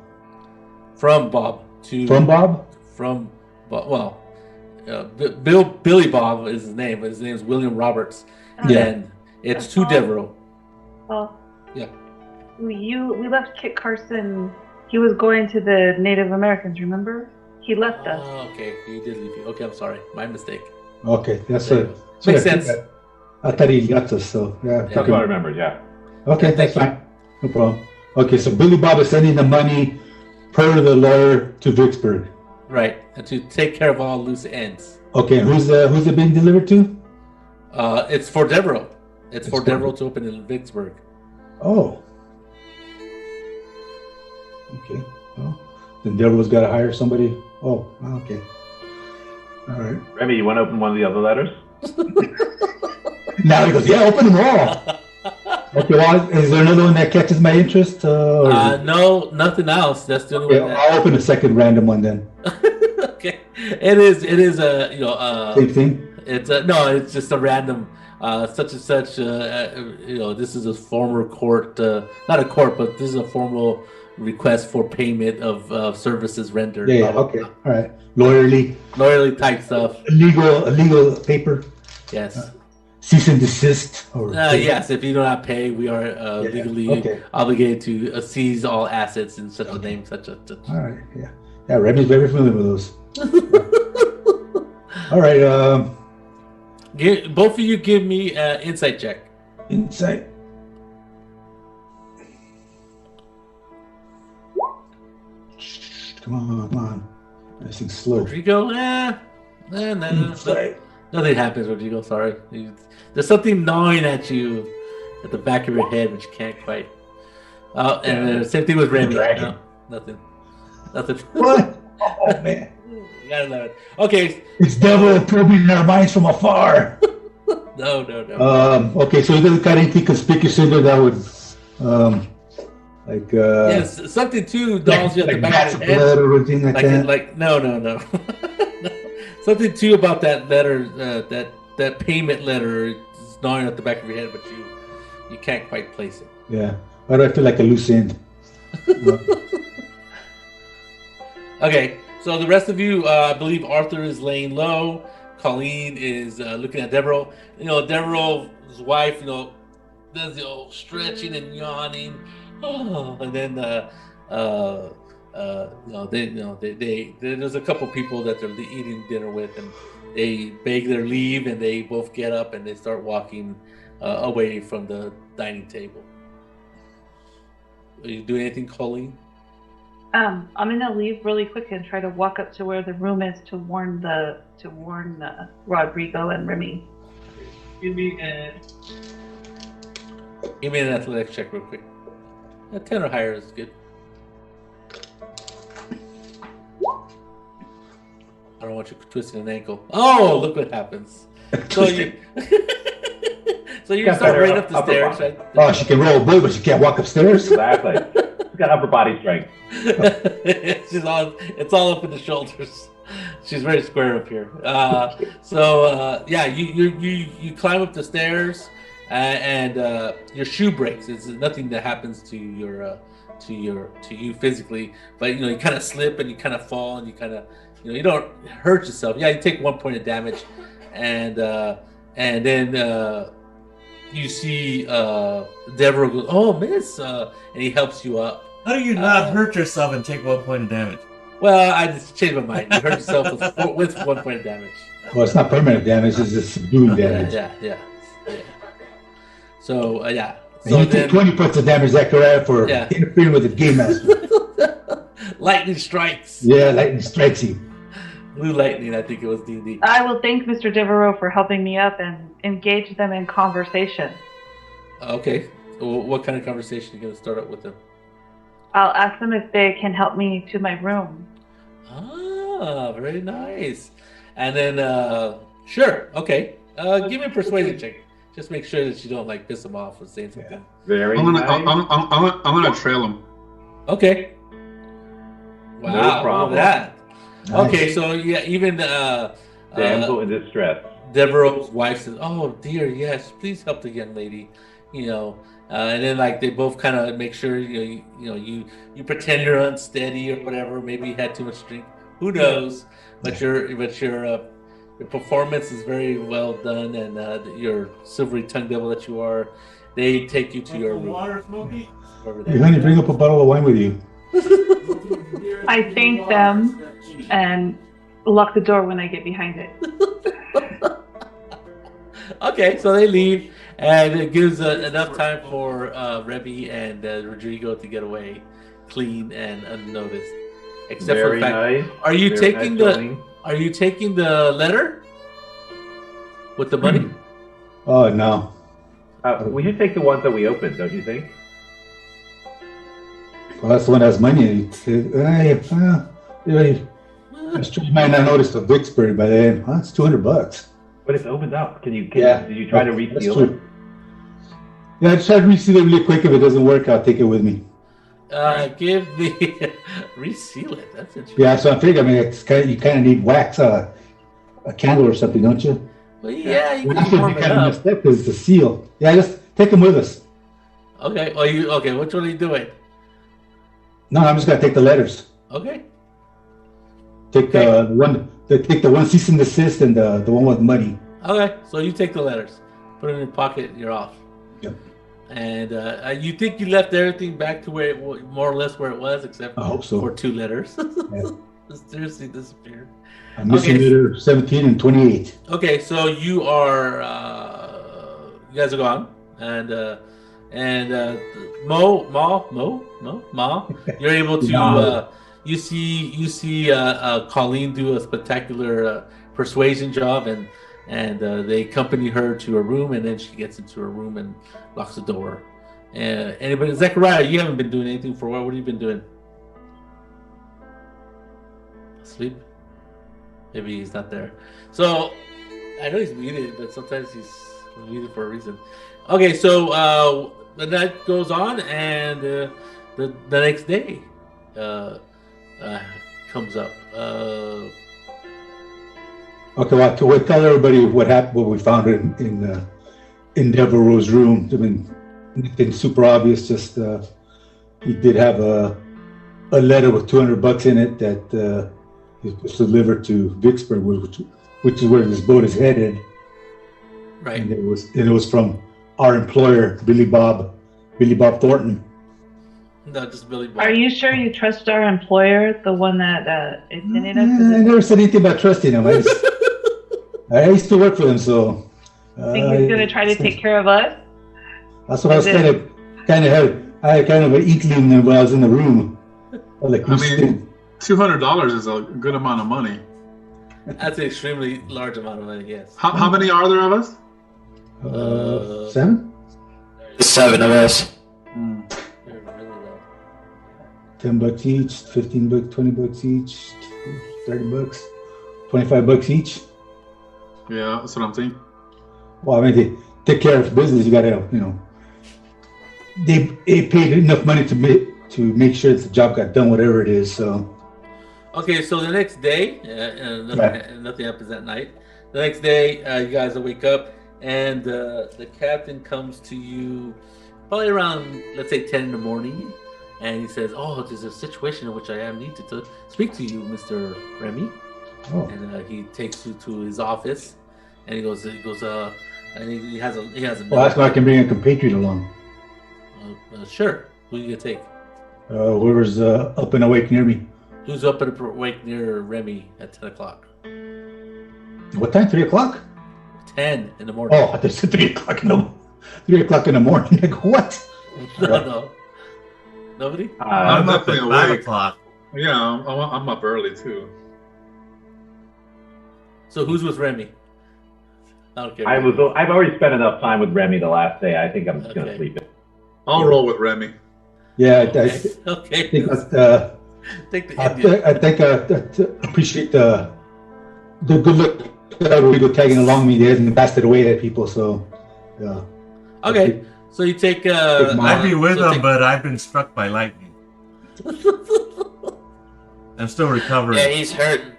From Bob. From Bob. From Bob. Well, Billy Bob is his name, but his name is William Roberts. Yeah. And it's to Devereaux. Oh. Yeah. We left Kit Carson. He was going to the Native Americans, remember? He left us. Oh, okay. He did leave you. Okay, I'm sorry. My mistake. Okay, that's it. Makes sense. I thought he got us, so yeah. That's what I remembered, yeah. Okay, that's fine. No problem. Okay, so Billy Bob is sending the money per the lawyer to Vicksburg. Right, and to take care of all loose ends. Okay, who's it being delivered to? It's for Devereaux. It's for Devereaux to open in Vicksburg. Oh. Okay. Well, then Devereaux's got to hire somebody. Oh, okay. All right. Remy, you want to open one of the other letters? Now he goes, yeah, open them all. Okay, well, is there another one that catches my interest? No, nothing else. That's the only one. I'll open a second random one then. Okay, it is a Same thing. It's no, it's just a random such and such. This is a former court, not a court, but this is a formal request for payment of services rendered. Yeah. Okay. All right. Lawyerly type stuff. Legal paper. Yes. Cease and desist. Yes, if you do not pay, we are legally obligated to seize all assets in such a name, such a. All right. Yeah. Yeah. Remy's very familiar with those. All right. Both of you give me an insight check. Insight. Come on. Nice and slow. Rodrigo, nothing happens, Rodrigo. Sorry. There's something gnawing at you at the back of your head, which you can't quite. And same thing with Remy. No, nothing. What? Oh, man. You gotta love it. Okay. It's devil probing our minds from afar. No. Okay, so you guys got anything conspicuous in there that would, yes, something too dulls you at the back of the head. Or anything like that? No. Something too about that letter, that payment letter is gnawing at the back of your head, but you can't quite place it. Yeah. Why do I feel like a loose end? Okay, so the rest of you, I believe Arthur is laying low. Colleen is looking at Devereaux. Devereaux's wife, does the old stretching and yawning. Oh, and then there's a couple people that they're eating dinner with, and they beg their leave, and they both get up and they start walking away from the dining table. Are you doing anything, Colleen? I'm gonna leave really quick and try to walk up to where the room is to warn Rodrigo and Remy. Give me an athletics check real quick. A 10 or higher is good. I don't want you twisting an ankle. Oh, look what happens. So you start right up the stairs, right? Oh, she can roll a boat, but she can't walk upstairs? Exactly. She's got upper body strength. It's all up in the shoulders. She's very square up here. You climb up the stairs, and your shoe breaks. It's nothing that happens to you physically, but you kind of slip and you kind of fall and you kind of you don't hurt yourself. Yeah, you take 1 point of damage, and then you see Devereaux goes, "Oh, miss," and he helps you up. How do you not hurt yourself and take 1 point of damage? Well, I just changed my mind. You hurt yourself with 1 point of damage. Well, it's not permanent damage; it's just subduing damage. Yeah. So So you take 20 points of damage, Zachariah, for interfering with the game master. Lightning strikes. Yeah, lightning strikes you. Blue lightning, I think it was D&D. I will thank Mr. Devereaux for helping me up and engage them in conversation. Okay. So what kind of conversation are you going to start up with them? I'll ask them if they can help me to my room. Ah, very nice. And then, sure, okay. Give me a persuasion check. Just make sure that you don't piss them off or say something. Very I'm nice. gonna trail him. Okay. Wow, No problem. Look at that. Nice. Okay, so even Damsel in distress. Devereaux's wife says, "Oh dear, yes, please help the young lady." And then they both kind of make sure you pretend you're unsteady or whatever. Maybe you had too much drink. Who knows? But your performance is very well done, and your silvery tongue devil that you are, they take you to your room. Water, Smokey? Hey, honey, bring up a bottle of wine with you. I thank them and lock the door when I get behind it. Okay, so they leave, and it gives enough time for Remy and Rodrigo to get away clean and unnoticed, except for Very the fact. nice. Are you Very taking nice the? going. Are you taking the letter with the money? Oh no. We should take the ones that we opened, don't you think? Well, that's the one that has money in it. I might not notice the Vicksburg by then. Well, it's $200. But it's opened up. Did you try to that's reseal true. it? Yeah, I tried to reseal it really quick. If it doesn't work, I'll take it with me. Give the reseal it. That's interesting. Yeah, so I figured. I mean, you kind of need wax, a candle or something, don't you? Well, yeah, you Wax can would warm be it kind of up. messed up because it's a seal. Yeah, just take them with us. Okay. Well, okay? Which one are you doing? No, I'm just gonna take the letters. Okay. Take the one. Take the one cease and desist and the one with money. Okay. So you take the letters, put it in your pocket, and you're off. Yep. And you think you left everything back to where more or less where it was, except I hope so. for 2 letters. Yeah. Mysteriously disappeared. I'm missing Okay. letter 17 and 28. Okay, so you are you guys are gone, and Ma, you're able to you see Colleen do a spectacular persuasion job, and they accompany her to her room, and then she gets into her room and locks the door. Anybody, Zechariah, you haven't been doing anything for a while. What have you been doing? Sleep? Maybe he's not there. So I know he's muted, but sometimes he's muted for a reason. Okay, so the night goes on, and the next day comes up. Okay, well, we'll tell everybody what happened, what we found in Devereaux's room. I mean, nothing super obvious. Just he did have a letter with $200 in it that was delivered to Vicksburg, which is where this boat is headed. Right. And it was from our employer, Billy Bob Thornton. No, just Billy Bob. Are you sure you trust our employer, the one that intended us? I never said anything about trusting him. I used to work for them, so. Think he's gonna try to take care of us? That's what I was kind of I had kind of an inkling when I was in the room. Like, I mean, $200 is a good amount of money. That's an extremely large amount of money, yes. How many are there of us? 7? 7 of us. $10 each, $15, $20 each, $30, $25 each. Yeah, that's what I'm thinking. Well, I mean, they take care of business. You gotta, they paid enough money to make sure that the job got done, whatever it is. So. Okay, so the next day, nothing happens that night. The next day, you guys will wake up, and the captain comes to you probably around, let's say, 10 in the morning, and he says, "Oh, there's a situation in which I need to speak to you, Mr. Remy." Oh. And he takes you to his office, and he goes, and he has a. Well, that's why I can bring a compatriot along. Sure. Who are you gonna take? Whoever's up and awake near me. Who's up and awake near Remy at 10 o'clock? What time? 3 o'clock? 10 in the morning. Oh, I thought 3 o'clock in the morning. Like, what? No. Nobody? I'm up at definitely 5 awake. o'clock. Yeah, I'm up early too. So who's with Remy? I don't care. I've already spent enough time with Remy the last day. I think I'm just gonna Okay. sleep it. I'll roll with Remy. Yeah, Okay. I think that, Take the I Indian. think I appreciate the good look that we go tagging along me. They hasn't blasted away at people, so yeah. Okay, so you take. I'd be with so them, take- but I've been struck by lightning. I'm still recovering. Yeah, he's hurting.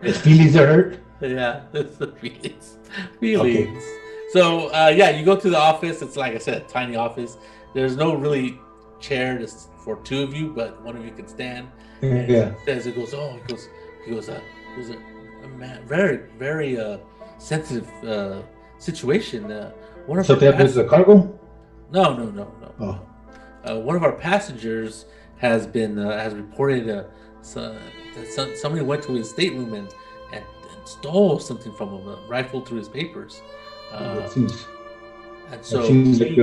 His feelings are hurt. Yeah, that's the feelings. Feelings. So yeah, you go to the office. It's like I said, a tiny office. There's no really chair for 2 of you, but one of you can stand. And Yeah. he says, he goes, it was a man, very, very sensitive situation. One of Something our happens to the cargo? No. Oh. One of our passengers has reported that somebody went to his stateroom and stole something from him, rifled through his papers. That seems And so like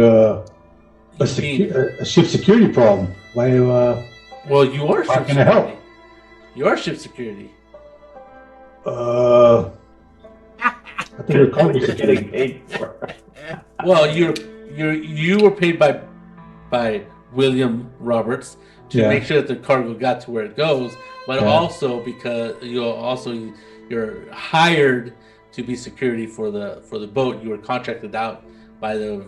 a ship security problem. Why? Well, you are How ship can I help? security. You are ship security. I think we're That's what cargo you're security. getting paid for. Well, you were paid by William Roberts to Yeah. make sure that the cargo got to where it goes, but Yeah. also because you're hired to be security for the boat. You were contracted out by the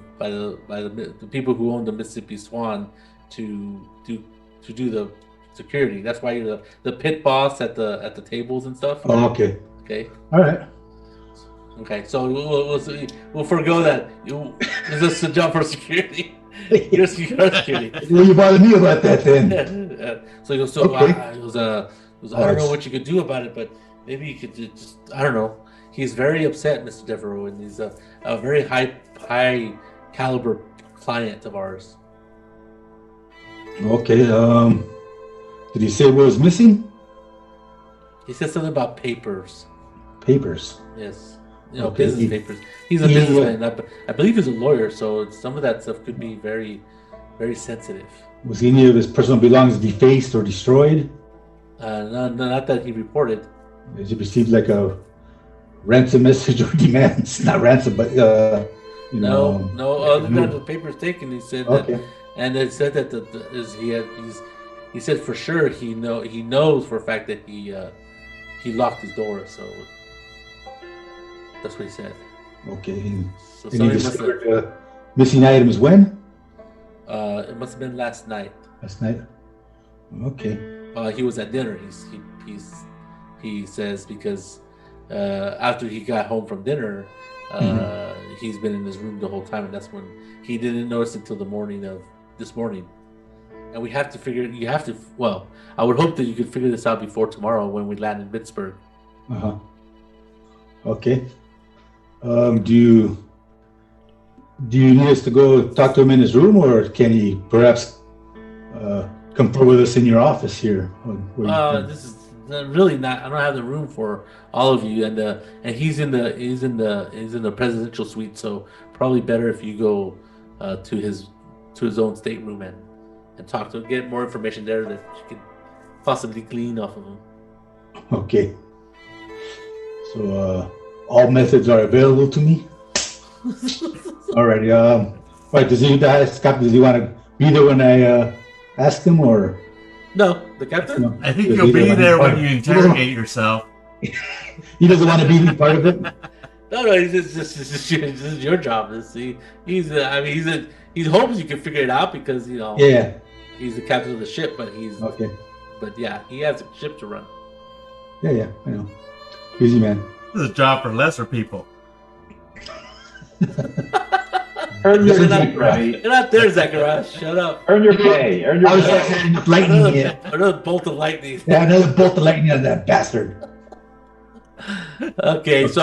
people who own the Mississippi Swan to do the security. That's why you're the pit boss at the tables and stuff. Oh, okay. Okay. All right. Okay, so we'll forego that. Is this a job for security? You're security. Well, you bother me about that then. So he goes. Okay. It was I don't know what you could do about it, but maybe you could just. I don't know. He's very upset, Mr. Devereaux, and he's a very high caliber client of ours. Okay. Did he say what was missing? He said something about papers. Papers. Yes. Okay. Business papers. He's a businessman. I believe he's a lawyer, so some of that stuff could be very, very sensitive. Was any of his personal belongings defaced or destroyed? No, not that he reported. Did he receive like a ransom message or demands? Not ransom, but No. Other than the papers taken, he said that, Okay. and it said that he said for sure he knows for a fact that he locked his door, so that's what he said. Okay. So And he somebody must have, discovered missing items when? it must have been last night. Last night. Okay. He was at dinner. He says because after he got home from dinner, he's been in his room the whole time, and that's when he didn't notice until the morning of this morning. And we have to figure. You have to. Well, I would hope that you could figure this out before tomorrow when we land in Pittsburgh. Okay. Do you need us to go talk to him in his room, or can he perhaps confer with us in your office here? This is really not. I don't have the room for all of you, and he's in the presidential suite. So probably better if you go to his own stateroom and talk to him, get more information there that you could possibly glean off of him. Okay. So all methods are available to me. Alrighty. Right. Does he want to be there when I ask him, or? No, the captain. No. I think you'll be there when you interrogate yourself. He doesn't want to be part of it. No, this is your job. He hopes you can figure it out because Yeah. he's the captain of the ship, but Okay. yeah, he has a ship to run. Yeah. I know. Busy man. This is a job for lesser people. Earn your You're keep, Remy. You're not there, Zachariah. Shut up. Earn your pay. Earn your I was pay. not setting up lightning yet. Another bolt of lightning. Yeah, another bolt of lightning on that bastard. Okay, so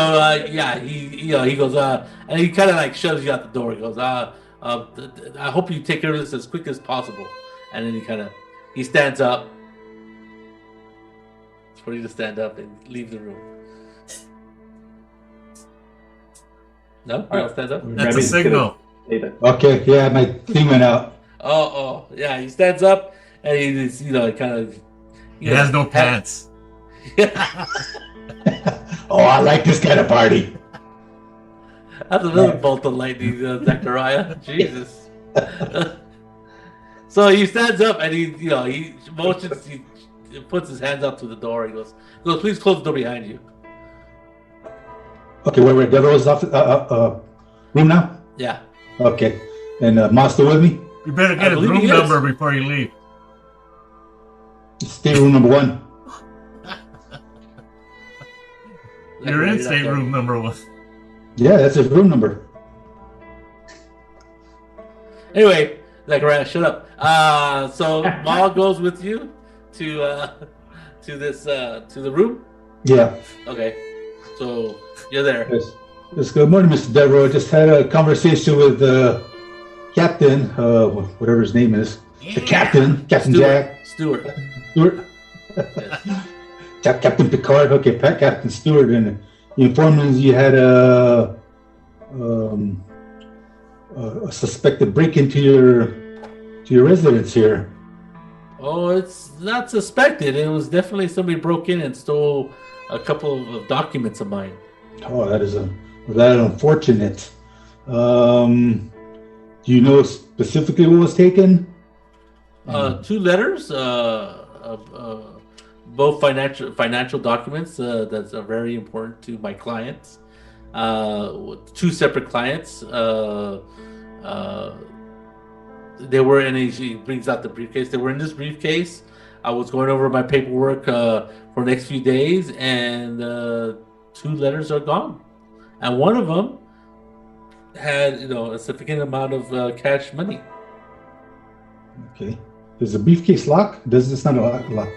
he goes and he kind of like shoves you out the door. He goes I hope you take care of this as quick as possible. And then he stands up. It's for you to stand up and leave the room. No, you don't stand up. That's a Remy's signal. Okay, yeah, my thing went out. Oh, yeah. He stands up and he's kind of. He has no pants. Oh, I like this kind of party. That's another bolt of lightning, Zachariah. Jesus. So he stands up and he motions. He puts his hands up to the door. He goes, please close the door behind you. Okay, we're at Devereaux's office, room now? Yeah. Okay. And Ma's still with me? You better get his believe room he is. number before you leave. Stateroom number 1. You're in not there. stateroom number 1. Yeah, that's his room number. Anyway, Zachariah, shut up. So Ma goes with you to the room. Yeah. Okay. So you're there. Yes. Good morning, Mr. Devereaux. Just had a conversation with Captain, whatever his name is. The Captain, Captain Jack. Stewart. Stewart. Yes. Captain Picard. Okay, Captain Stewart. And he informed me you had a suspected break into your residence here. Oh, it's not suspected. It was definitely somebody broke in and stole a couple of documents of mine. Oh, that is unfortunate. Do you know specifically what was taken? 2 letters, both financial documents that's very important to my clients. 2 separate clients. They were in a. She brings out the briefcase. They were in this briefcase. I was going over my paperwork for the next few days, and 2 letters are gone, and one of them had a significant amount of cash money. Okay. Does the briefcase lock? It's not a lock.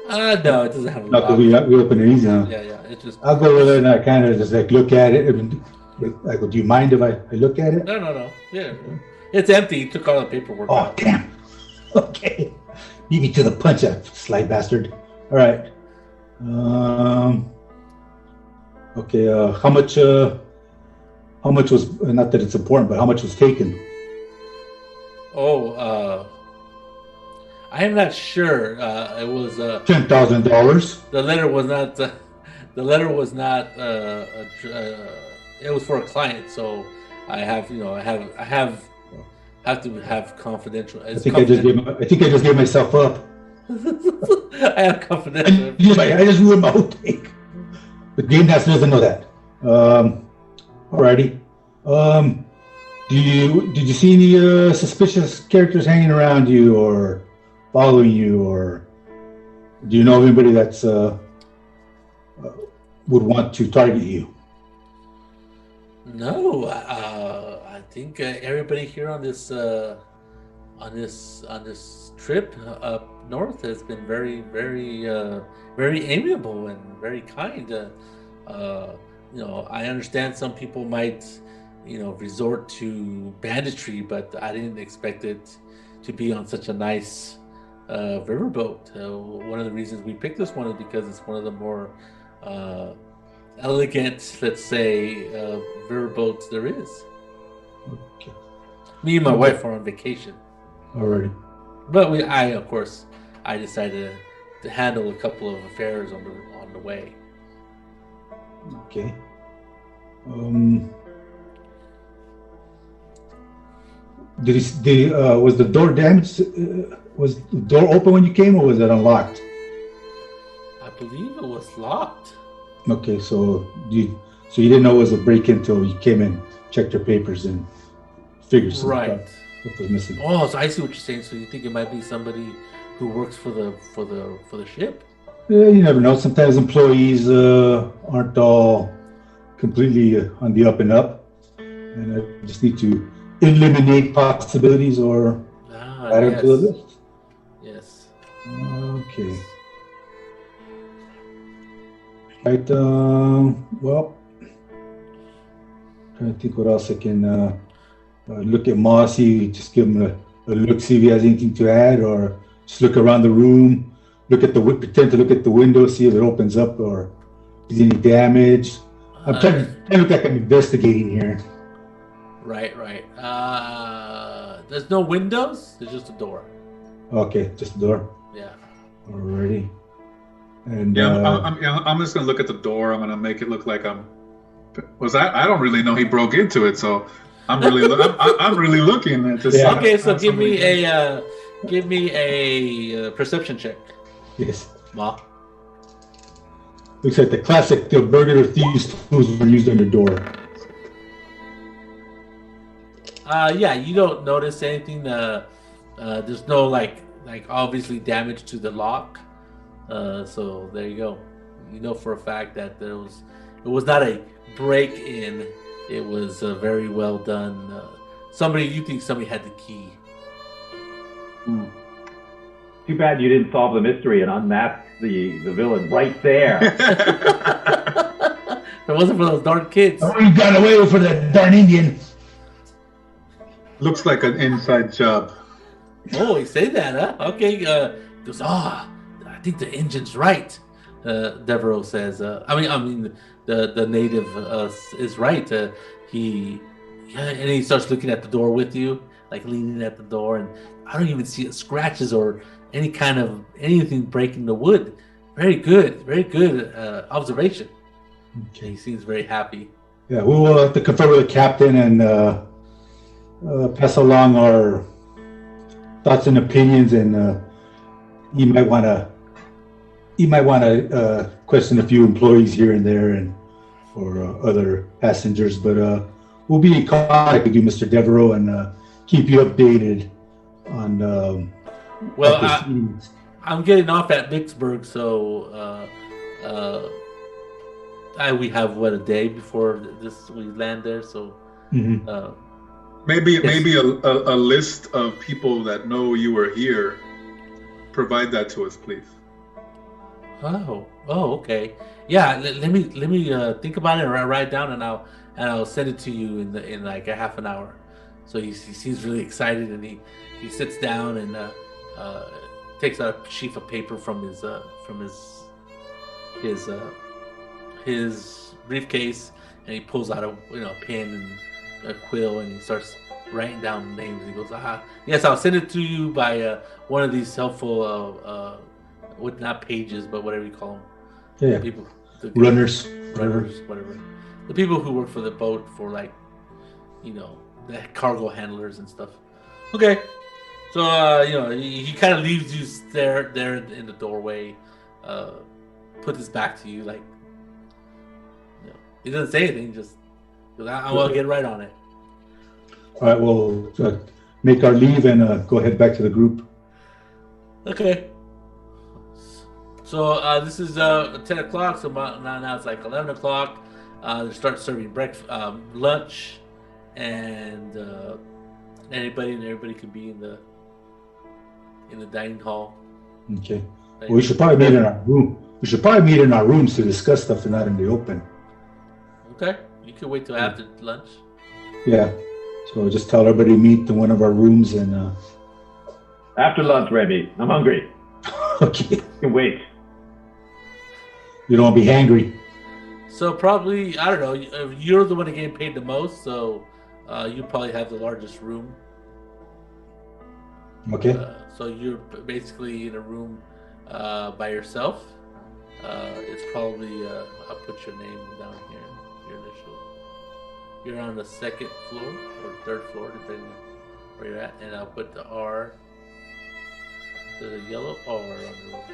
No, it doesn't have a Not lock. that we open it easy. Huh? Yeah. It just. I'll go over there and I kind of just like look at it. I go, do you mind if I look at it? No. Yeah, it's empty. He took all the paperwork. Oh, out. damn. Okay. Beat me to the punch, that sly bastard. All right. Okay. How much was, not that it's important, but how much was taken? I am not sure. It was $10,000. the letter was not. The letter was not. It was for a client, so I have to have confidential. I think I just gave myself up. I have confidential. I just ruined my whole take. The game master doesn't know that. Alrighty. Did you see any suspicious characters hanging around you or following you, or do you know anybody that's would want to target you? No, I think everybody here on this trip up north has been very, very, very amiable and very kind. I understand some people might, resort to banditry, but I didn't expect it to be on such a nice riverboat. One of the reasons we picked this one is because it's one of the more elegant, let's say, riverboats there is. Okay. Me and my wife are on vacation. Alrighty. But I decided to handle a couple of affairs on the way. Okay. Was the door damaged? Was the door open when you came, or was it unlocked? I believe it was locked. Okay, so you didn't know it was a break-in until you came in, checked your papers, and figured something out what was missing. Oh, so I see what you're saying. So you think it might be somebody who works for the ship? Yeah, you never know. Sometimes employees aren't all completely on the up and up, and I just need to eliminate possibilities or add them to the list. Yes. Okay. Right. Well, trying to think what else I can look at Mossy. Just give him a look, see if he has anything to add, or just look around the room. Pretend to look at the window, see if it opens up or is any damage. I'm trying to look like I'm investigating here. Right. There's no windows. There's just a door. Okay, just the door. Yeah. Alrighty. And I'm just gonna look at the door. I'm gonna make it look like I don't really know he broke into it, so I'm really I'm really looking at this. Yeah. Okay, so give me a perception check. Yes. Ma. Looks like the classic burglar thieves' tools were used on the door. Yeah, you don't notice anything. There's no like obviously damage to the lock. So there you go. You know for a fact that it was not a break-in. It was very well done. You think somebody had the key. Too bad you didn't solve the mystery and unmask the villain right there. If it wasn't for those darn kids. Oh, you got away with for that darn Indian. Looks like an inside job. Oh, he said that, huh? Okay. Goes, I think the engine's right. Devereaux says. The native is right. And he starts looking at the door with you. like leaning at the door, and I don't even see scratches or any kind of anything breaking the wood. Very good observation. Okay. He seems very happy. Yeah, we will have to confer with the captain and pass along our thoughts and opinions, and you might want to question a few employees here and there, and or other passengers. But we'll be in contact with you, Mr. Devereaux, and keep you updated on. I'm getting off at Vicksburg, so we have a day before we land there. So maybe a list of people that know you were here. Provide that to us, please. Oh, okay. Yeah, let me think about it and write it down, and I'll send it to you in like a half an hour. So he seems really excited, and he sits down and takes out a sheaf of paper from his briefcase, and he pulls out a pen and a quill, and he starts writing down names. He goes, yes, I'll send it to you by one of these helpful not pages, but whatever you call them. Yeah. People, runners, whatever. The people who work for the boat, for like, the cargo handlers and stuff. Okay. So he kind of leaves you there in the doorway, put his back to you, like, he doesn't say anything, just I will get right on it. All right, we'll make our leave and go head back to the group. Okay. So this is 10 o'clock. So now it's like 11 o'clock. They start serving breakfast, lunch, and everybody can be in the dining hall. Okay. Well, we should probably meet in our room. We should probably meet in our rooms to discuss stuff and not in the open. Okay. You can wait till after lunch. Yeah. So just tell everybody to meet in one of our rooms and. After lunch, Remy. I'm hungry. Okay. You can wait. You don't want to be hangry. So probably, I don't know, you're the one getting paid the most, so you probably have the largest room. Okay. So you're basically in a room by yourself. It's probably, I'll put your name down here, your initial. You're on the second floor or third floor, depending on where you're at, and I'll put the R, the yellow R on the room.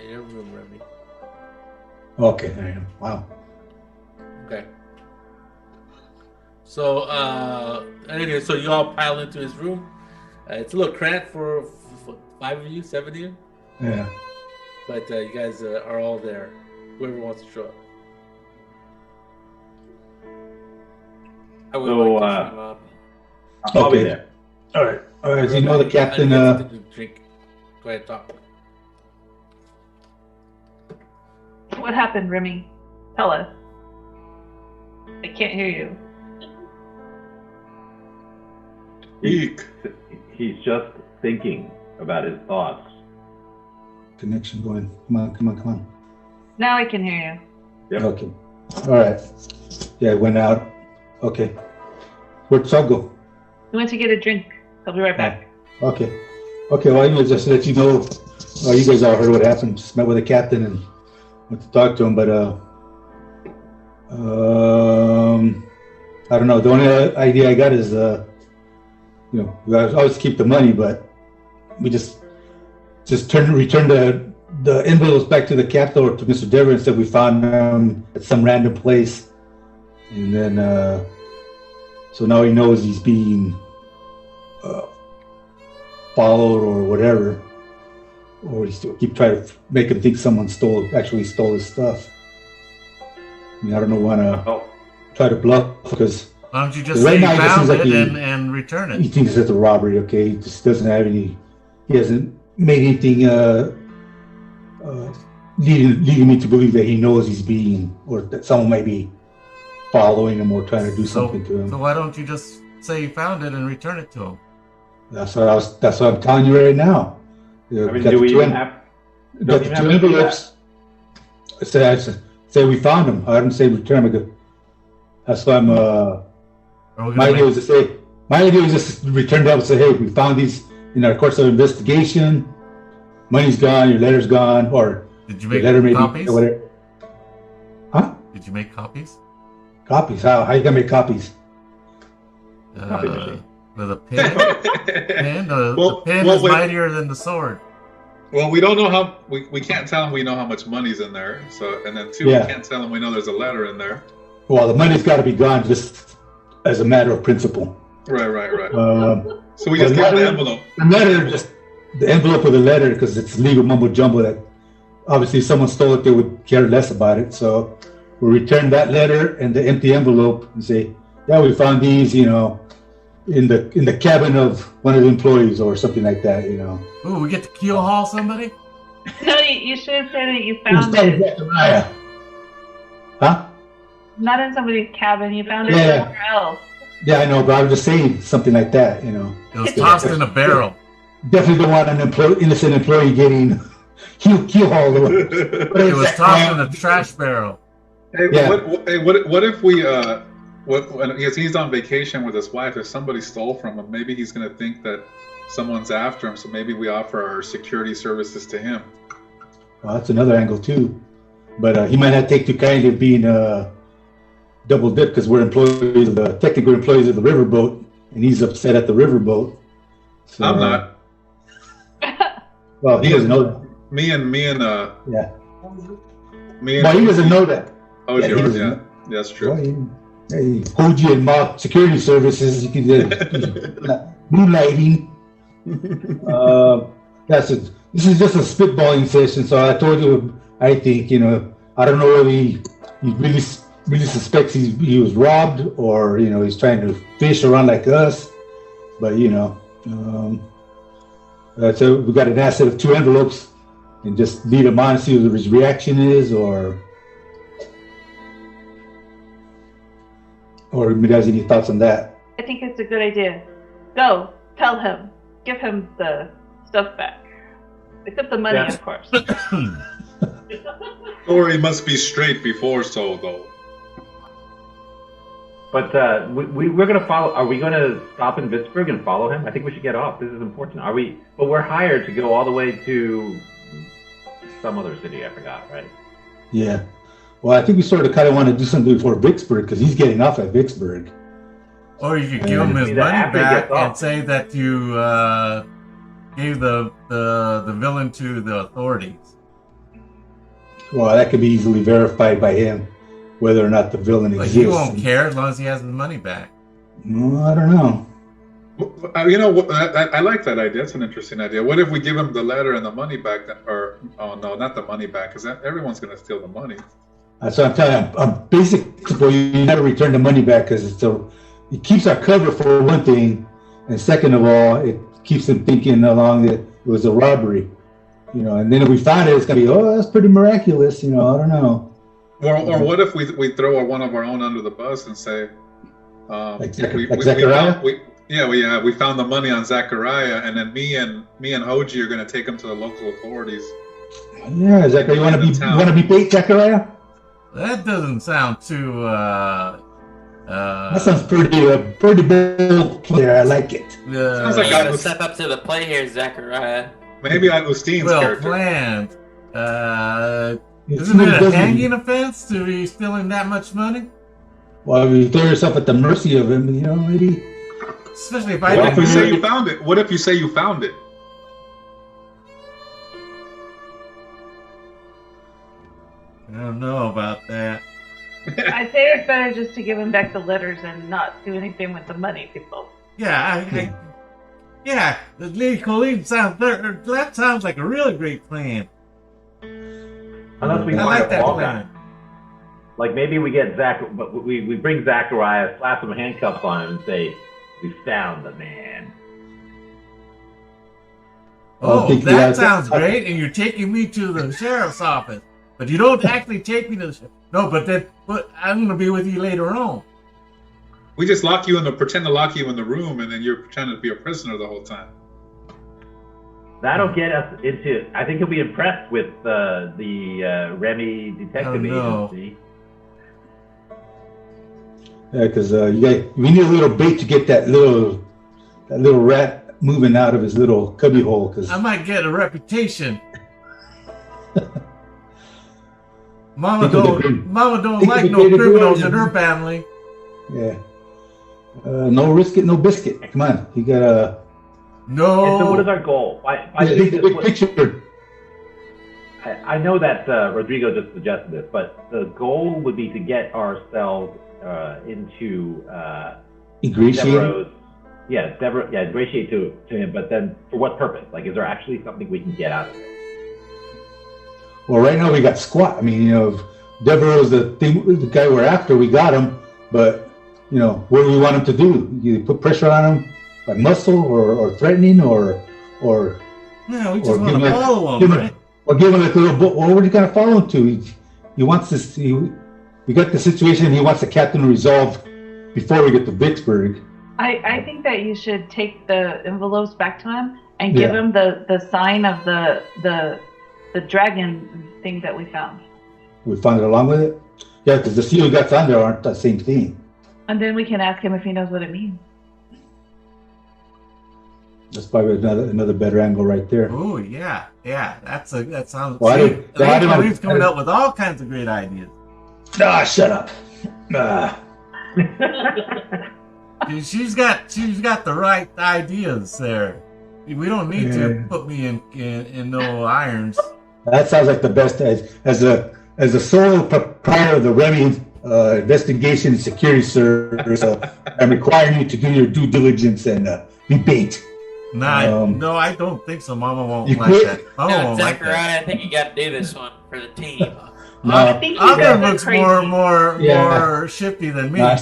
In your room, Remy. Okay, there you go. Wow. Okay. So, anyway, so you all pile into his room. It's a little cramped for 5 of you, 7 of you. Yeah. But you guys are all there. Whoever wants to show up. I would like to show up. I'll be there. All right. All right. So you know the captain. Drink. Go ahead, talk. What happened, Remy? Tell us. I can't hear you. He's just thinking about his thoughts. Connection going. Come on. Now I can hear you. Yep. Okay. All right. Yeah, it went out. Okay. Where'd Saul go? We went to get a drink. I'll be right back. Okay. Well, I will just let you know. You guys all heard what happened. Just met with the captain and went to talk to him, but I don't know. The only idea I got is, we always keep the money, but we just return the envelopes back to the captain or to Mr. Dever and said we found them at some random place, and then so now he knows he's being followed or whatever, or he still keep trying to make him think someone actually stole his stuff. I mean, I don't know, want to try to bluff because. Why don't you just say you found it and return it? He thinks it's a robbery, okay? He just doesn't have any. He hasn't made anything leading me to believe that he knows he's being, or that someone might be following him or trying to do something to him. So why don't you just say you found it and return it to him? That's what I'm telling you right now. I mean, do we even have? Got the two envelopes. I say we found them. I didn't say return them. That's why I'm. My idea was just to return them and say, hey, we found these in our course of investigation. Money's gone, your letter's gone, or did you make copies? Or whatever. Huh? Did you make copies? Copies? How you gonna make copies? With a pen. The pen is mightier than the sword. Well, we don't know how. We can't tell him we know how much money's in there. So, and then two, we can't tell him we know there's a letter in there. Well, the money's got to be gone just as a matter of principle. Right. So we just got the envelope. The letter, just the envelope of the letter, because it's legal mumbo jumbo that obviously if someone stole it, they would care less about it. So we return that letter and the empty envelope and say, yeah, we found these, in the cabin of one of the employees or something like that, Ooh, we get to keel haul somebody? No, you should have said that you found it. Zachariah. Huh? Not in somebody's cabin. You found it somewhere else. Yeah, I know, but I was just saying something like that, It was tossed in a barrel. Definitely don't want an innocent employee getting keel hauled. It was tossed in a trash barrel. Hey, what if we because he's on vacation with his wife, if somebody stole from him, maybe he's going to think that someone's after him, so maybe we offer our security services to him. Well, that's another angle too, but he might not take too kindly of being double dip because we're technically employees of the riverboat, and he's upset at the riverboat. So, I'm not. Well, he doesn't know that. Me and well, he doesn't know that. Oh, yeah, that's true. Well, hey, Hoji and Mock Security Services, you can moonlighting. This is just a spitballing session, so I told you, I think, I don't know whether he really suspects he was robbed or, he's trying to fish around like us, but, so we got an asset of 2 envelopes and just lead him on and see what his reaction is, or if he has any thoughts on that. I think it's a good idea. Go, tell him. Give him the stuff back. Except the money, of course. Or he must be straight before so, though. But we're going to follow. Are we going to stop in Pittsburgh and follow him? I think we should get off. This is important. Are we? But we're hired to go all the way to some other city. I forgot, right? Yeah. Well, I think we sort of kind of want to do something before Vicksburg because he's getting off at Vicksburg. Or you could give him his money back and say that you gave the villain to the authorities. Well, that could be easily verified by him, whether or not the villain exists. But he won't care as long as he has his money back. No, I don't know. I like that idea. That's an interesting idea. What if we give him the letter and the money back? No, not the money back, because everyone's going to steal the money. That's what I'm telling you. Basically, you never return the money back because it keeps our cover for one thing, and second of all, it keeps them thinking along that it was a robbery. And then if we find it, it's going to be, that's pretty miraculous. I don't know. Or what if we throw one of our own under the bus and say, like Zachariah? We found the money on Zachariah, and then me and Hoji are going to take him to the local authorities. Yeah, Zachariah, you want to be bait, Zachariah? That doesn't sound too. That sounds pretty bold player. I like it. Sounds like you gotta step up to the plate here, Zachariah. Maybe Agustine's character. Planned. Isn't it a hanging offense to be stealing that much money? Well, if you throw yourself at the mercy of him, maybe. Especially if What if you say you found it? What if you say you found it? I don't know about that. I say it's better just to give him back the letters and not do anything with the money, people. Yeah, the Lady Colleen that sounds like a really great plan. Unless we I like that plan. Like maybe we get but we bring Zachariah, slap some handcuffs on him, and say, "We found the man." Oh, that sounds great! And you're taking me to the sheriff's office, but you don't actually take me to the sheriff. No, but I'm going to be with you later on. We just pretend to lock you in the room, and then you're pretending to be a prisoner the whole time. That'll get us into. I think he'll be impressed with the Remy detective agency. Yeah, because we need a little bait to get that little rat moving out of his little cubby hole. Because I might get a reputation. Mama don't like no criminals in her family. Yeah. No risk it, no biscuit. Come on, you gotta. No. And so, what is our goal? Think the big picture. I know that Rodrigo just suggested this, but the goal would be to get ourselves into Ingratiate. Ingratiate to him. But then, for what purpose? Like, is there actually something we can get out of it? Well, right now we got squat. I mean, Devereaux's the guy we're after. We got him, but what do we want him to do? You put pressure on him by muscle or threatening or no, we just want to follow him, right? Or give him like a little. What are you gonna follow him to? He wants this. We got the situation. He wants the captain to resolve before we get to Vicksburg. I think that you should take the envelopes back to him and give him the sign of the dragon thing that we found. We found it along with it? Yeah, because the seal got on there aren't the same thing. And then we can ask him if he knows what it means. That's probably another better angle right there. Oh yeah. That sounds. Well, He's coming up with all kinds of great ideas. Shut up. She's got the right ideas there. We don't need to put me in no irons. That sounds like the best as a sole proprietor of the Remy Investigation and Security Service. I'm requiring you to do your due diligence and be bait. No, I don't think so. Mama won't like quit? that. Mama won't like Zachariah, that. I think you got to do this one for the team. I think you Other guys are looks crazy. more shifty than me. I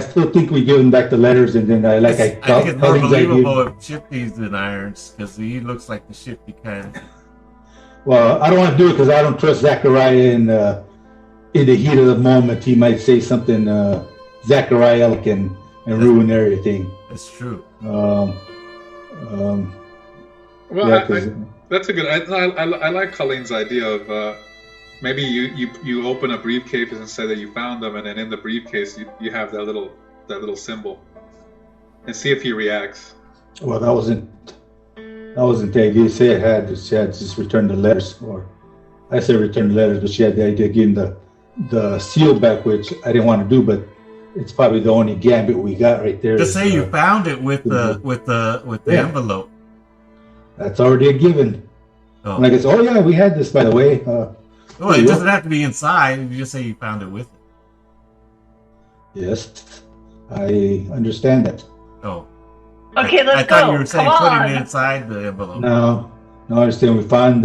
still think we give him back the letters, and then I think it's more believable if Shifty's than Irons, because he looks like the shifty kind. Well, I don't want to do it because I don't trust Zachariah in the heat of the moment. He might say something Zachariah-like and ruin everything. That's true. That's a good. I like Colleen's idea of maybe you open a briefcase and say that you found them, and then in the briefcase you have that little symbol, and see if he reacts. Well, that wasn't the idea. She had just returned the letters, or I said return the letters, but she had the idea of getting the seal back, which I didn't want to do, but it's probably the only gambit we got right there. Just say you found it with the envelope. That's already a given. Oh. And I guess, we had this, by the way. Well, it doesn't have to be inside. You just say you found it with it. Yes, I understand that. Oh. Okay, let's I go. thought you were saying Come putting on. it inside the envelope. No, I understand. We found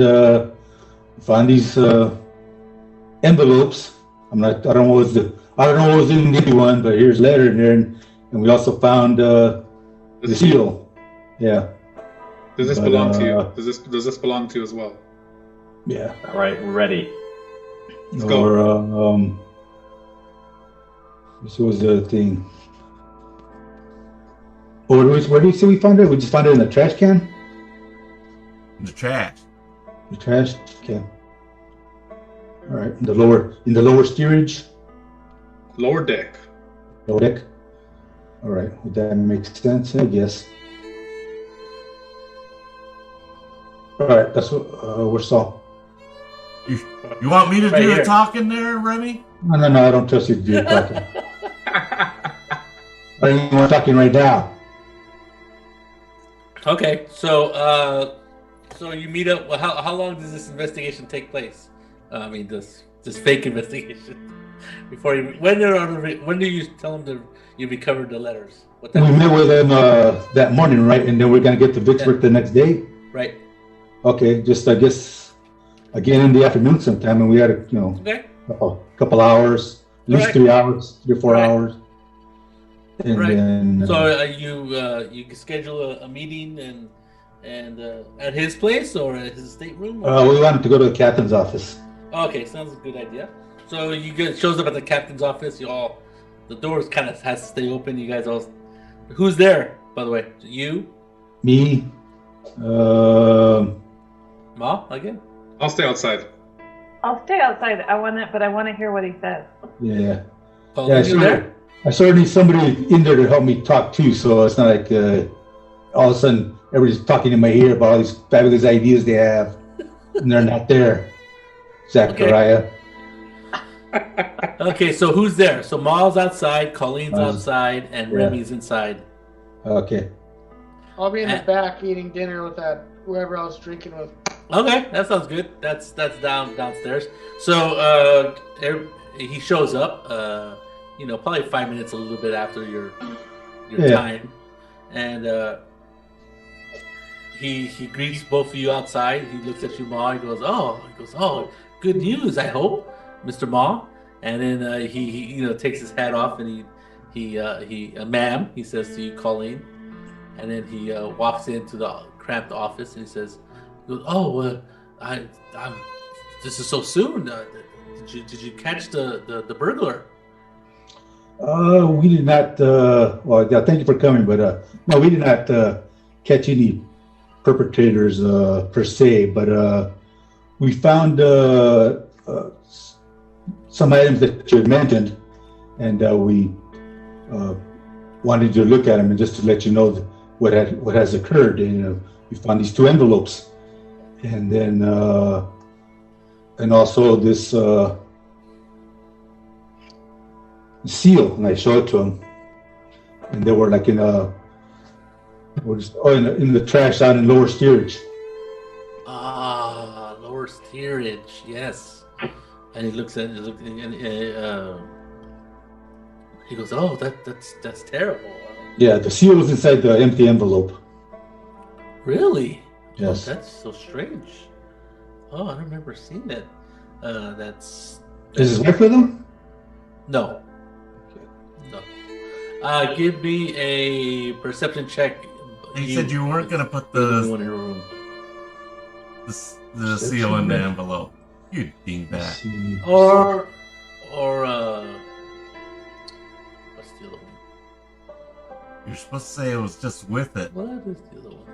these envelopes. I don't know what was in the one, but here's a letter in there, and we also found the seal. Yeah. Does this belong to you? Does this belong to you as well? Yeah. All right, we're ready. Let's go. This was the thing. Where do you say we found it? We just found it in the trash can? The trash. The trash can. All right. In the lower steerage. Lower deck. Lower deck. All right. Would that make sense? I guess. All right. That's what we're Saul. You want me to do the talking there, Remy? No. I don't trust you to do the talking. I think we're talking right now. Okay, so you meet up. Well, how long does this investigation take place? I mean, this fake investigation. Before when do you tell them you recovered the letters? We met with them that morning, right? And then we're gonna get to Vicksburg the next day. Right. Okay, just I guess again in the afternoon sometime, and we had a couple hours, at least 3 hours, 3 or 4 hours. And then, so you schedule a meeting and at his place or at his stateroom? We wanted to go to the captain's office. Okay, sounds a good idea. So you guys shows up at the captain's office. The doors kind of has to stay open. You guys all. Who's there, by the way? You? Me. Ma again? I'll stay outside. I'll stay outside. I want to hear what he says. Yeah. You there? I sort of need somebody in there to help me talk too, so it's not like all of a sudden everybody's talking in my ear about all these fabulous ideas they have, and they're not there. Zachariah. Okay, so who's there? So Maul's outside, Colleen's outside, and Remy's inside. Okay. I'll be in the back eating dinner with that whoever I was drinking with. Okay, that sounds good. That's downstairs. So he shows up. Probably 5 minutes, a little bit after your time, and he greets both of you outside. He looks at you, Ma. He goes, "Oh, good news, I hope, Mr. Ma." And then he takes his hat off and he ma'am, he says to you, Colleen, and then he walks into the cramped office and he says, "Oh, this is so soon. Did you catch the burglar?" We did not. Well, yeah, thank you for coming, but no, we did not catch any perpetrators per se. But we found some items that you had mentioned, and we wanted to look at them and just to let you know what has occurred. And we found these 2 envelopes, and then and also this. Seal, and I showed it to him, and they were like in the trash out in lower steerage. Lower steerage, yes. And he looks at it, and he goes, "Oh, that's terrible." Yeah, the seal was inside the empty envelope. Really? Yes. Oh, that's so strange. Oh, I don't remember seeing that. Is his wife with him? No. Give me a perception check. You said you weren't going to put the seal in the envelope. You dingbat. Or what's the other one? You're supposed to say it was just with it. What is the other one?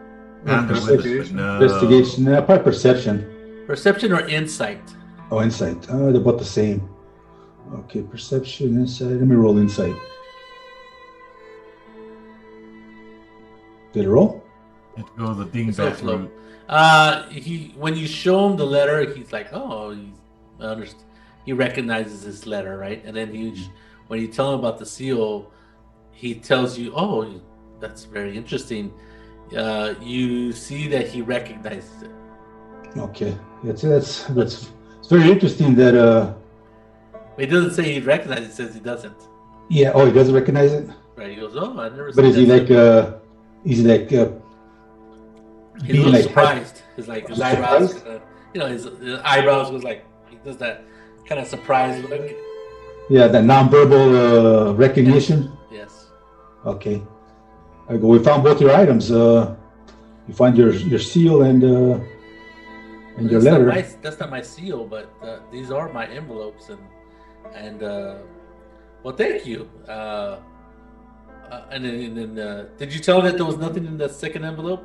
Investigation. Investigation. Probably perception. Perception or insight? Oh, insight. They're about the same. Okay, perception, insight. Let me roll insight. Did it roll? It go the dingbat route. When you show him the letter, he's like, "Oh, he recognizes this letter, right?" And then when you tell him about the seal, he tells you, "Oh, that's very interesting." You see that he recognizes it. Okay, that's it's very interesting that. He doesn't say he recognizes it; he says he doesn't. Yeah. Oh, he doesn't recognize it. Right. He goes, "Oh, I never." But is he like? He's like. He's a little surprised. His eyebrows, his eyebrows was like he does that kind of surprised look. Yeah, that nonverbal recognition. Yes. Okay. I go. We found both your items. You find your seal and your letter. That's not my seal, but these are my envelopes and well, thank you. And then did you tell him that there was nothing in the second envelope?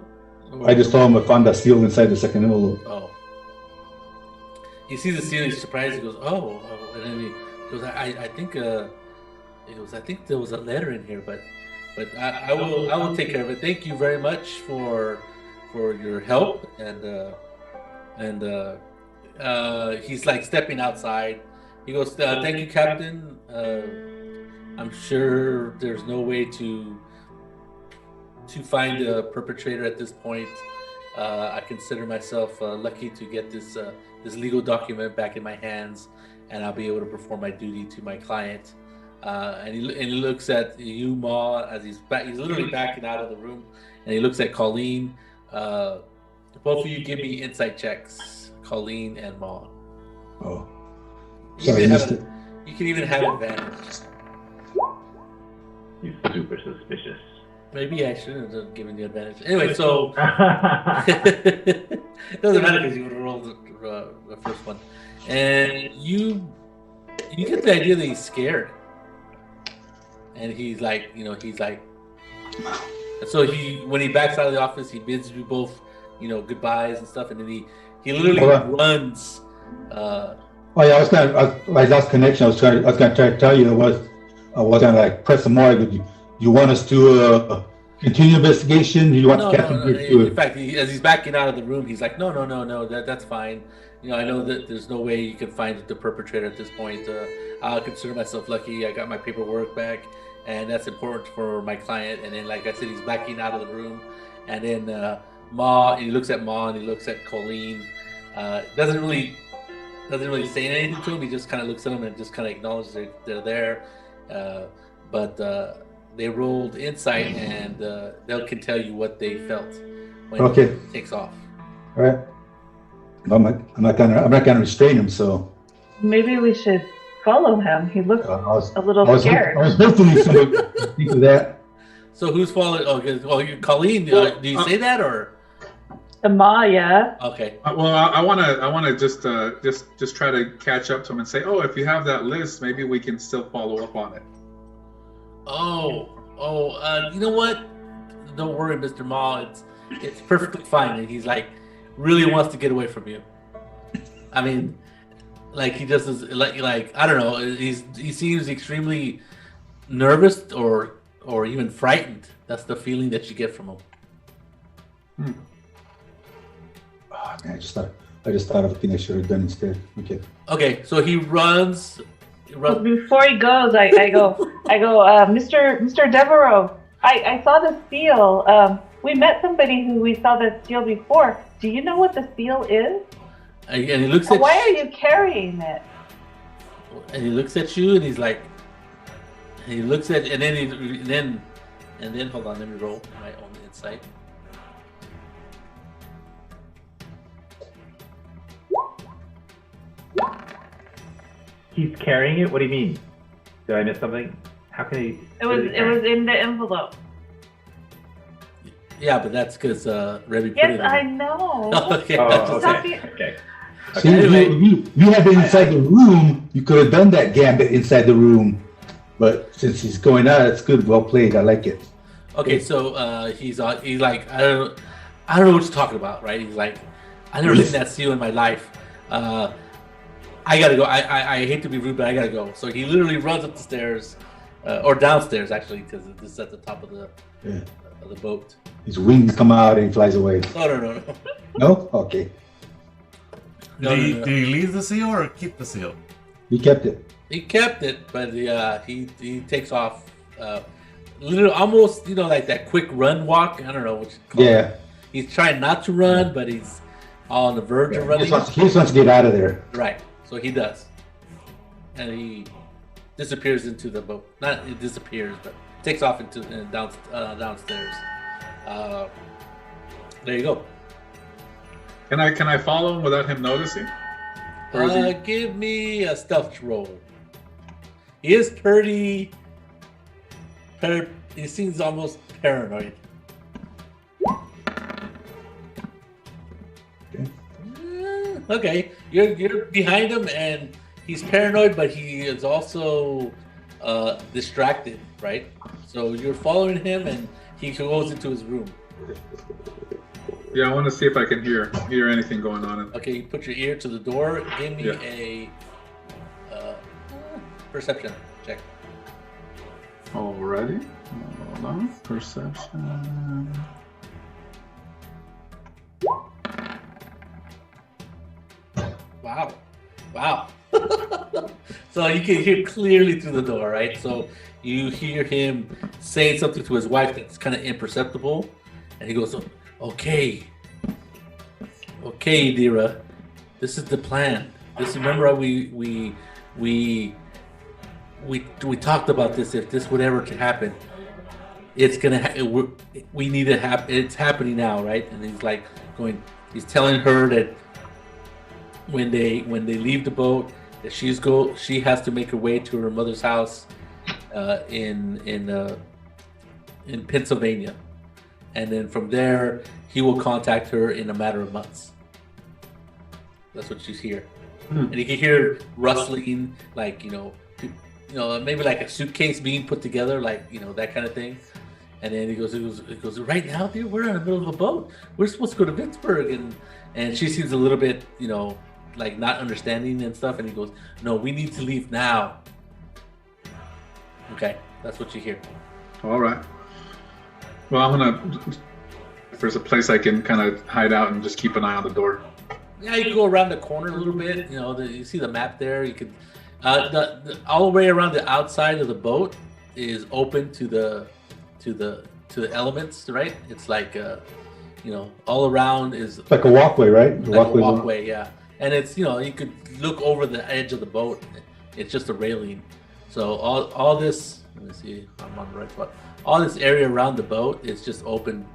I just told him I found that seal inside the second envelope. Oh. He sees the seal, he's surprised. He goes, "Oh," and then he goes, "I think I think there was a letter in here, but I will take care of it. Thank you very much for your help." And he's like stepping outside. He goes, "Thank you, Captain. I'm sure there's no way to find a perpetrator at this point. I consider myself lucky to get this legal document back in my hands, and I'll be able to perform my duty to my client." And he looks at you, Ma, as he's literally backing out of the room, and he looks at Colleen. Both of you give me insight checks, Colleen and Ma. Oh, you sorry, you can even have advantage. He's super suspicious. Maybe I shouldn't have given you advantage. Anyway, so it doesn't matter because you would have rolled the first one, and you get the idea that he's scared, and he's like, and so when he backs out of the office, he bids you both, goodbyes and stuff, and then he literally runs. Oh yeah, I lost connection. I was gonna try to tell you I was gonna like press him more. You want us to continue investigation? Do you want No, the captain no, no. to In fact, as he's backing out of the room, he's like, no, that's fine. I know that there's no way you can find the perpetrator at this point. I'll consider myself lucky. I got my paperwork back, and that's important for my client. And then, like I said, he's backing out of the room, and then he looks at Ma, and he looks at Colleen. Doesn't really say anything to him. He just kind of looks at him and just kind of acknowledges they're there. But they rolled insight, and they can tell you what they felt when it takes off. All right. I'm not gonna restrain him. So maybe we should follow him. He looks a little scared. I was hoping you would think of that. So who's following? You, Colleen. Do you say that or? Maya. Okay. Well, I want to just try to catch up to him and say, oh, if you have that list, maybe we can still follow up on it. You know what? Don't worry, Mr. Ma. It's perfectly fine. And he's like, really wants to get away from you. I mean, like he just is like I don't know. He seems extremely nervous or even frightened. That's the feeling that you get from him. Oh, man, I just thought of a thing I should have done instead. Okay, so he runs. Before he goes, I go, Mr. Devereaux, I saw the seal. We met somebody who we saw the seal before. Do you know what the seal is? And he looks at. Why are you carrying it? And he looks at you, and he's like. And he looks at, and then hold on, let me roll my own insight. He's carrying it? What do you mean? Did I miss something? How can he? It was in the envelope. Yeah, but that's because Rebby put it in. Yes, I know. Okay. Okay. See, Anyway. you had been inside the room. You could have done that gambit inside the room, but since he's going out, it's good. Well played. I like it. Okay, so he's like, I don't know what you're talking about, right? He's like, I never seen that seal in my life. I gotta go. I hate to be rude, but I gotta go. So he literally runs up the stairs, or downstairs actually, because this is at the top of the boat. His wings come out and he flies away. No. No? Okay. Did he leave the seal or keep the seal? He kept it. He kept it, but he takes off. Literally, almost like that quick run walk. I don't know what you call it. He's trying not to run, but he's on the verge of running. He just wants to get out of there. Right. So he does, and he disappears into the boat. Not it disappears, but takes off into downstairs. There you go. Can I follow him without him noticing? Or is he... Give me a stealth roll. He is pretty. He seems almost paranoid. Okay, you're behind him, and he's paranoid, but he is also distracted, right? So you're following him, and he goes into his room. Yeah, I want to see if I can hear anything going on. Okay, you put your ear to the door. Give me a perception check. Alrighty. Hold on. Perception. Wow. So you can hear clearly through the door, right? So you hear him saying something to his wife that's kind of imperceptible, and he goes, "Okay, Dira, this is the plan. Remember we talked about this. If this would ever to happen, it's gonna. We need to happen. It's happening now, right?" And he's like He's telling her that when they leave the boat, that she has to make her way to her mother's house in Pennsylvania, and then from there he will contact her in a matter of months. That's what she's here, and you can hear rustling, like maybe like a suitcase being put together, like that kind of thing. And then he goes, right now, dude, we're in the middle of a boat. We're supposed to go to Pittsburgh, and she seems a little bit, like not understanding and stuff. And he goes, no, we need to leave now. Okay, that's what you hear. All right. Well, I'm gonna. If there's a place I can kind of hide out and just keep an eye on the door. Yeah, you can go around the corner a little bit. You know, you see the map there. You could, all the way around the outside of the boat is open to the elements, right? It's like, you know, all around is Like a walkway, right? The like a walkway's on- walkway, yeah. And it's, you know, you could look over the edge of the boat. It's just a railing. So all this, let me see, I'm on the right spot. All this area around the boat is just open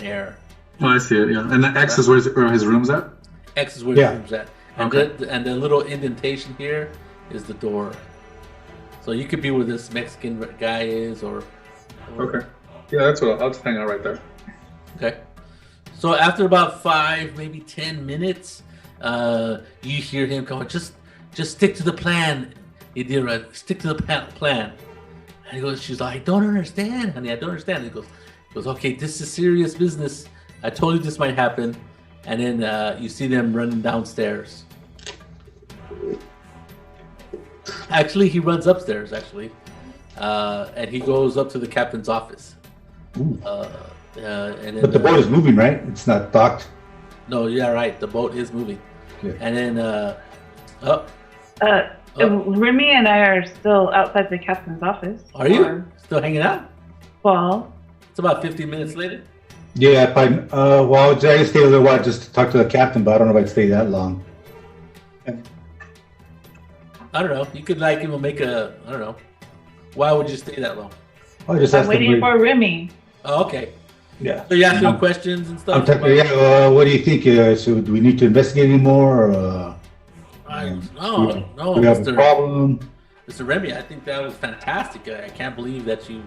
air. Oh, I see it. Yeah, and the X is where his room's at. X is where Yeah. the room's at. And, Okay. and the little indentation here is the door. So you could be where this Mexican guy is, or Okay. Yeah, that's what I'll just hang out right there. okay. So after about 5, maybe 10 minutes, you hear him going, just stick to the plan. He did right. Stick to the plan. And he goes, she's like, I don't understand, honey. I don't understand. He goes, okay, this is serious business. I told you this might happen. And then you see them running downstairs. Actually, he runs upstairs, actually. And he goes up to the captain's office. And then, But the boat is moving, right? It's not docked. No, yeah, right. The boat is moving. Yeah. And then, Remy and I are still outside the captain's office. are you still hanging out? Well, It's about 15 minutes later. Yeah, well, I would stay a little while just to talk to the captain, but I don't know if I'd stay that long. I don't know. You could like even make a. I don't know. Why would you stay that long? I just I'm asked him. waiting for Remy. Oh, okay. Yeah. So you ask him questions and I'm stuff. talking, yeah, what do you think? So do we need to investigate anymore? No, we have a Mr. problem. Mr. Remy, I think that was fantastic. I can't believe that you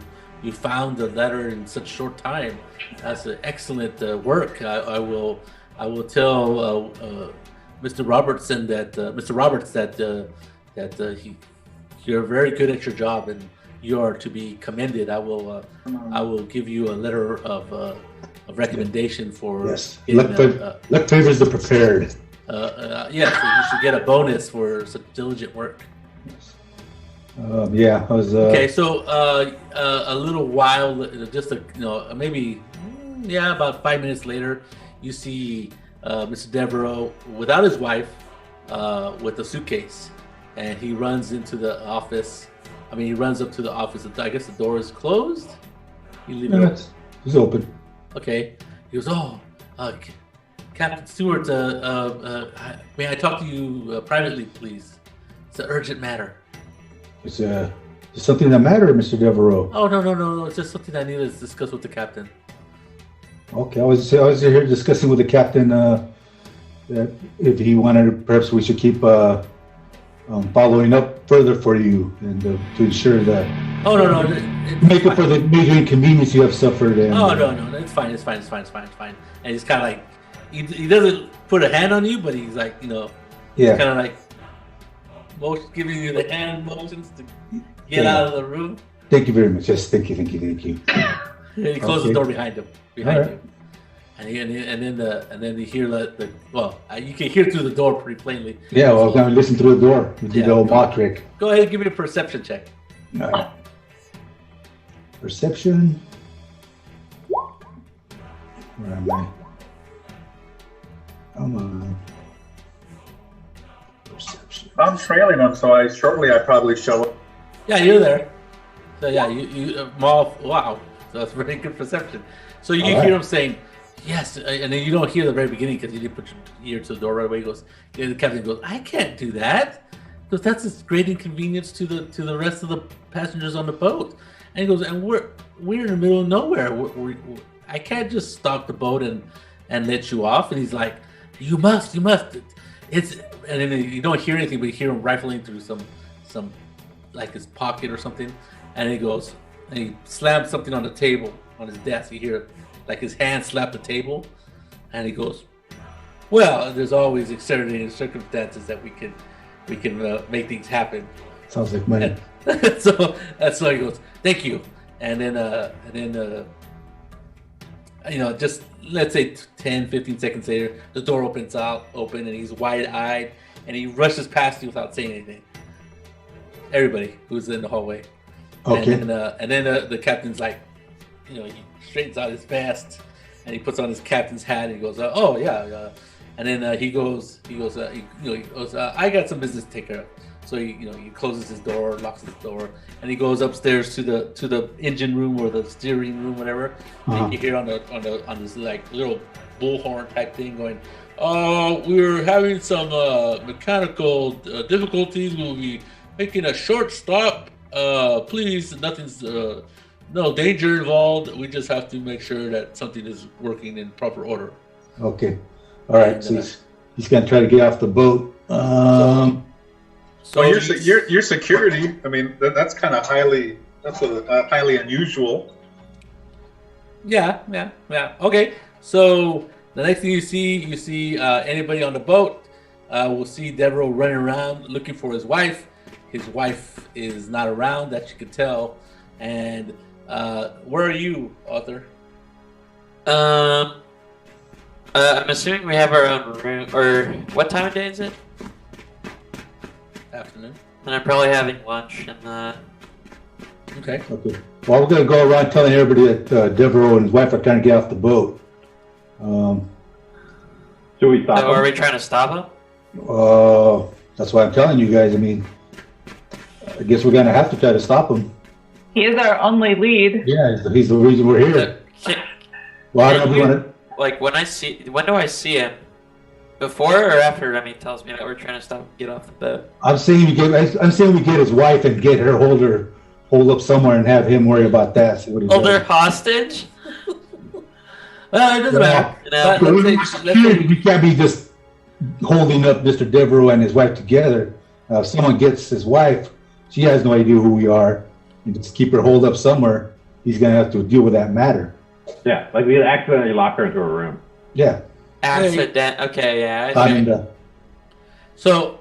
found the letter in such short time. That's an excellent work. I will tell Mr. Robertson that Mr. Roberts that you're very good at your job and you are to be commended. I will give you a letter of recommendation for Yes. getting Luck favors the prepared. yes, so you should get a bonus for such diligent work. Yeah, I was. Okay, so a little while, just maybe about 5 minutes later, you see Mr. Devereaux without his wife with a suitcase, and he runs into the office. I mean, he runs up to the office. I guess the door is closed. You leave it open. It's open. Okay. He goes, Captain Stewart, may I talk to you privately, please? It's an urgent matter. Is something that matter, Mr. Devereaux? Oh, no. It's just something I need to discuss with the captain. Okay, I was here discussing with the captain that if he wanted, perhaps we should keep following up further for you and to ensure that. Oh, no. Make up for the major inconvenience you have suffered. And, no. It's fine. And he's kind of like, he doesn't put a hand on you, but he's like, yeah. He's kind of like giving you the hand motions to get out of the room. Thank you very much. Yes, thank you. And he closes the door behind him. Right. And then you hear you can hear through the door pretty plainly. Yeah, well, I'm gonna listen through the door. We did the old bot trick. Go ahead and give me a perception check. All right. Perception. Where am I? Come on. Perception. I'm trailing him, so I probably show up. Yeah, you're there. So yeah, you wow. So that's very good perception. So you hear him saying, yes, and then you don't hear the very beginning because you didn't put your ear to the door right away. He goes, the captain goes, I can't do that. Because that's a great inconvenience to the rest of the passengers on the boat. And he goes, and we're in the middle of nowhere. I can't just stop the boat and let you off. And he's like, you must. It's and then you don't hear anything, but you hear him rifling through some like his pocket or something. And he goes, and he slams something on the table on his desk. You hear like his hand slap the table, and he goes, well, there's always extenuating circumstances that we can make things happen. Sounds like money. So that's why he goes, thank you. And then just let's say 10, 15 seconds later, the door opens, and he's wide-eyed, and he rushes past you without saying anything. Everybody who's in the hallway. Okay. And then the captain's like, he straightens out his vest and he puts on his captain's hat and he goes, "Oh yeah," and then he goes, "I got some business to take care of." So he closes his door, locks his door, and he goes upstairs to the engine room or the steering room, whatever. And you hear on this like little bullhorn type thing going, we're having some mechanical difficulties. We'll be making a short stop. Please, nothing's no danger involved. We just have to make sure that something is working in proper order. Okay. All right. So he's gonna try to get off the boat. So your security. I mean, that's kind of highly unusual. Yeah. Okay. So the next thing you see anybody on the boat. We'll see Devereaux running around looking for his wife. His wife is not around, that you can tell. And where are you, Arthur? I'm assuming we have our own room. Or what time of day is it? Afternoon. And I'm probably having lunch in the. Okay. Okay. Well, we're gonna go around telling everybody that Devereaux and his wife are trying to get off the boat. Should we stop? So are we trying to stop him? That's why I'm telling you guys. I mean, I guess we're gonna have to try to stop him. He is our only lead. Yeah, he's the reason we're here. Well, I don't know if you want to. Like when do I see him? Before or after Remy tells me that we're trying to stop him and get off the boat? I'm saying we get his wife and get her hold up somewhere and have him worry about that. See what he Hold does. her hostage? Well, it doesn't matter. But we can't be just holding up Mr. Devereaux and his wife together. If someone gets his wife, she has no idea who we are, and just keep her holed up somewhere. He's gonna have to deal with that matter. Yeah, like we accidentally lock her into a room. Yeah. Accident. Okay, yeah. I And, so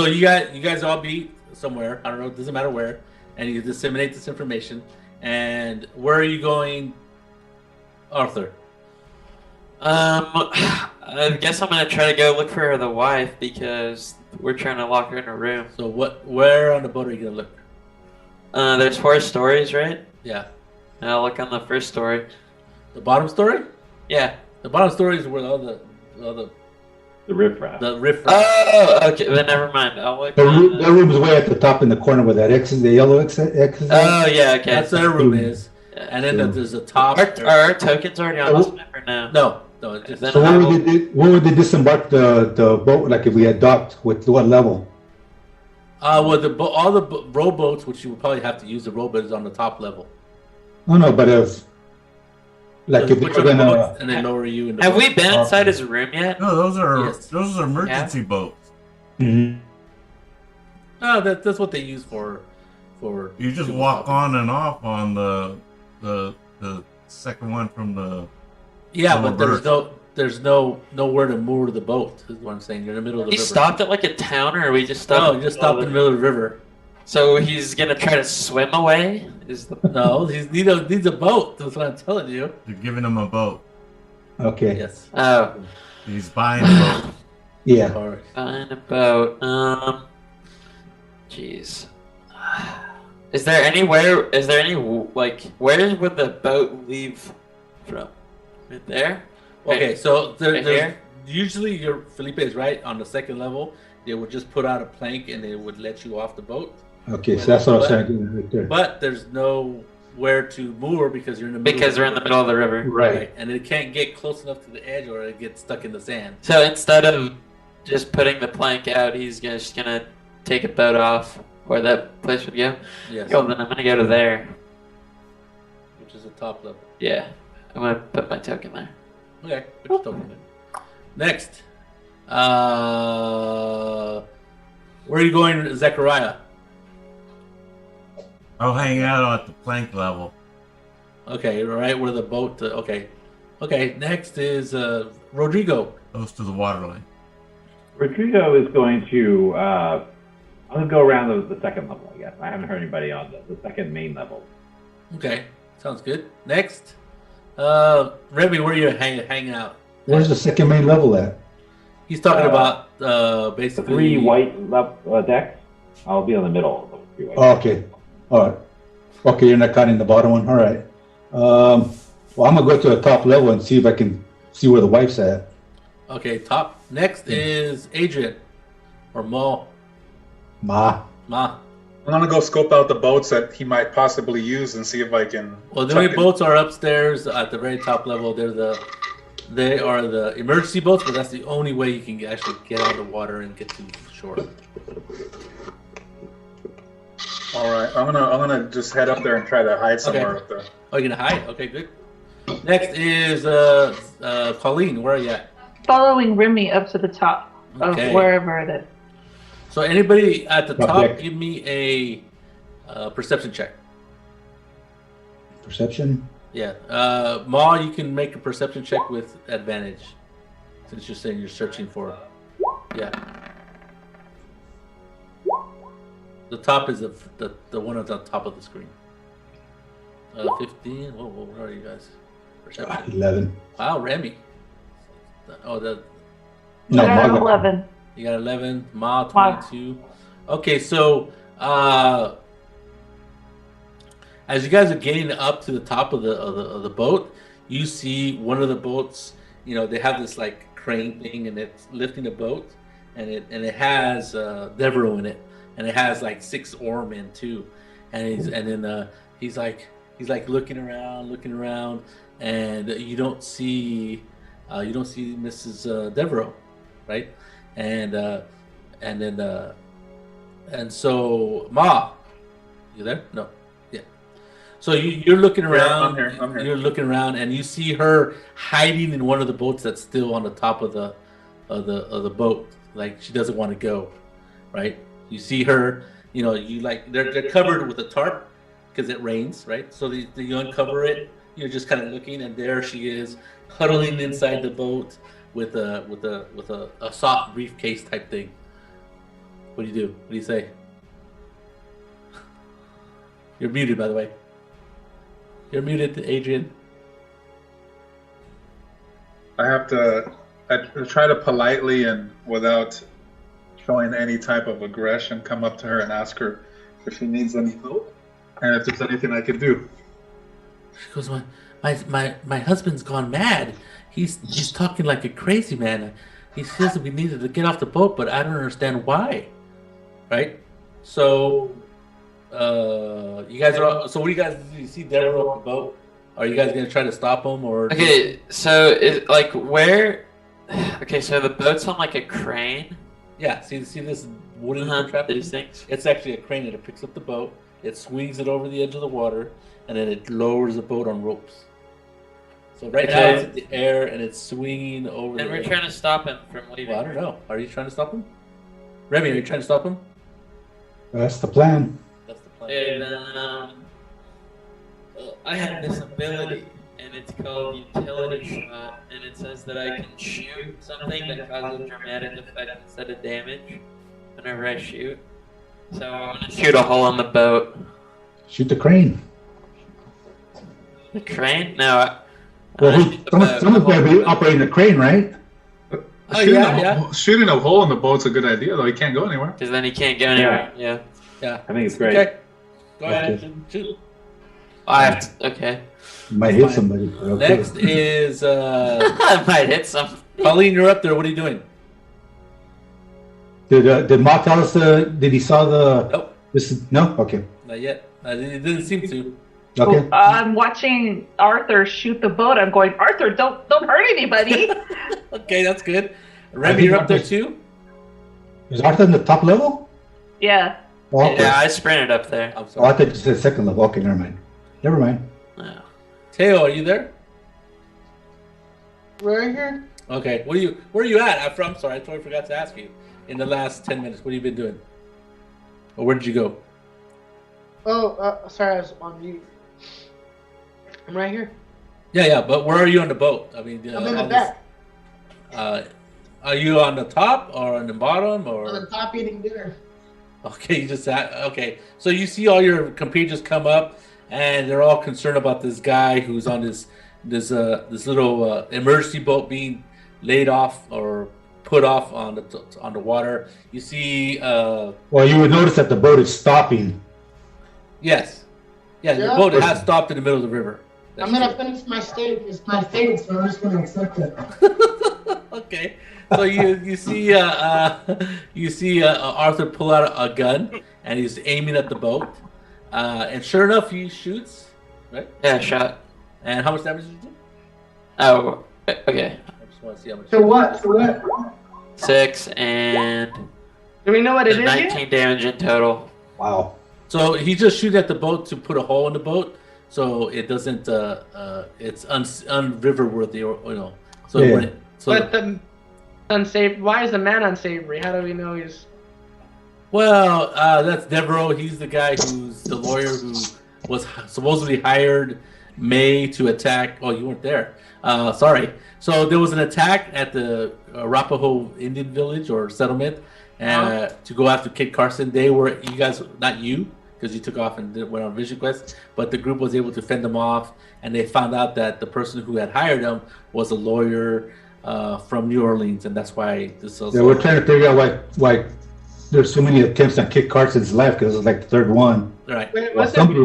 you guys all be somewhere. I don't know. It doesn't matter where. And you disseminate this information. And where are you going, Arthur? I guess I'm gonna try to go look for the wife because we're trying to lock her in a room. So where on the boat are you gonna look? There's 4 stories, right? Yeah. I'll look on the first story. The bottom story? Yeah. The bottom story is where all the riffraff. The riffraff. Oh, okay. Then never mind. I'll look. that room is way at the top in the corner where that X is, the yellow X is. Oh yeah, okay. That's where their room is. Yeah. And then there's a top. Are our tokens already on this map or no? No. Just, So where would they disembark the boat? Like if we had docked, with what level? well, all the rowboats, which you would probably have to use the rowboat, is on the top level. No, but if like if they were gonna and then lower you in the Have boat. we been inside his room yet? No, those are Yes. emergency boats. Mhm. No, that's what they use for. You just walk on and off on the second one from the. Yeah, lower but there's berth. nowhere to moor the boat. Is what I'm saying. You're in the middle of the We river. stopped at like a town, or we just stopped? No, just stopped in the middle of the river. So he's gonna try to swim away? No, he needs a boat. That's what I'm telling you. You're giving him a boat. Okay. Yes. Oh. He's buying a boat. Yeah. All right. Buying a boat. Jeez. Is there any like where would the boat leave from? Right there? Okay, so Right here? usually Felipe is right on the second level. They would just put out a plank and they would let you off the boat. Okay, so that's what I was trying to do right there. But there's nowhere to moor because you're in the middle. Because we're in the middle of the river. Right. And it can't get close enough to the edge or it gets stuck in the sand. So instead of just putting the plank out, he's just gonna take a boat off where that place would go. Yes. Well, then I'm gonna go to there. Which is the top level. Yeah, I'm gonna put my token there. Okay, put your token in. Next. Where are you going, Zechariah? I'll hang out at the plank level. Okay, right where the boat. Okay. Next is Rodrigo. Close to the water line. Rodrigo is going to. I'm going to go around the second level, I guess. I haven't heard anybody on the second main level. Okay, sounds good. Next, Remy, where are you hanging out? Where's the second main level at? He's talking about The basically 3 white decks. I'll be on the middle of the 3 white. Oh, okay. All right. Okay, you're not counting the bottom one. All right. Well, I'm gonna go to the top level and see if I can see where the wife's at. Okay, top. Next is Adrian or Ma. Ma. Ma. I'm gonna go scope out the boats that he might possibly use and see if I can. Well, the only boats are upstairs at the very top level. They are the emergency boats, but that's the only way you can actually get out of the water and get to shore. All right, I'm gonna just head up there and try to hide somewhere up there. Oh, you're gonna hide? Okay, good. Next is Colleen. Where are you at? Following Remy up to the top of wherever it is. So anybody at the top, give me a perception check. Perception? Yeah. Ma, you can make a perception check with advantage, since you're saying you're searching for. Yeah. The top is the one at the top of the screen. 15. Whoa, where are you guys? Perception. 11. Wow, Remy. Oh, No, I got Ma. 11. You got 11. Ma, 22. Okay, so as you guys are getting up to the top of the boat, you see one of the boats. You know, they have this like crane thing, and it's lifting a boat, and it has Devereaux in it, and it has like 6 oarmen too, and he's like looking around, and you don't see Mrs. Devereaux, right? And so Ma, you there? No, yeah. So you're looking around. Yeah, I'm here. You're looking around, and you see her hiding in one of the boats that's still on the top of the boat. Like she doesn't want to go, right? You see her. You know, they're covered with a tarp because it rains, right? So you uncover it. You're just kind of looking, and there she is, huddling inside the boat with a soft briefcase type thing. What do you do? What do you say? You're muted, by the way. You're muted, Adrian. I try to politely and without showing any type of aggression come up to her and ask her if she needs any help and if there's anything I can do. She goes, my husband's gone mad. He's talking like a crazy man. He says that we needed to get off the boat, but I don't understand why. Right? So, you guys are. So, what do you guys do? You see Devereaux on the boat? Are you guys gonna try to stop him or? Okay, so where? Okay, so the boat's on like a crane. Yeah. See this wooden contraption? These things. It's actually a crane, and it picks up the boat. It swings it over the edge of the water, and then it lowers the boat on ropes. So now it's in the air, and it's swinging over. And we're trying to stop him from leaving. Well, I don't know. Are you trying to stop him? Remy, are you trying to stop him? That's the plan. That's the plan. And I have this ability, and it's called utility shot, and it says that I can shoot something that causes dramatic effect instead of damage whenever I shoot. So I'm gonna shoot a hole in the boat. Shoot the crane. The crane? No. Someone's got to be operating the crane, right? Shooting a hole in the boat's a good idea, though. He can't go anywhere. Because then he can't go anywhere. Yeah. Yeah. I think it's great. Okay. Go ahead. Shoot. I have to. Okay. You might hit somebody. Okay. Next is I might hit some. Colleen. You're up there. What are you doing? Did Ma tell us? Did he saw the? Nope. No. Okay. Not yet. It didn't seem to. Okay. I'm watching Arthur shoot the boat. I'm going, Arthur, don't hurt anybody. Okay, that's good. Remy, you're up there too? Is Arthur in the top level? Yeah. Oh, okay. Yeah, I sprinted up there. I'm Oh, sorry. I thought you said second level. Okay, never mind. Never mind. No. Teo, are you there? Right here. Okay. Where are you at? I'm sorry. I totally forgot to ask you. In the last 10 minutes, what have you been doing? Or where did you go? Oh, sorry, I was on mute. I'm right here. Yeah, but where are you on the boat? I mean, I'm in the back. Are you on the top or on the bottom or? On the top eating dinner. Okay, you just okay. So you see all your compatriots come up, and they're all concerned about this guy who's on this little emergency boat being laid off or put off on the water. You see. Well, you would notice that the boat is stopping. Yes. Yeah, the boat has stopped in the middle of the river. I'm gonna finish my steak. It's my fate, so I'm just gonna accept it. Okay. So you see Arthur pull out a gun and he's aiming at the boat, and sure enough he shoots, right? Yeah, shot. And how much damage did you do? Oh, okay. I just want to see how much. So what? So what? 6 and Do we know what it is 19 yet? damage in total. Wow. So he just shoots at the boat to put a hole in the boat, so it doesn't. It's unriverworthy, or you know. So Yeah. when it, so But the unsavory. Why is the man unsavory? How do we know he's? well, that's Devereaux. He's the guy who's the lawyer who was supposedly hired May to attack. Oh, you weren't there. Sorry. So there was an attack at the Arapaho Indian village or settlement, to go after Kit Carson. They were, you guys, not you, because you took off and went on Vision Quest, but the group was able to fend them off, and they found out that the person who had hired them was a lawyer from New Orleans, and that's why this was. Yeah, we're trying to figure out why there's so many attempts on Kit Carson's life, because it was like the third one. Right. Wait, Well, was somebody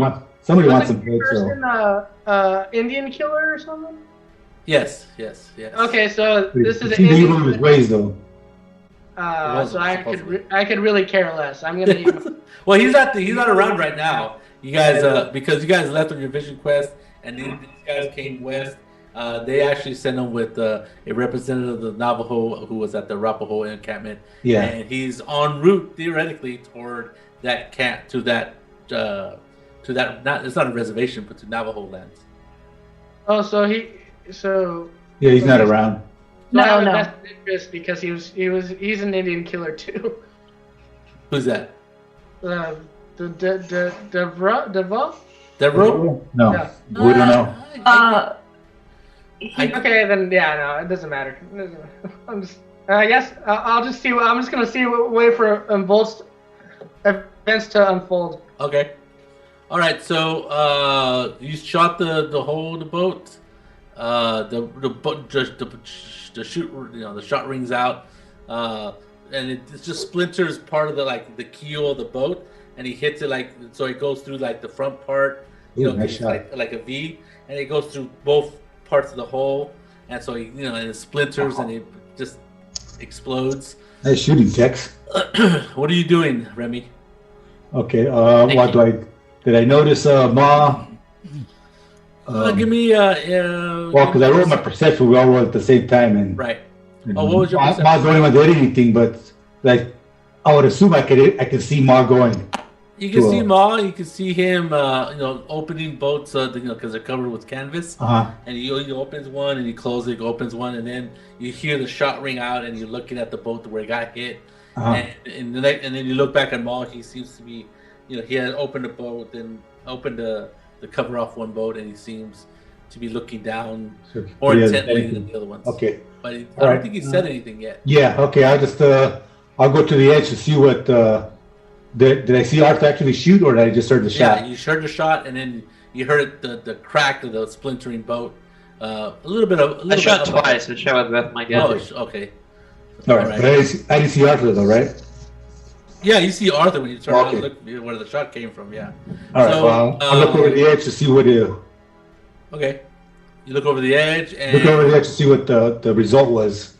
wants some Kit good, so. Carson Indian killer or something? Yes. Okay, so this is He's evil in his ways, though. so I could really care less. I'm gonna. Even... Well, he's not around right now. You guys, because you guys left on your Vision Quest, and these guys came west. They actually sent him with a representative of the Navajo who was at the Arapaho encampment. Yeah. And he's en route theoretically toward that camp to that not, it's not a reservation, but to Navajo lands. Oh, Yeah, he's not around. So I have a No. vested interest because he's an Indian killer too. Who's that? Devo? Devereaux? No, Yeah. we don't know. Okay, then no, it doesn't matter. I'm just. I guess I'll just see. I'm just gonna see. Wait for events to unfold. Okay. All right. So you shot the hole in the boat. The boat the shoot, the shot rings out, and it just splinters part of the keel of the boat, and he hits it so it goes through the front part, Nice shot. like a V, and it goes through both parts of the hole, and so and it splinters and it just explodes. Nice shooting, Tex. What are you doing, Remy? Okay, what did I notice, Ma? Give me Well, because I rolled my perception, we all rolled at the same time, and right. Oh, what was your perception? Ma's the only one that did anything, but I would assume I could see Ma going. You can see Ma. You can see him, opening boats, because they're covered with canvas. And he opens one and he closes it, opens one, and then you hear the shot ring out, and you're looking at the boat where it got hit. And then you look back at Ma. He seems to be, he had opened the boat, then opened the cover off one boat, and he seems to be looking down more intently than the other ones. Okay. But I don't think he said anything yet. Yeah. Okay. I'll go to the edge to see what. Did I see Arthur actually shoot, or did I just heard the shot? Yeah, you heard the shot, and then you heard the crack of the splintering boat. A little bit. I shot twice. I shot with both my guns. Oh, okay. All right. But I didn't see Arthur though, right? Yeah, you see Arthur when you turn around and look where the shot came from. Yeah. All right. So, I'll look over the edge to see what. Okay. You look over the edge and look over the edge to see what the result was.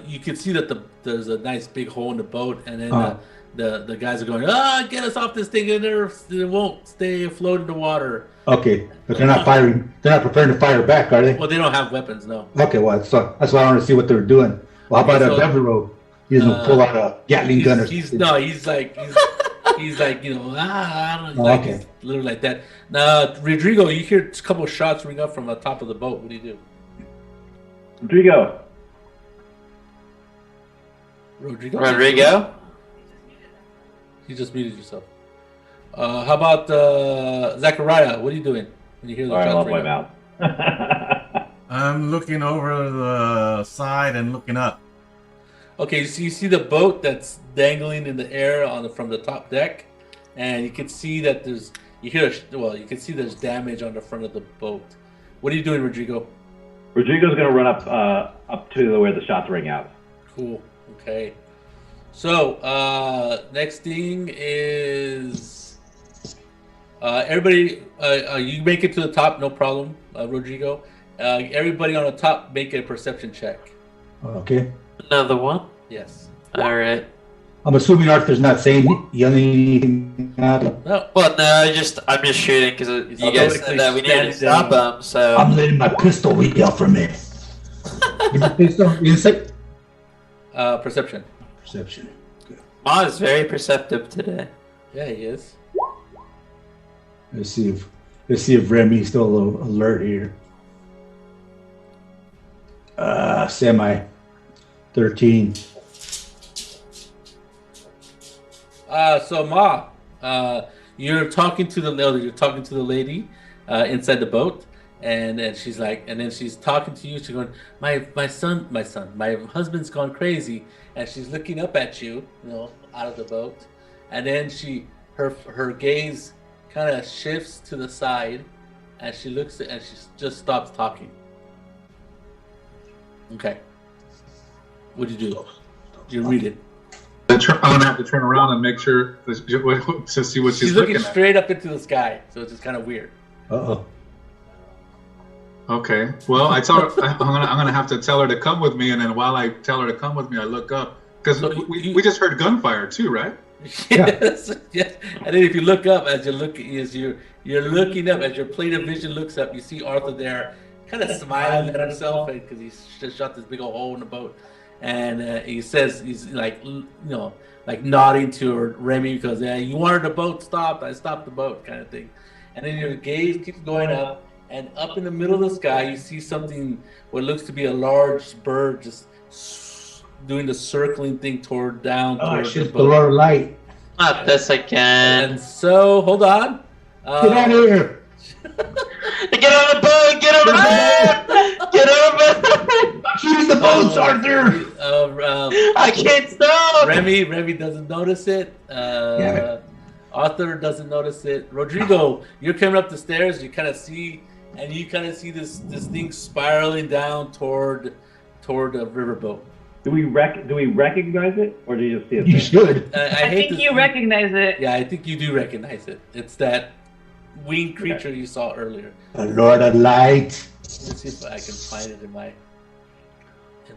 You can see that there's a nice big hole in the boat, and then the guys are going, get us off this thing, and they won't stay afloat in the water. Okay, but they're not firing. They're not preparing to fire back, are they? Well, they don't have weapons, no. Okay, well, that's why I want to see what they're doing. Well, how about Devereaux? He's gonna pull out a Gatling gun or something. He's like, I don't know, like, okay. Literally like that. Now, Rodrigo, you hear a couple of shots ring up from the top of the boat. What do you do? Rodrigo? You just muted yourself. How about Zachariah? What are you doing when you hear the shots ring up? I'm looking over the side and looking up. Okay, so you see the boat that's dangling in the air from the top deck, and you can see that you can see there's damage on the front of the boat. What are you doing, Rodrigo? Rodrigo's going to run up to where the shots ring out. Cool. Okay. So next thing is Everybody, you make it to the top, no problem, Rodrigo. Everybody on the top, make a perception check. Okay. Another one? Yes. All right. I'm assuming Arthur's not saying yelling anything out. No. Well, no, I'm just shooting because you guys said that we needed to stop them. So I'm letting my pistol yell for me. Pistol, insight? Perception. Perception. Good. Ma is very perceptive today. Yeah, he is. Let's see if Remy's still alert here. Semi. 13. So Ma, you're talking to the lady inside the boat, and she's like, and then she's talking to you. She's going, my husband's gone crazy, and she's looking up at you, out of the boat, and then her gaze kind of shifts to the side, and she looks and she just stops talking. Okay. What do you do? You read it. I'm gonna have to turn around and make sure to see what she's looking at. Straight up into the sky, so it's just kind of weird. Uh-oh. Okay. Well, I tell her I'm gonna have to tell her to come with me, and then while I tell her to come with me, I look up because we just heard gunfire too, right? Yes. Yes. And then if you look up you're looking up as your plate of vision looks up, you see Arthur there, kind of smiling at himself because he's just shot this big old hole in the boat. And he says, he's like, like nodding to her, Remy, because you wanted the boat stopped, I stopped the boat, kind of thing. And then your gaze keeps going up, and up in the middle of the sky, you see something, what looks to be a large bird, just doing the circling thing toward Oh, towards shit, the the boat. Lord of Light. Not this again. And so, hold on. Get out of here. Get on the boat! Get on the boat! Get on the boat! Shoot the boats, Arthur! I can't stop! Remy doesn't notice it. Arthur doesn't notice it. Rodrigo, you're coming up the stairs. You kind of see this thing spiraling down toward the riverboat. Do we recognize it, or do you just see it? You should. I think you recognize it. Yeah, I think you do recognize it. It's that winged creature you saw earlier. The Lord of Light. Let's see if I can find it in my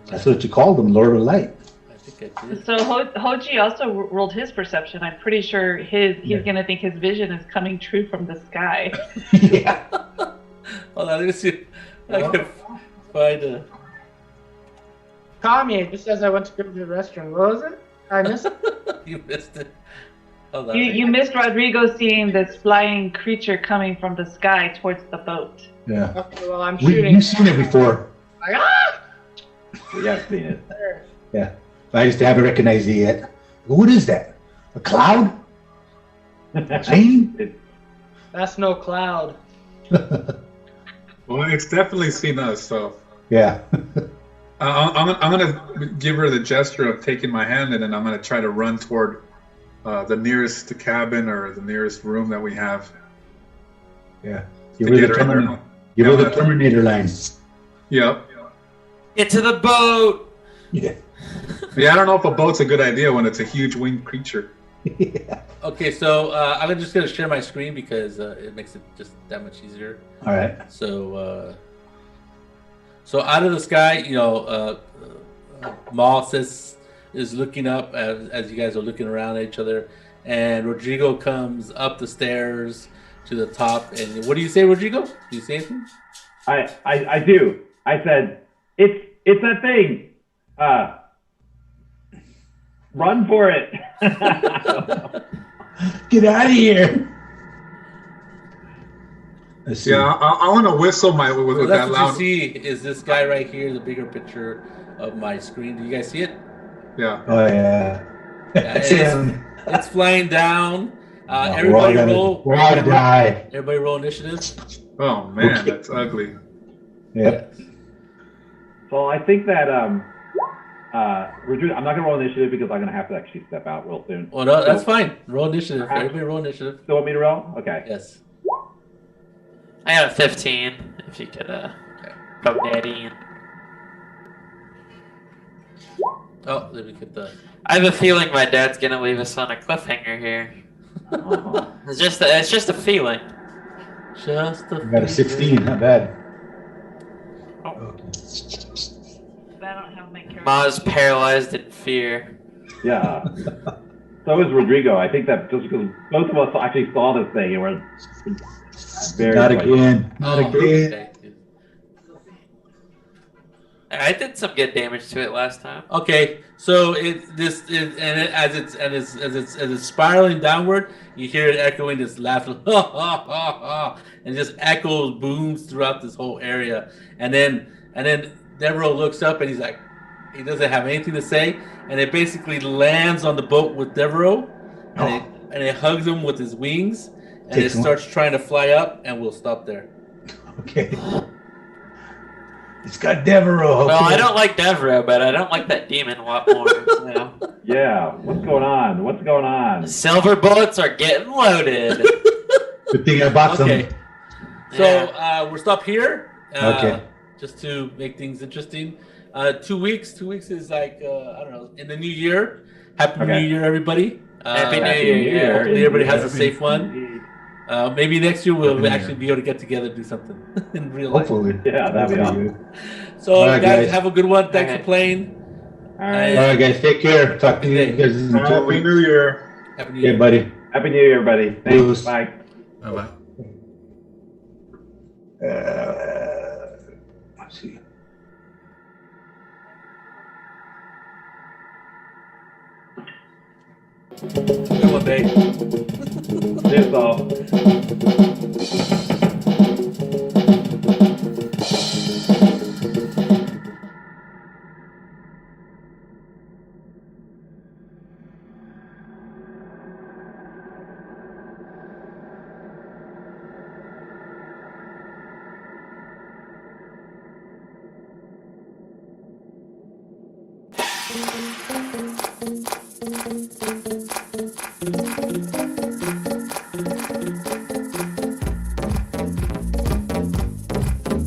That's what you called him, Lord of Light. I think I did. So Hoji also rolled his perception. I'm pretty sure he's gonna think his vision is coming true from the sky. Yeah. Hold on, let me see if I can find a. Tommy, just as I went to go to the restroom. What was it? I missed it. You missed it. Hold on. You missed Rodrigo seeing this flying creature coming from the sky towards the boat. Yeah. Okay, well, I'm shooting. You've seen it before. Like, ah! We have seen it. There. Yeah. I just haven't recognized it yet. What is that? A cloud? A chain? That's no cloud. Well, it's definitely seen us, so. Yeah. I'm gonna give her the gesture of taking my hand, and then I'm gonna try to run toward the nearest cabin or the nearest room that we have. Yeah. To get her in there. You're the Terminator line. Yep. Get to the boat! Yeah. Yeah, I don't know if a boat's a good idea when it's a huge winged creature. Yeah. Okay, so I'm just gonna share my screen because it makes it just that much easier. All right. So out of the sky, Moss is looking up as you guys are looking around at each other, and Rodrigo comes up the stairs to the top. And what do you say, Rodrigo? Do you say anything? I do. I said, it's that thing. Run for it. Get out of here. Let's see. Yeah, I want to whistle with So that that's what loud. you see is this guy right here, the bigger picture of my screen. Do you guys see it? Yeah. Oh, yeah. Yeah, it's flying down. Everybody roll. We're all gonna die. Everybody roll initiative. Oh man, Okay. that's ugly. Yeah. So I think that Rodrigo, I'm not gonna roll initiative because I'm gonna have to actually step out real soon. Well, no, that's fine. Roll initiative. Everybody roll initiative. Still want me to roll? Okay. Yes. I got a 15. If you could go daddy. Oh, let me get the. I have a feeling my dad's gonna leave us on a cliffhanger here. It's just a feeling. Just a I got a 16, not bad. But I don't have my character. Ma's paralyzed in fear. Yeah. So is Rodrigo. I think that just because both of us actually saw this thing and we're very Not frightened. again. Not again. Okay. I did some good damage to it last time. Okay, so as it's spiraling downward, you hear it echoing this laughter, and just echoes, booms throughout this whole area. And then Devereaux looks up and he's like, he doesn't have anything to say, and it basically lands on the boat with Devereaux, and it hugs him with his wings, and it starts trying to fly up, and we'll stop there. Okay. It's got Devereaux. Well, okay. I don't like Devereaux, but I don't like that demon a lot more. Yeah, what's going on? What's going on? Silver bullets are getting loaded. Good thing I bought some. Okay, so we'll stop here. Okay. Just to make things interesting. 2 weeks. 2 weeks is like I don't know. In the new year. Happy New Year, everybody. Happy New Happy Year. New Year. Hopefully everybody has a Happy safe one. Indeed. Maybe next year we'll Happy New actually Year. be able to get together and do something in real life. Hopefully. Yeah, that'd be awesome. So All right, guys, guys. have a good one. Thanks Okay. for playing. All right. All right, guys. Take care. Talk to you Okay. guys in 2 Happy weeks. New Year. Happy New Okay, Year. buddy. Happy New Year, everybody. Thanks. Bruce. Bye. Bye-bye. Let's see. Good one, Dave. See you, Saul.